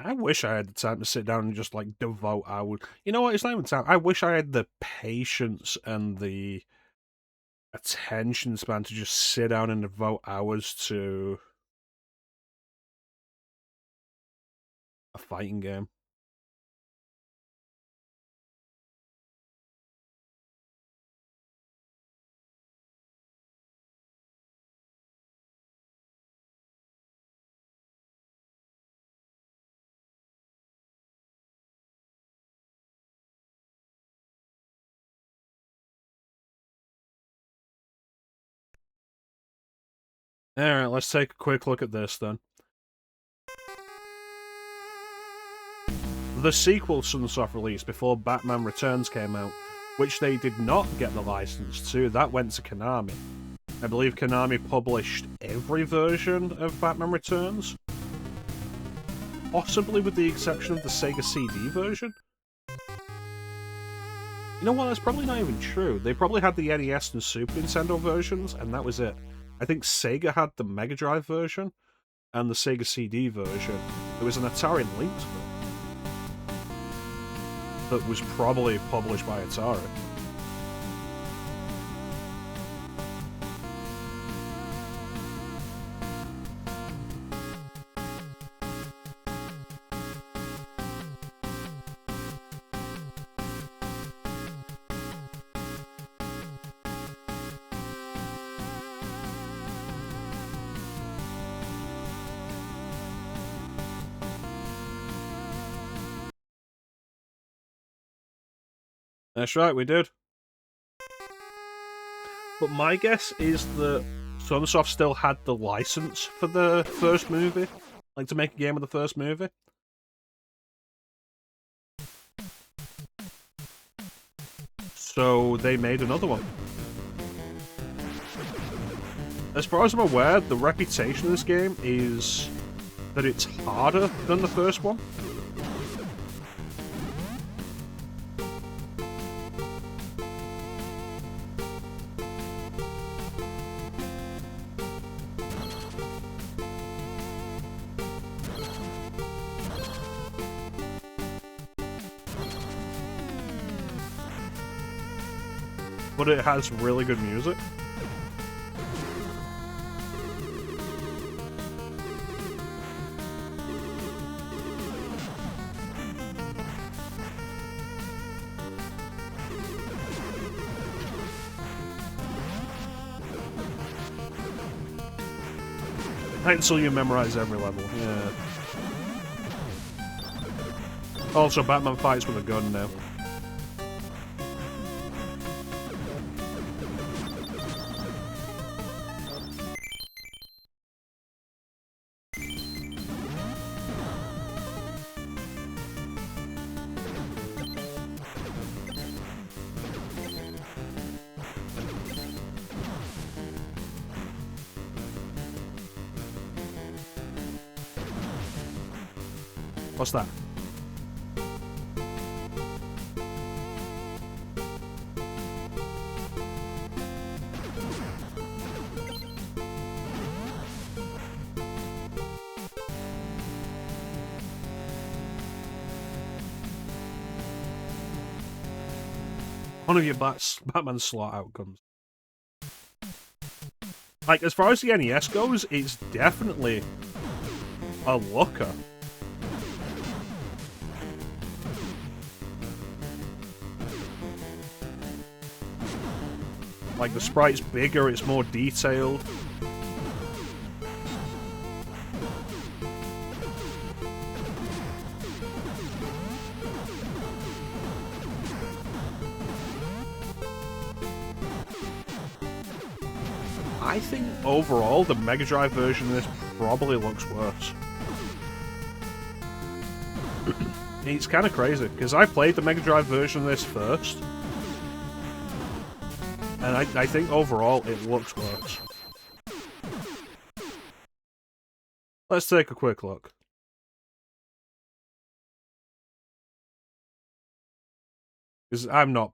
I wish I had the time to sit down and just, like, devote hours. You know what? It's not even time. I wish I had the patience and the attention span to just sit down and devote hours to a fighting game. Alright, let's take a quick look at this then. The sequel Sunsoft released before Batman Returns came out, which they did not get the license to, that went to Konami. I believe Konami published every version of Batman Returns. Possibly with the exception of the Sega CD version. You know what, that's probably not even true. They probably had the NES and Super Nintendo versions, and that was it. I think Sega had the Mega Drive version, and the Sega CD version. There was an Atari Lynx that was probably published by Atari. That's right, we did. But my guess is that Sunsoft still had the license for the first movie, like to make a game of the first movie. So they made another one. As far as I'm aware, the reputation of this game is that it's harder than the first one. But it has really good music. Not until you memorize every level, yeah. Also, Batman fights with a gun now. What's that? One of your Batman slot outcomes. Like, as far as the NES goes, it's definitely a looker. Like, the sprite's bigger, it's more detailed. I think overall the Mega Drive version of this probably looks worse. It's kind of crazy, because I played the Mega Drive version of this first. And I think overall it looks worse. Let's take a quick look. Because I'm not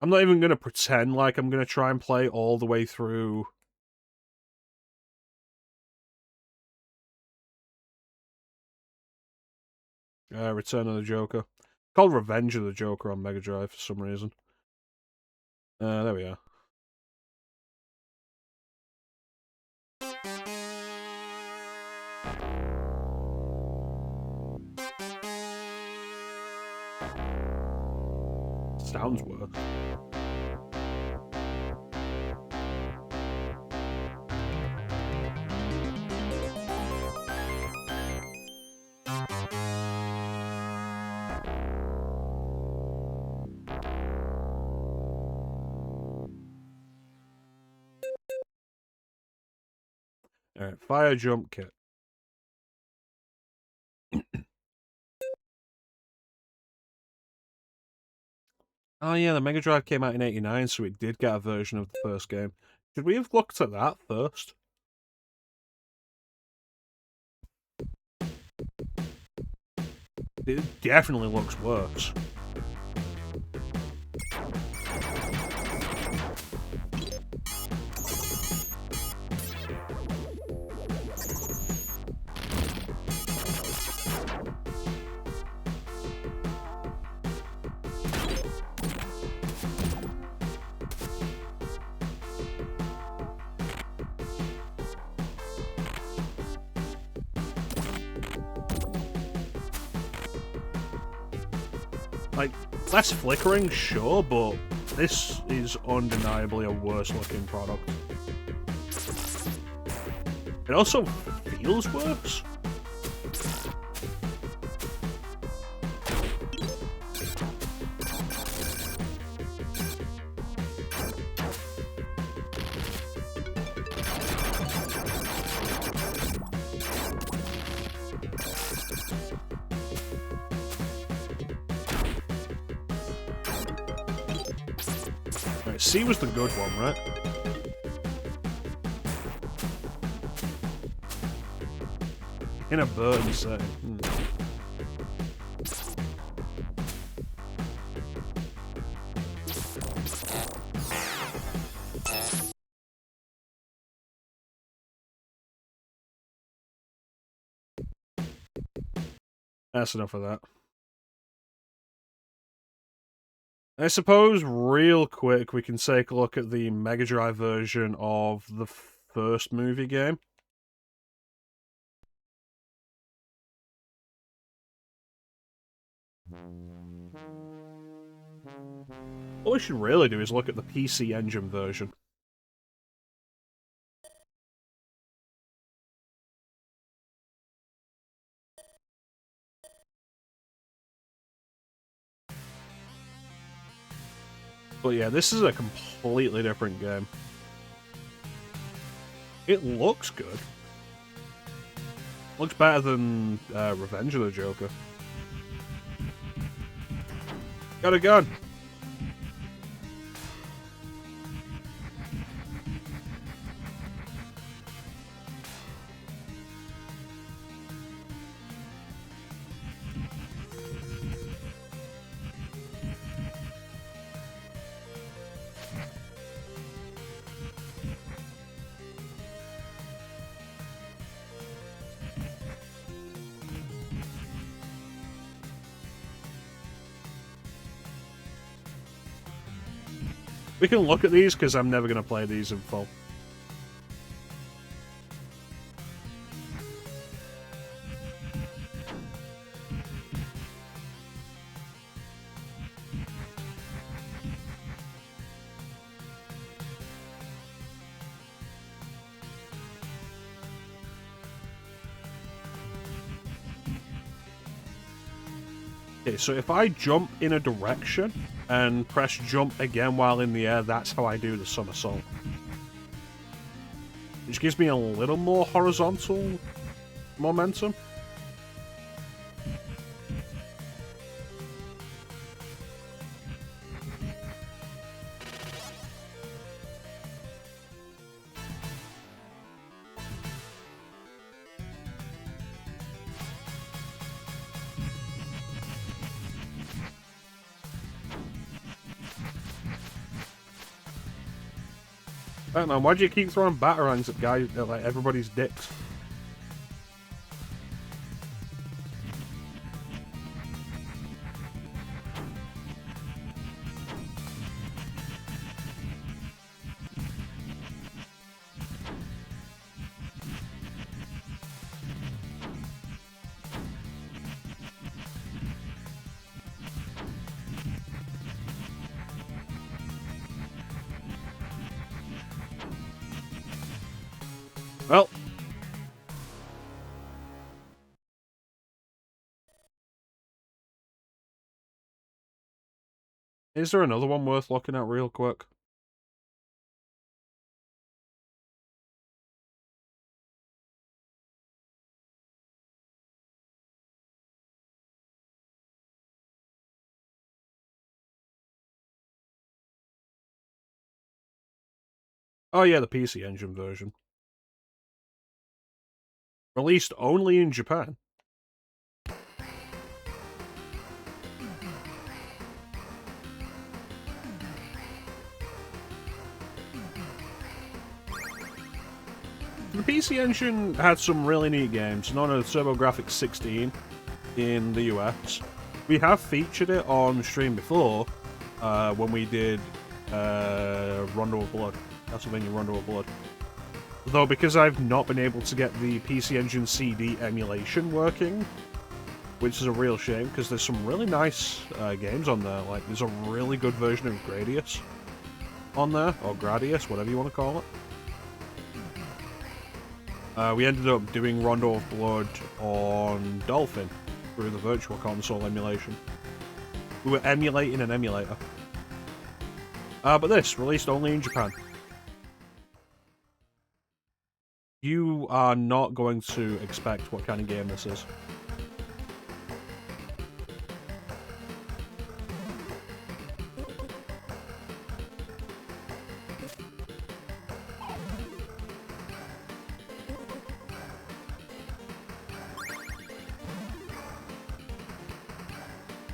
even going to pretend like I'm going to try and play all the way through Return of the Joker. It's called Revenge of the Joker on Mega Drive for some reason. There we are. Sounds worse. Alright, fire jump kit. Oh yeah, the Mega Drive came out in '89, so it did get a version of the first game. Should we have looked at that first? It definitely looks worse. Like, less flickering, sure, but this is undeniably a worse looking product. It also feels worse. Right, C was the good one, right? In a burn setting. That's enough of that. I suppose, real quick, we can take a look at the Mega Drive version of the first movie game. What we should really do is look at the PC Engine version. But yeah, this is a completely different game. It looks good. Looks better than Revenge of the Joker. Got a gun! We can look at these, because I'm never going to play these in full. Okay, so if I jump in a direction and press jump again while in the air, that's how I do the somersault. Which gives me a little more horizontal momentum. Batman, why do you keep throwing batarangs at guys, at like everybody's dicks? Well. Is there another one worth looking at real quick? Oh yeah, the PC Engine version. Released only in Japan. The PC Engine had some really neat games, known as TurboGrafx 16 in the US. We have featured it on stream before, when we did Rondo of Blood, Castlevania Rondo of Blood. Though because I've not been able to get the PC Engine CD emulation working, which is a real shame, because there's some really nice games on there. Like, there's a really good version of Gradius on there, or Gradius, whatever you want to call it. We ended up doing Rondo of Blood on Dolphin through the Virtual Console emulation. We were emulating an emulator. But this, released only in Japan. You are not going to expect what kind of game this is.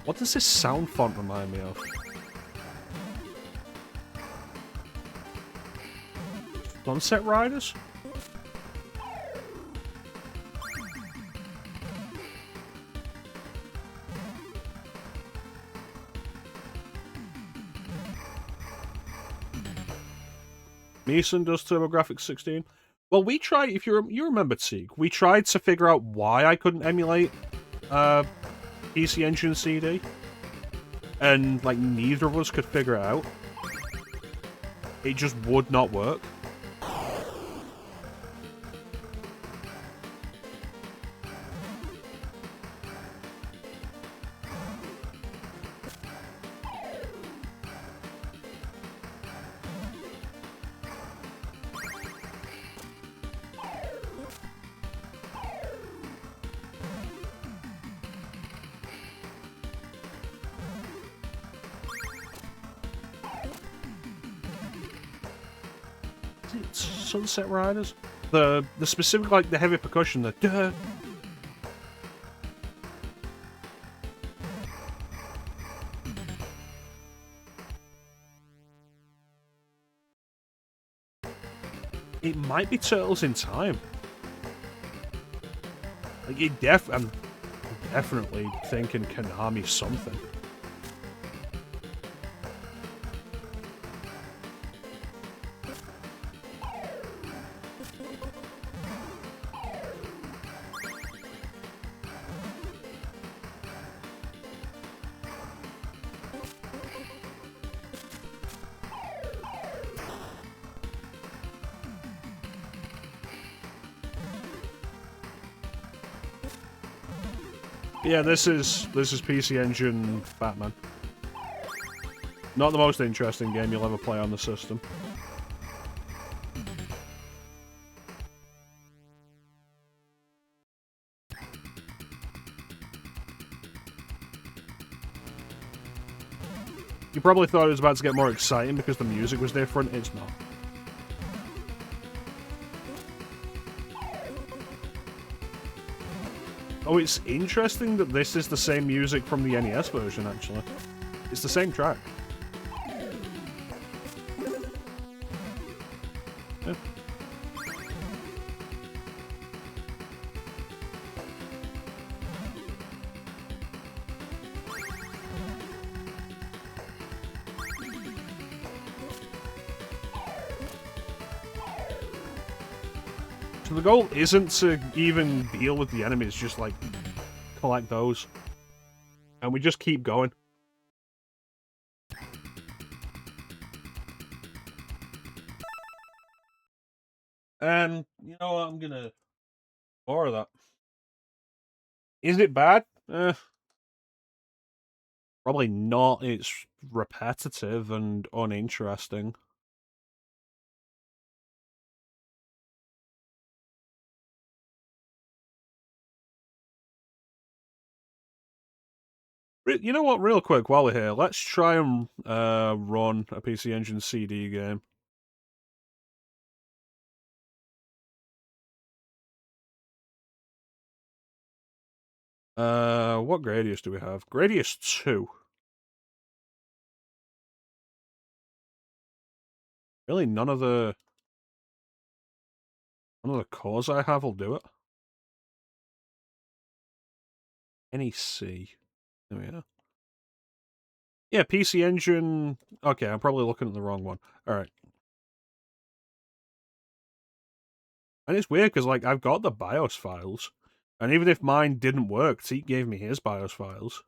What does this sound font remind me of? Sunset Riders? Mason does TurboGrafx 16. Well, we tried, if you remember, Teague, we tried to figure out why I couldn't emulate PC Engine CD. And, like, neither of us could figure it out. It just would not work. Sunset Riders? The specific, like, the heavy percussion, the duh. It might be Turtles in Time. Like, I'm definitely thinking Konami something. Yeah, this is PC Engine Batman. Not the most interesting game you'll ever play on the system. You probably thought it was about to get more exciting because the music was different. It's not. Oh, it's interesting that this is the same music from the NES version, actually. It's the same track. Yeah. So the goal isn't to even deal with the enemies, just like collect those. And we just keep going. And you know what, I'm gonna borrow that. Is it bad? Probably not. It's repetitive and uninteresting. You know what, real quick, while we're here, let's try and run a PC Engine CD game. What Gradius do we have? Gradius 2. Really, none of the cores I have will do it. NEC. There we are. Yeah, PC Engine. Okay, I'm probably looking at the wrong one. Alright. And it's weird because, like, I've got the BIOS files. And even if mine didn't work, Teak gave me his BIOS files.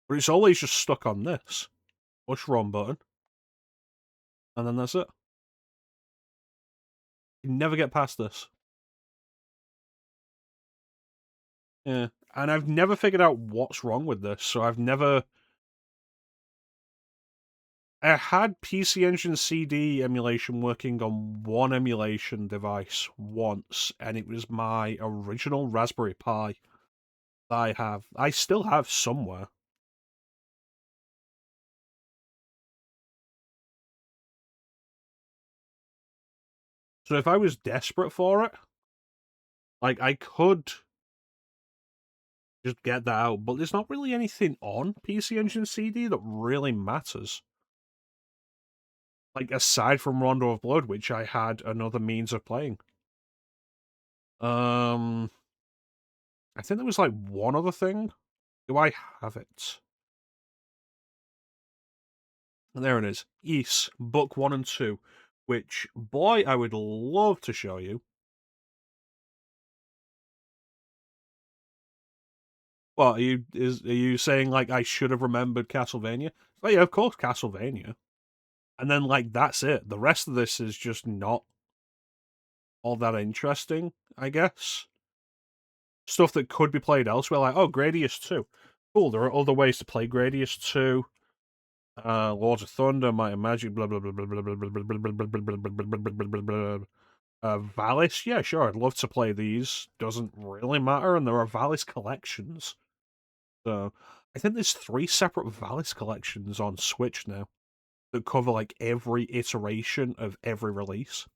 But it's always just stuck on this. Push run button. And then that's it. You never get past this. Yeah. And I've never figured out what's wrong with this, so I've never... I had PC Engine CD emulation working on one emulation device once, and it was my original Raspberry Pi that I still have somewhere. So if I was desperate for it, like, I could just get that out, but there's not really anything on PC Engine CD that really matters. Like, aside from Rondo of Blood, which I had another means of playing. I think there was, like, one other thing. Do I have it? There it is. Ys, Book 1 and 2, which, boy, I would love to show you. What, are you saying, like, I should have remembered Castlevania? Oh, yeah, of course, Castlevania. And then, like, that's it. The rest of this is just not all that interesting, I guess. Stuff that could be played elsewhere, like, oh, Gradius 2. Cool, there are other ways to play Gradius 2. Lords of Thunder, Might and Magic, blah blah blah blah blah blah blah blah blah blah blah blah blah blah blah. Valis, yeah, sure, I'd love to play these. Doesn't really matter, and there are Valis collections. So, I think there's 3 separate Valis collections on Switch now that cover, like, every iteration of every release.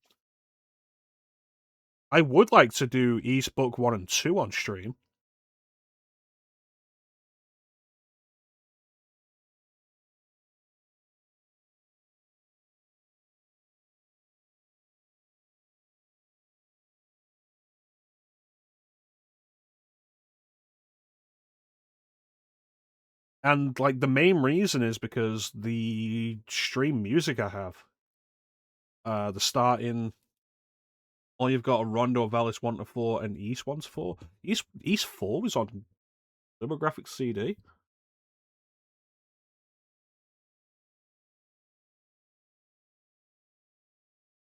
I would like to do East Book 1 and 2 on stream. And, like, the main reason is because the stream music I have, the starting, all you've got are Rondo, Valis 1 to 4, and East 1 to 4. East 4 was on TurboGrafx CD.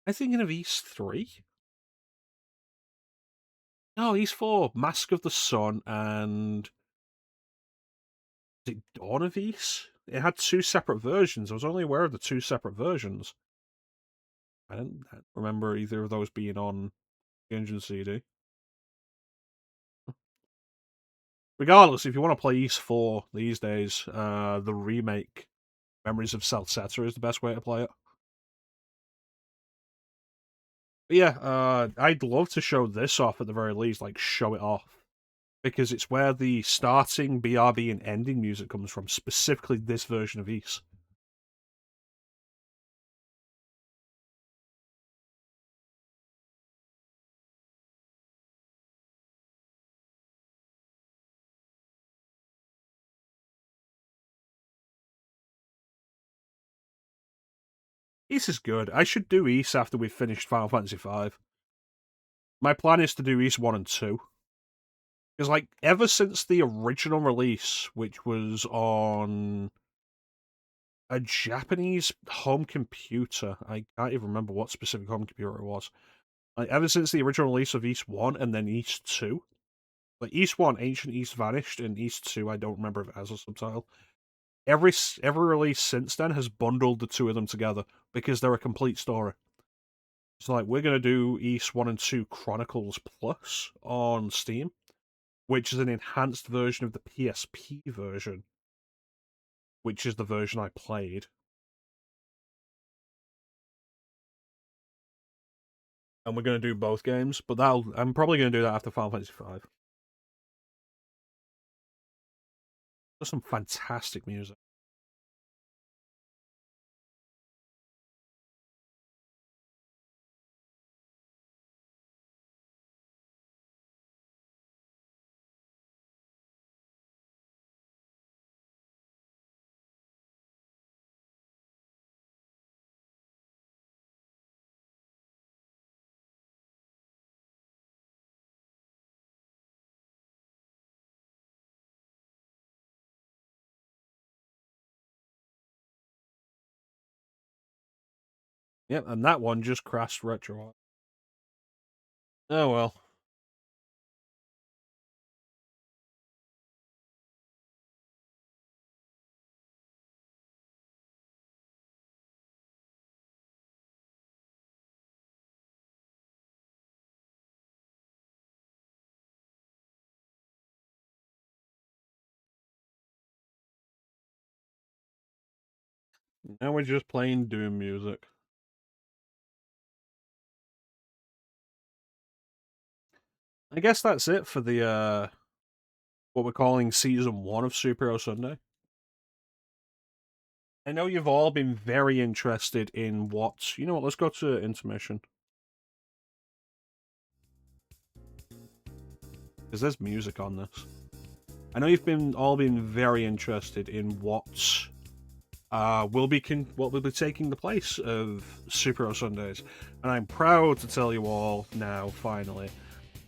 I'm thinking of East 3. No, East 4, Mask of the Sun, and... is it Dawn of East? It had 2 separate versions. I was only aware of the 2 separate versions. I didn't remember either of those being on Engine CD. Regardless, if you want to play East 4 these days, the remake, Memories of Celceta, is the best way to play it. But yeah, I'd love to show this off at the very least, like, show it off. Because it's where the starting, BRB, and ending music comes from, specifically this version of East. East is good. I should do East after we've finished Final Fantasy V. My plan is to do East 1 and 2. Because, like, ever since the original release, which was on a Japanese home computer, I can't even remember what specific home computer it was. Like, ever since the original release of East 1 and then East 2, like, East 1, Ancient East Vanished, and East 2, I don't remember if it has a subtitle. Every release since then has bundled the 2 of them together because they're a complete story. So, like, we're going to do East 1 and 2 Chronicles Plus on Steam, which is an enhanced version of the PSP version, which is the version I played. and we're going to do both games, but I'm probably going to do that after Final Fantasy V. There's some fantastic music. Yep, and that one just crashed retro. Oh well. Now we're just playing Doom music. I guess that's it for the what we're calling season 1 of Superhero Sunday. I know you've all been very interested in what... You know what, let's go to intermission. Because there's music on this. I know you've all been very interested in what will be taking the place of Superhero Sundays. And I'm proud to tell you all now, finally,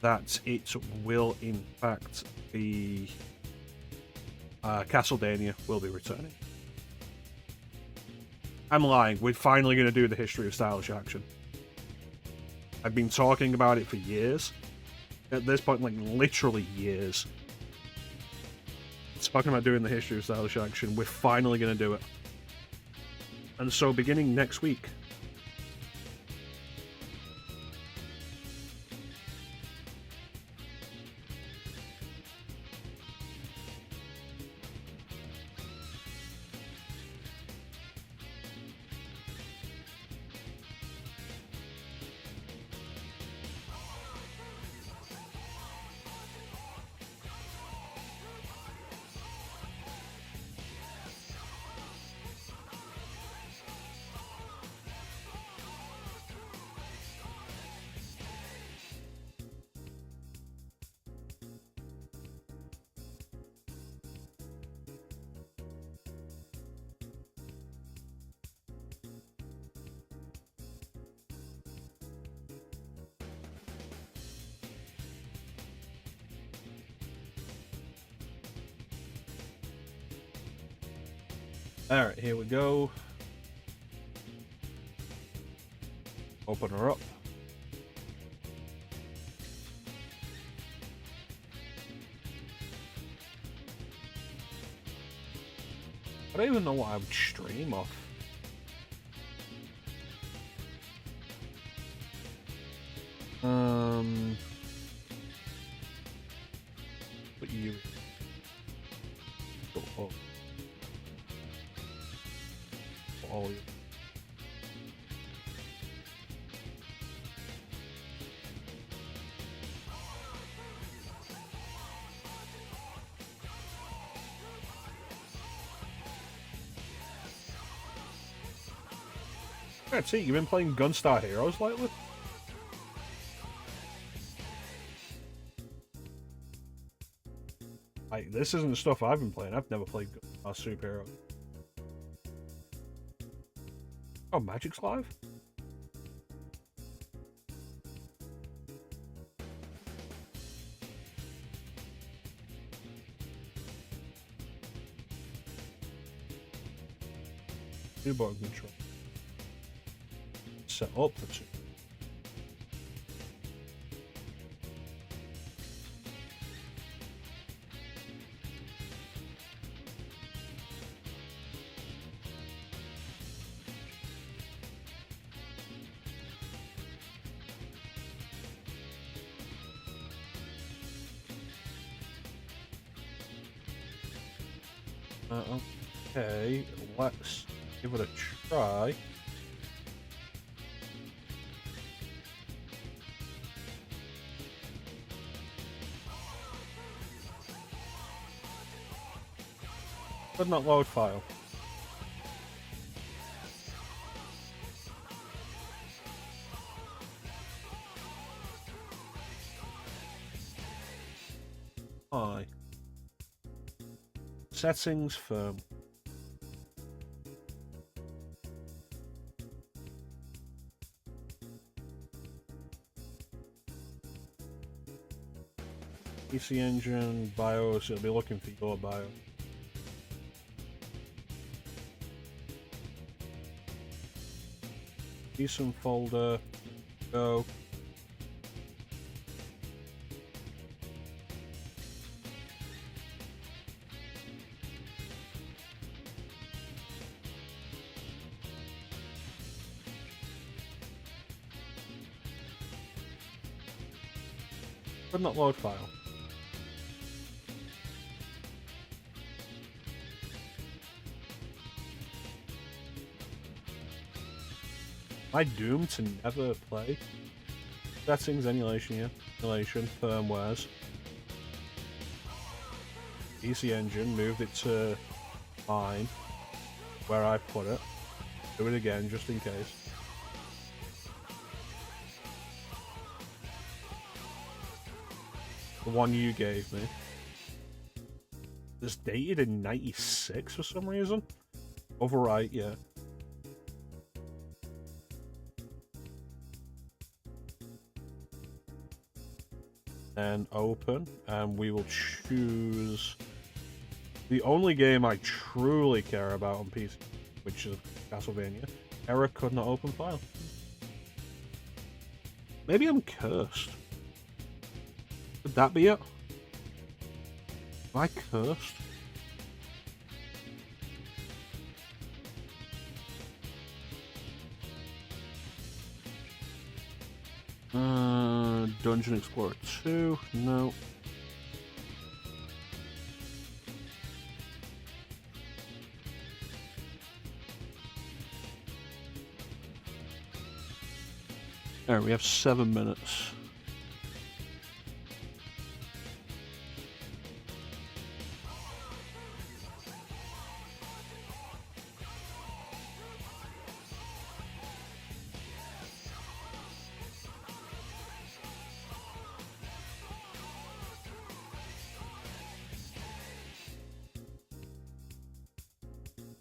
that it will, in fact, be... Castlevania will be returning. I'm lying. We're finally going to do the history of stylish action. I've been talking about it for years. At this point, like, literally years. Talking about doing the history of stylish action. We're finally going to do it. And so, beginning next week... Alright, here we go. Open her up. I don't even know what I would stream off. But you... Oh. Oh, yeah. That's it, you've been playing Gunstar Heroes lately? Like, this isn't the stuff I've been playing. I've never played Gunstar Superhero. Oh, Magic's live? New button control. Set up the two. Okay, let's give it a try. Could not load file. Hi. Settings firm. PC Engine, BIOS, it'll be looking for your BIOS. Decent folder, go. Could not load file. Am I doomed to never play? Settings, emulation, yeah. Emulation, firmwares. PC Engine, moved it to mine, where I put it. Do it again, just in case. The one you gave me. It's dated in 96 for some reason. Overwrite, yeah. And open, and we will choose the only game I truly care about on PC, which is Castlevania. Error could not open file. Maybe I'm cursed. Could that be it? Am I cursed? Dungeon Explorer 2, no. Alright, we have 7 minutes.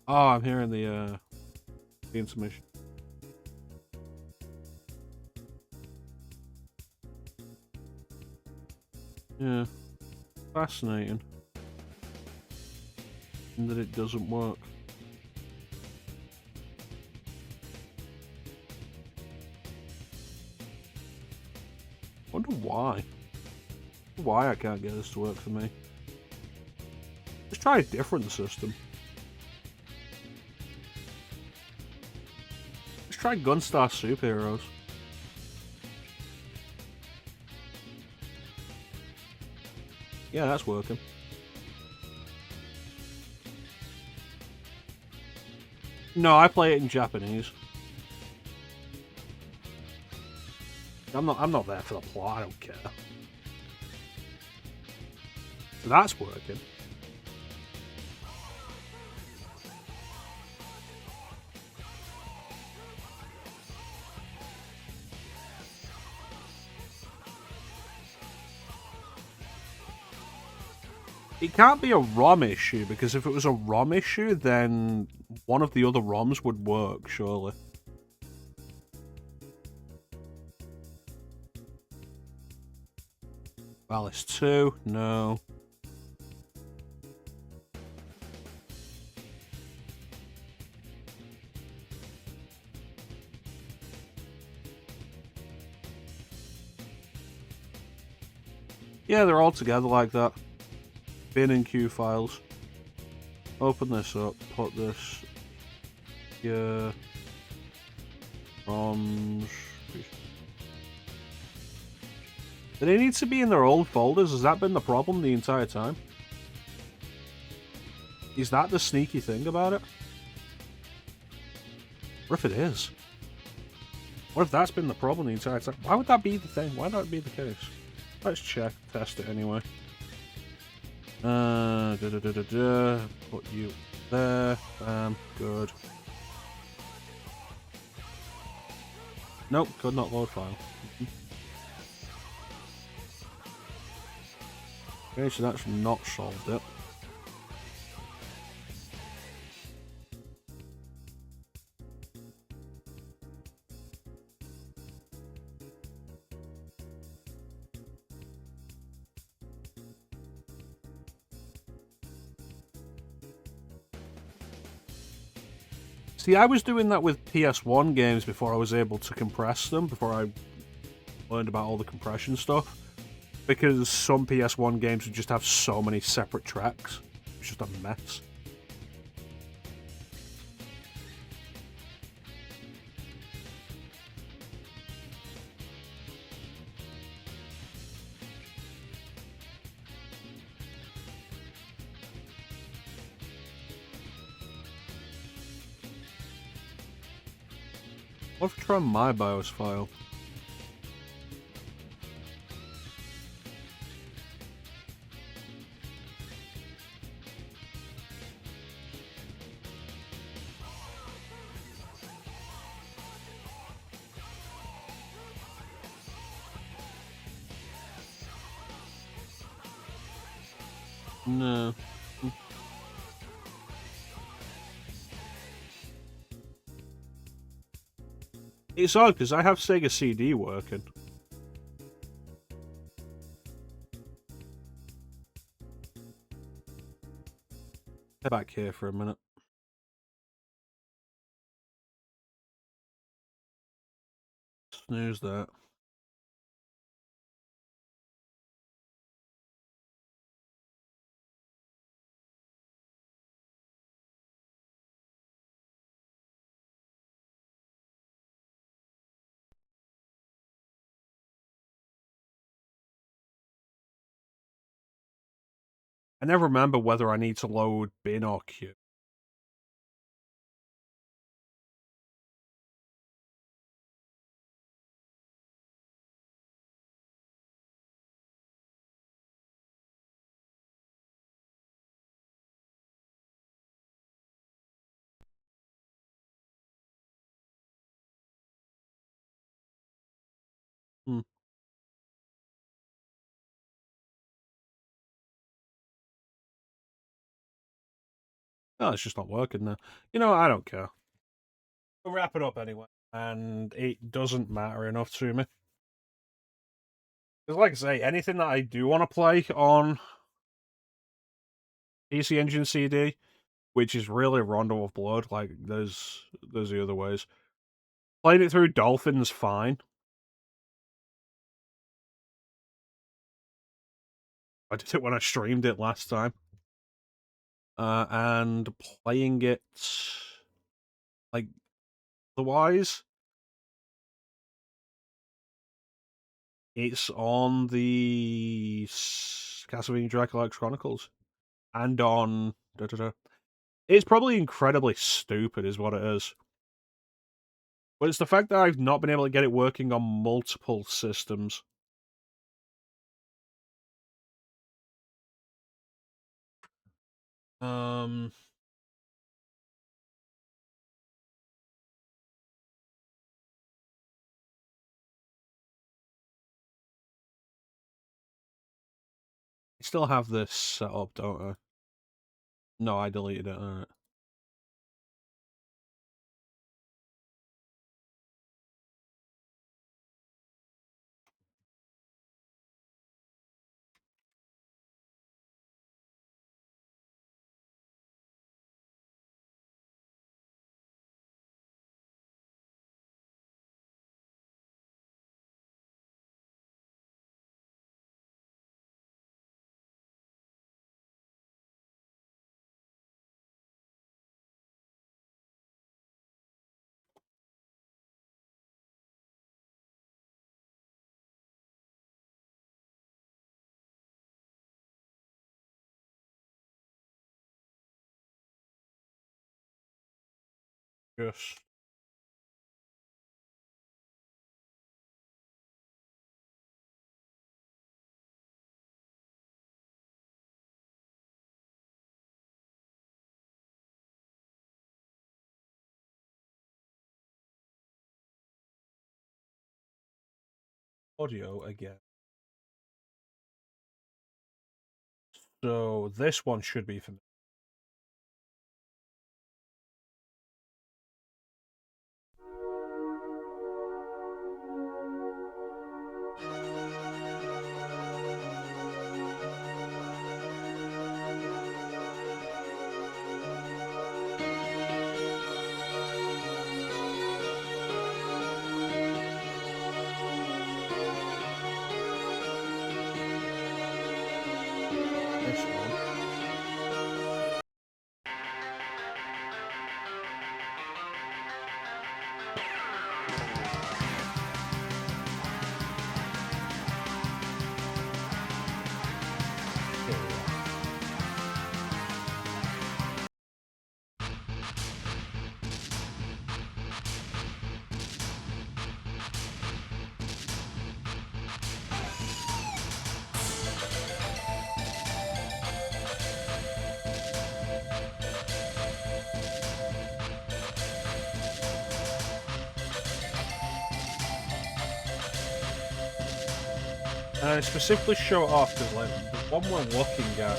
Oh, I'm hearing the intermission. Yeah, fascinating. And that it doesn't work. Wonder why. Why I can't get this to work for me. Let's try a different system. Let's try Gunstar Superheroes. Yeah, that's working. No, I play it in Japanese. I'm not there for the plot, I don't care. So that's working. It can't be a ROM issue, because if it was a ROM issue, then one of the other ROMs would work, surely. Alice 2, no. Yeah, they're all together like that. Bin and queue files. Open this up, put this here. ROMs. Do they need to be in their old folders? Has that been the problem the entire time? Is that the sneaky thing about it? Or if it is? What if that's been the problem the entire time? Why would that be the thing? Why would that be the case? Let's check, test it anyway. Put you there. Good. Nope, could not load file. Okay, so that's not solved it. See, I was doing that with PS1 games before I was able to compress them, before I learned about all the compression stuff. Because some PS1 games would just have so many separate tracks. It's just a mess. What if I try my BIOS file? No. It's odd because I have Sega CD working. Head back here for a minute. Snooze that. I never remember whether I need to load bin or queue. Hmm. No, it's just not working now. You know, I don't care. We'll wrap it up anyway. And it doesn't matter enough to me. Because, like I say, anything that I do want to play on PC Engine CD, which is really Rondo of Blood, like, there's the other ways. Playing it through Dolphin's fine. I did it when I streamed it last time. And playing it, like, otherwise, it's on the Castlevania Dracula X Chronicles. And on... It's probably incredibly stupid, is what it is. But it's the fact that I've not been able to get it working on multiple systems. I still have this set up, don't I? No, I deleted it. Alright. Yes. audio again. So this one should be familiar. This one. Here we are. And I specifically show it off because, like, the one we're looking at,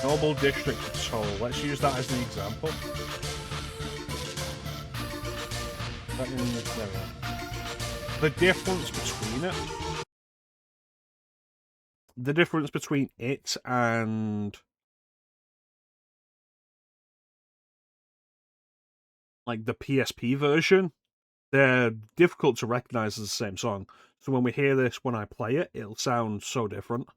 Noble District of Seoul, let's use that as an example. There we are. The difference between it and like the PSP version, they're difficult to recognize as the same song. So when we hear this, when I play it, it'll sound so different.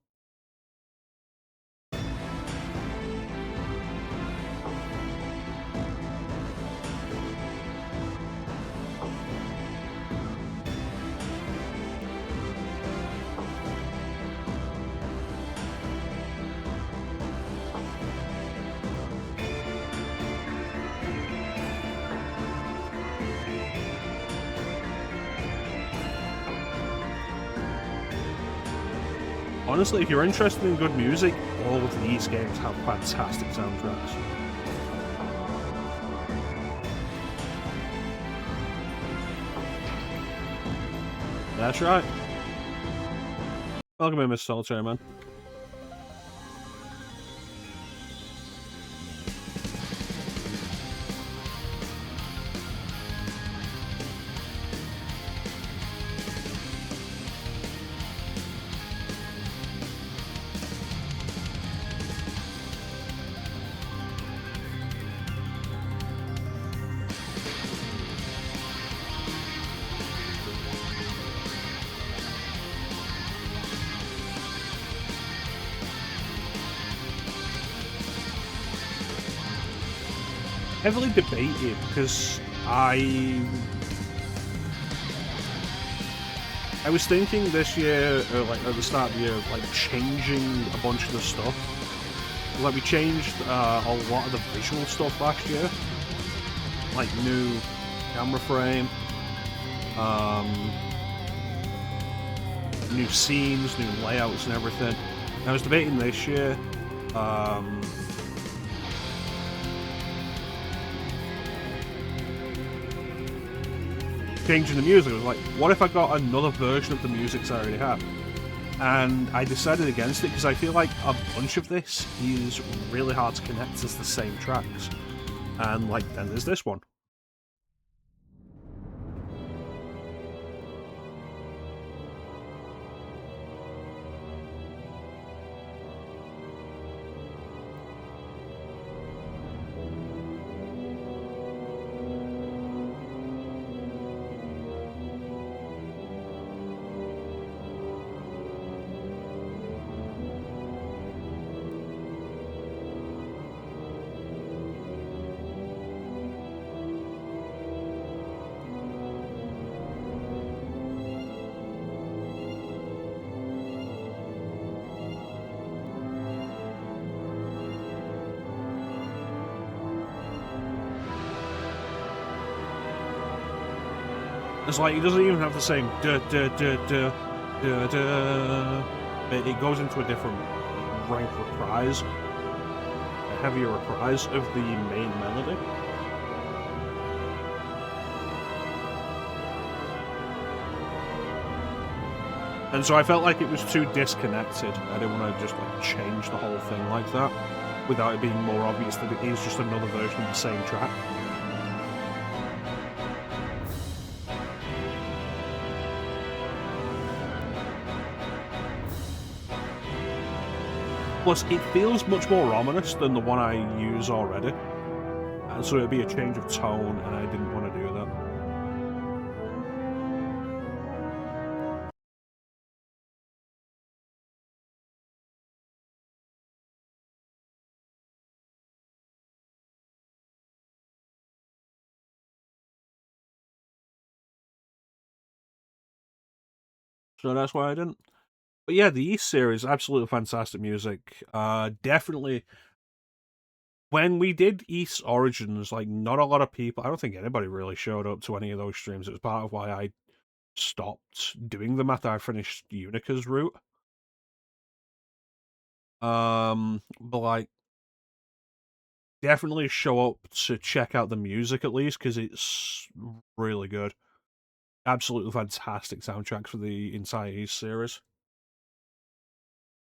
Honestly, if you're interested in good music, all of these games have fantastic soundtracks. That's right. Welcome in, Mr. Solitaire, man. Heavily debated because I was thinking this year, or like at the start of the year, like changing a bunch of the stuff. Like we changed a lot of the visual stuff last year, like new camera frame, new scenes, new layouts, and everything. And I was debating this year. Changing the music. I was like, what if I got another version of the music I already have? And I decided against it because I feel like a bunch of this is really hard to connect as the same tracks. And like, then there's this one. It's like, it doesn't even have the same duh duh duh duh duh duh. It goes into a different rank reprise, a heavier reprise of the main melody. And so I felt like it was too disconnected. I didn't want to just like change the whole thing like that without it being more obvious that it is just another version of the same track. Plus, it feels much more ominous than the one I use already. And so it'd be a change of tone, and I didn't want to do that. So that's why I didn't. But yeah, the East series, absolutely fantastic music. Definitely. When we did East Origins, like, not a lot of people, I don't think anybody really showed up to any of those streams. It was part of why I stopped doing them after I finished Unica's route. But like, definitely show up to check out the music at least, because it's really good. Absolutely fantastic soundtrack for the entire East series.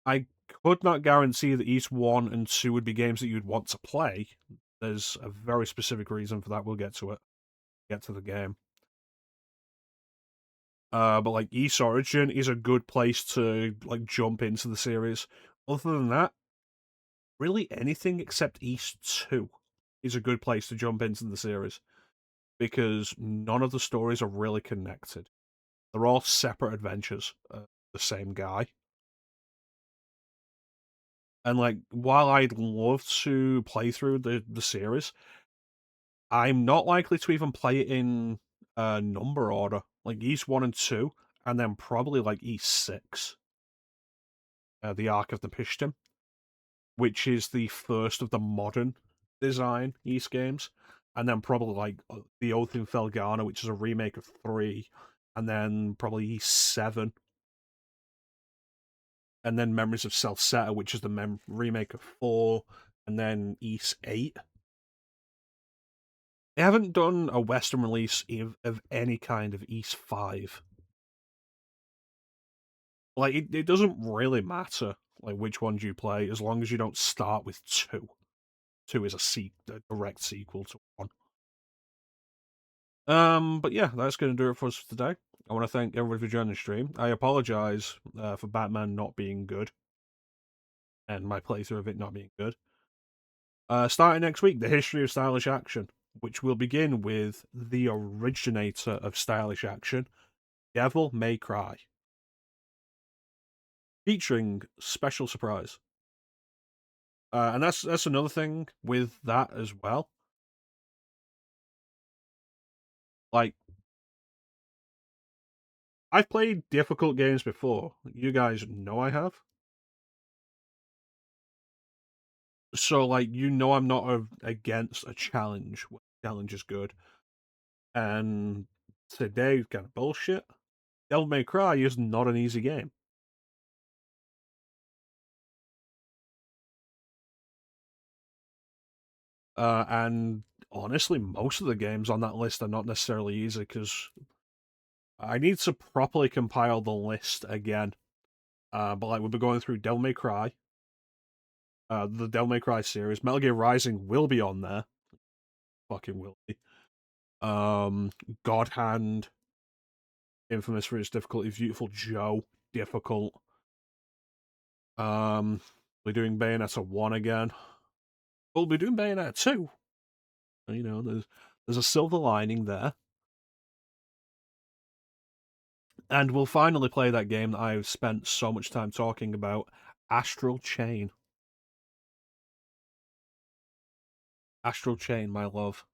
I could not guarantee that East 1 and 2 would be games that you'd want to play. There's a very specific reason for that. We'll get to it. Get to the game. But like East Origin is a good place to like jump into the series. Other than that, really anything except East 2 is a good place to jump into the series, because none of the stories are really connected. They're all separate adventures of the same guy. And like, while I'd love to play through the series, I'm not likely to even play it in number order, like East 1 and 2, and then probably like East 6, the Ark of the Pishtim, which is the first of the modern design East games, and then probably like the Oath in Felghana, which is a remake of 3, and then probably East 7, and then Memories of Celceta, which is the remake of 4, and then East 8. They haven't done a Western release of any kind of East 5. Like, it doesn't really matter like which ones you play, as long as you don't start with 2. 2 is a direct sequel to 1. But yeah, that's going to do it for us for today. I want to thank everybody for joining the stream. I apologize for Batman not being good, and my playthrough of it not being good. Starting next week, the history of stylish action, which will begin with the originator of stylish action, Devil May Cry, featuring special surprise. And that's another thing with that as well. Like, I've played difficult games before. You guys know I have. So, like, you know I'm not against a challenge. Challenge is good. And today's kind of bullshit. Devil May Cry is not an easy game. And honestly, most of the games on that list are not necessarily easy, because I need to properly compile the list again. But like, we'll be going through Devil May Cry, the Devil May Cry series. Metal Gear Rising will be on there. Fucking will be. God Hand, infamous for its difficulty. Beautiful Joe, difficult. We're doing Bayonetta 1 again. We'll be doing Bayonetta 2. You know, there's a silver lining there. And we'll finally play that game that I've spent so much time talking about, Astral Chain. Astral Chain, my love.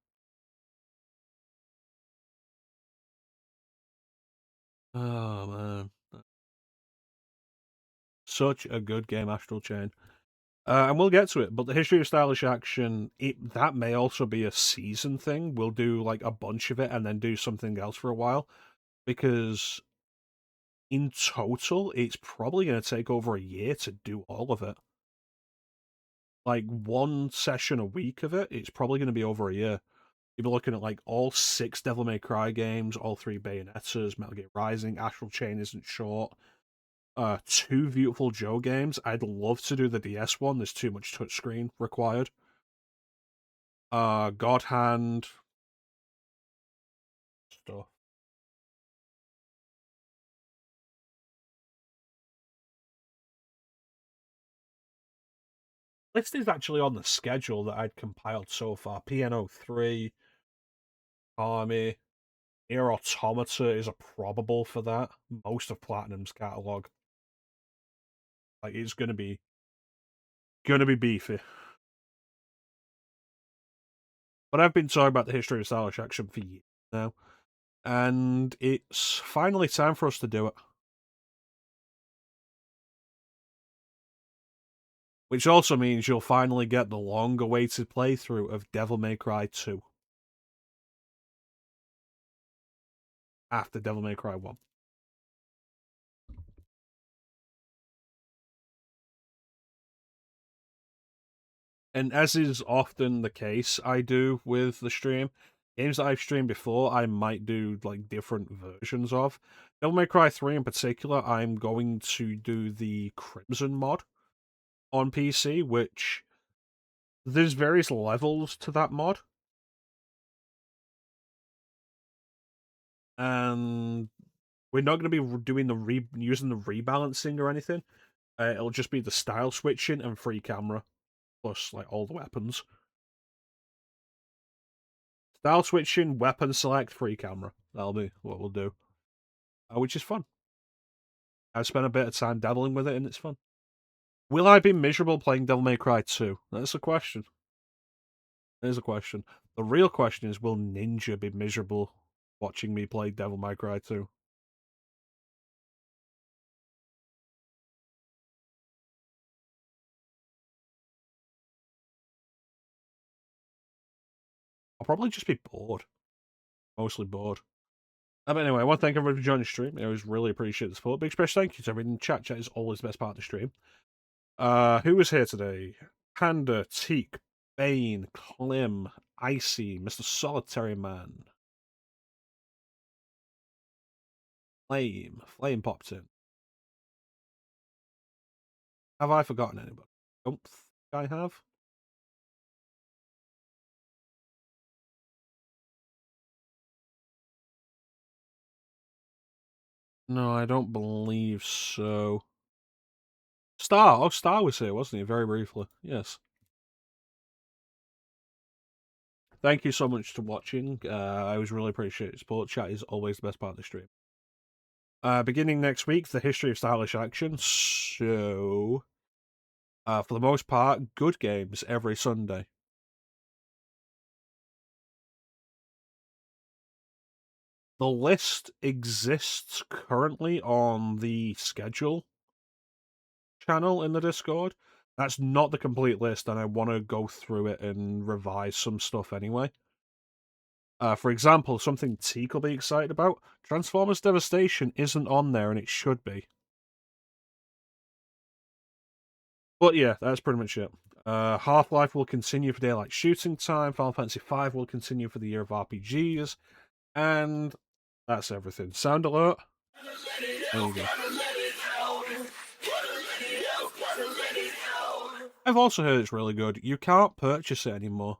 Oh, man. Such a good game, Astral Chain. And we'll get to it, but the history of stylish action, that may also be a season thing. We'll do like a bunch of it and then do something else for a while, because in total, it's probably going to take over a year to do all of it. Like, one session a week of it, it's probably going to be over a year. You'll be looking at like all 6 Devil May Cry games, all 3 Bayonettas, Metal Gear Rising, Astral Chain isn't short. two Beautiful Joe games. I'd love to do the DS one. There's too much touchscreen required. God Hand stuff. List is actually on the schedule that I'd compiled so far. PNO3, Army, Air Automata is a probable for that. Most of Platinum's catalogue. Like, it's gonna be beefy. But I've been talking about the history of stylish action for years now, and it's finally time for us to do it. Which also means you'll finally get the long-awaited playthrough of Devil May Cry 2. After Devil May Cry 1. And as is often the case I do with the stream, games that I've streamed before, I might do like different versions of. Devil May Cry 3 in particular, I'm going to do the Crimson mod on PC, which there's various levels to that mod. And we're not going to be doing using the rebalancing or anything. It'll just be the style switching and free camera, plus like all the weapons. Style switching, weapon select, free camera. That'll be what we'll do. Which is fun. I've spent a bit of time dabbling with it, and it's fun. Will I be miserable playing Devil May Cry 2? That's a question. There's a question. The real question is, will Ninja be miserable watching me play Devil May Cry 2? I'll probably just be bored. Mostly bored. But anyway, I want to thank everyone for joining the stream. I always really appreciate the support. Big special thank you to everyone in chat. Chat is always the best part of the stream. Who was here today? Panda, Teak, Bane, Klim, Icy, Mr. Solitary Man. Flame popped in. Have I forgotten anybody? Don't think I have. No, I don't believe so. Star was here, wasn't he? Very briefly. Yes. Thank you so much for watching. I always really appreciate your support. Chat is always the best part of the stream. Beginning next week, the history of stylish action. So, for the most part, good games every Sunday. The list exists currently on the schedule channel in the Discord. That's not the complete list, and I want to go through it and revise some stuff anyway. For example, something Teak will be excited about, Transformers Devastation isn't on there, and it should be. But yeah, that's pretty much it. Half-Life will continue for Daylight Shooting Time, Final Fantasy V will continue for the Year of RPGs, and that's everything. Sound alert? There you go. I've also heard it's really good. You can't purchase it anymore.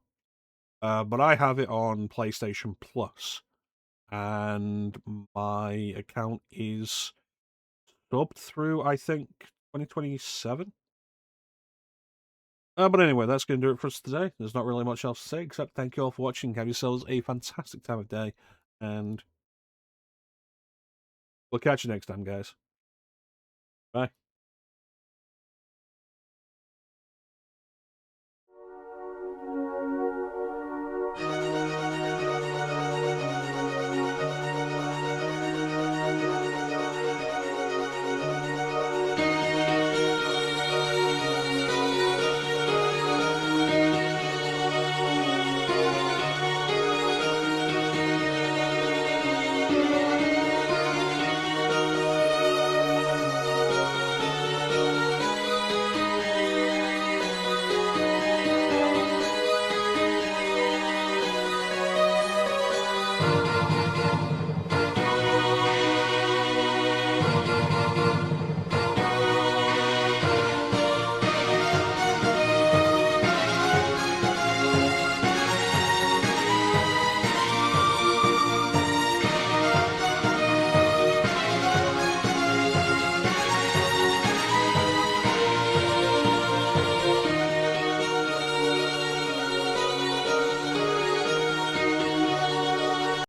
But I have it on PlayStation Plus. And my account is subbed through, I think, 2027. But anyway, that's going to do it for us today. There's not really much else to say, except thank you all for watching. Have yourselves a fantastic time of day. And we'll catch you next time, guys. Bye.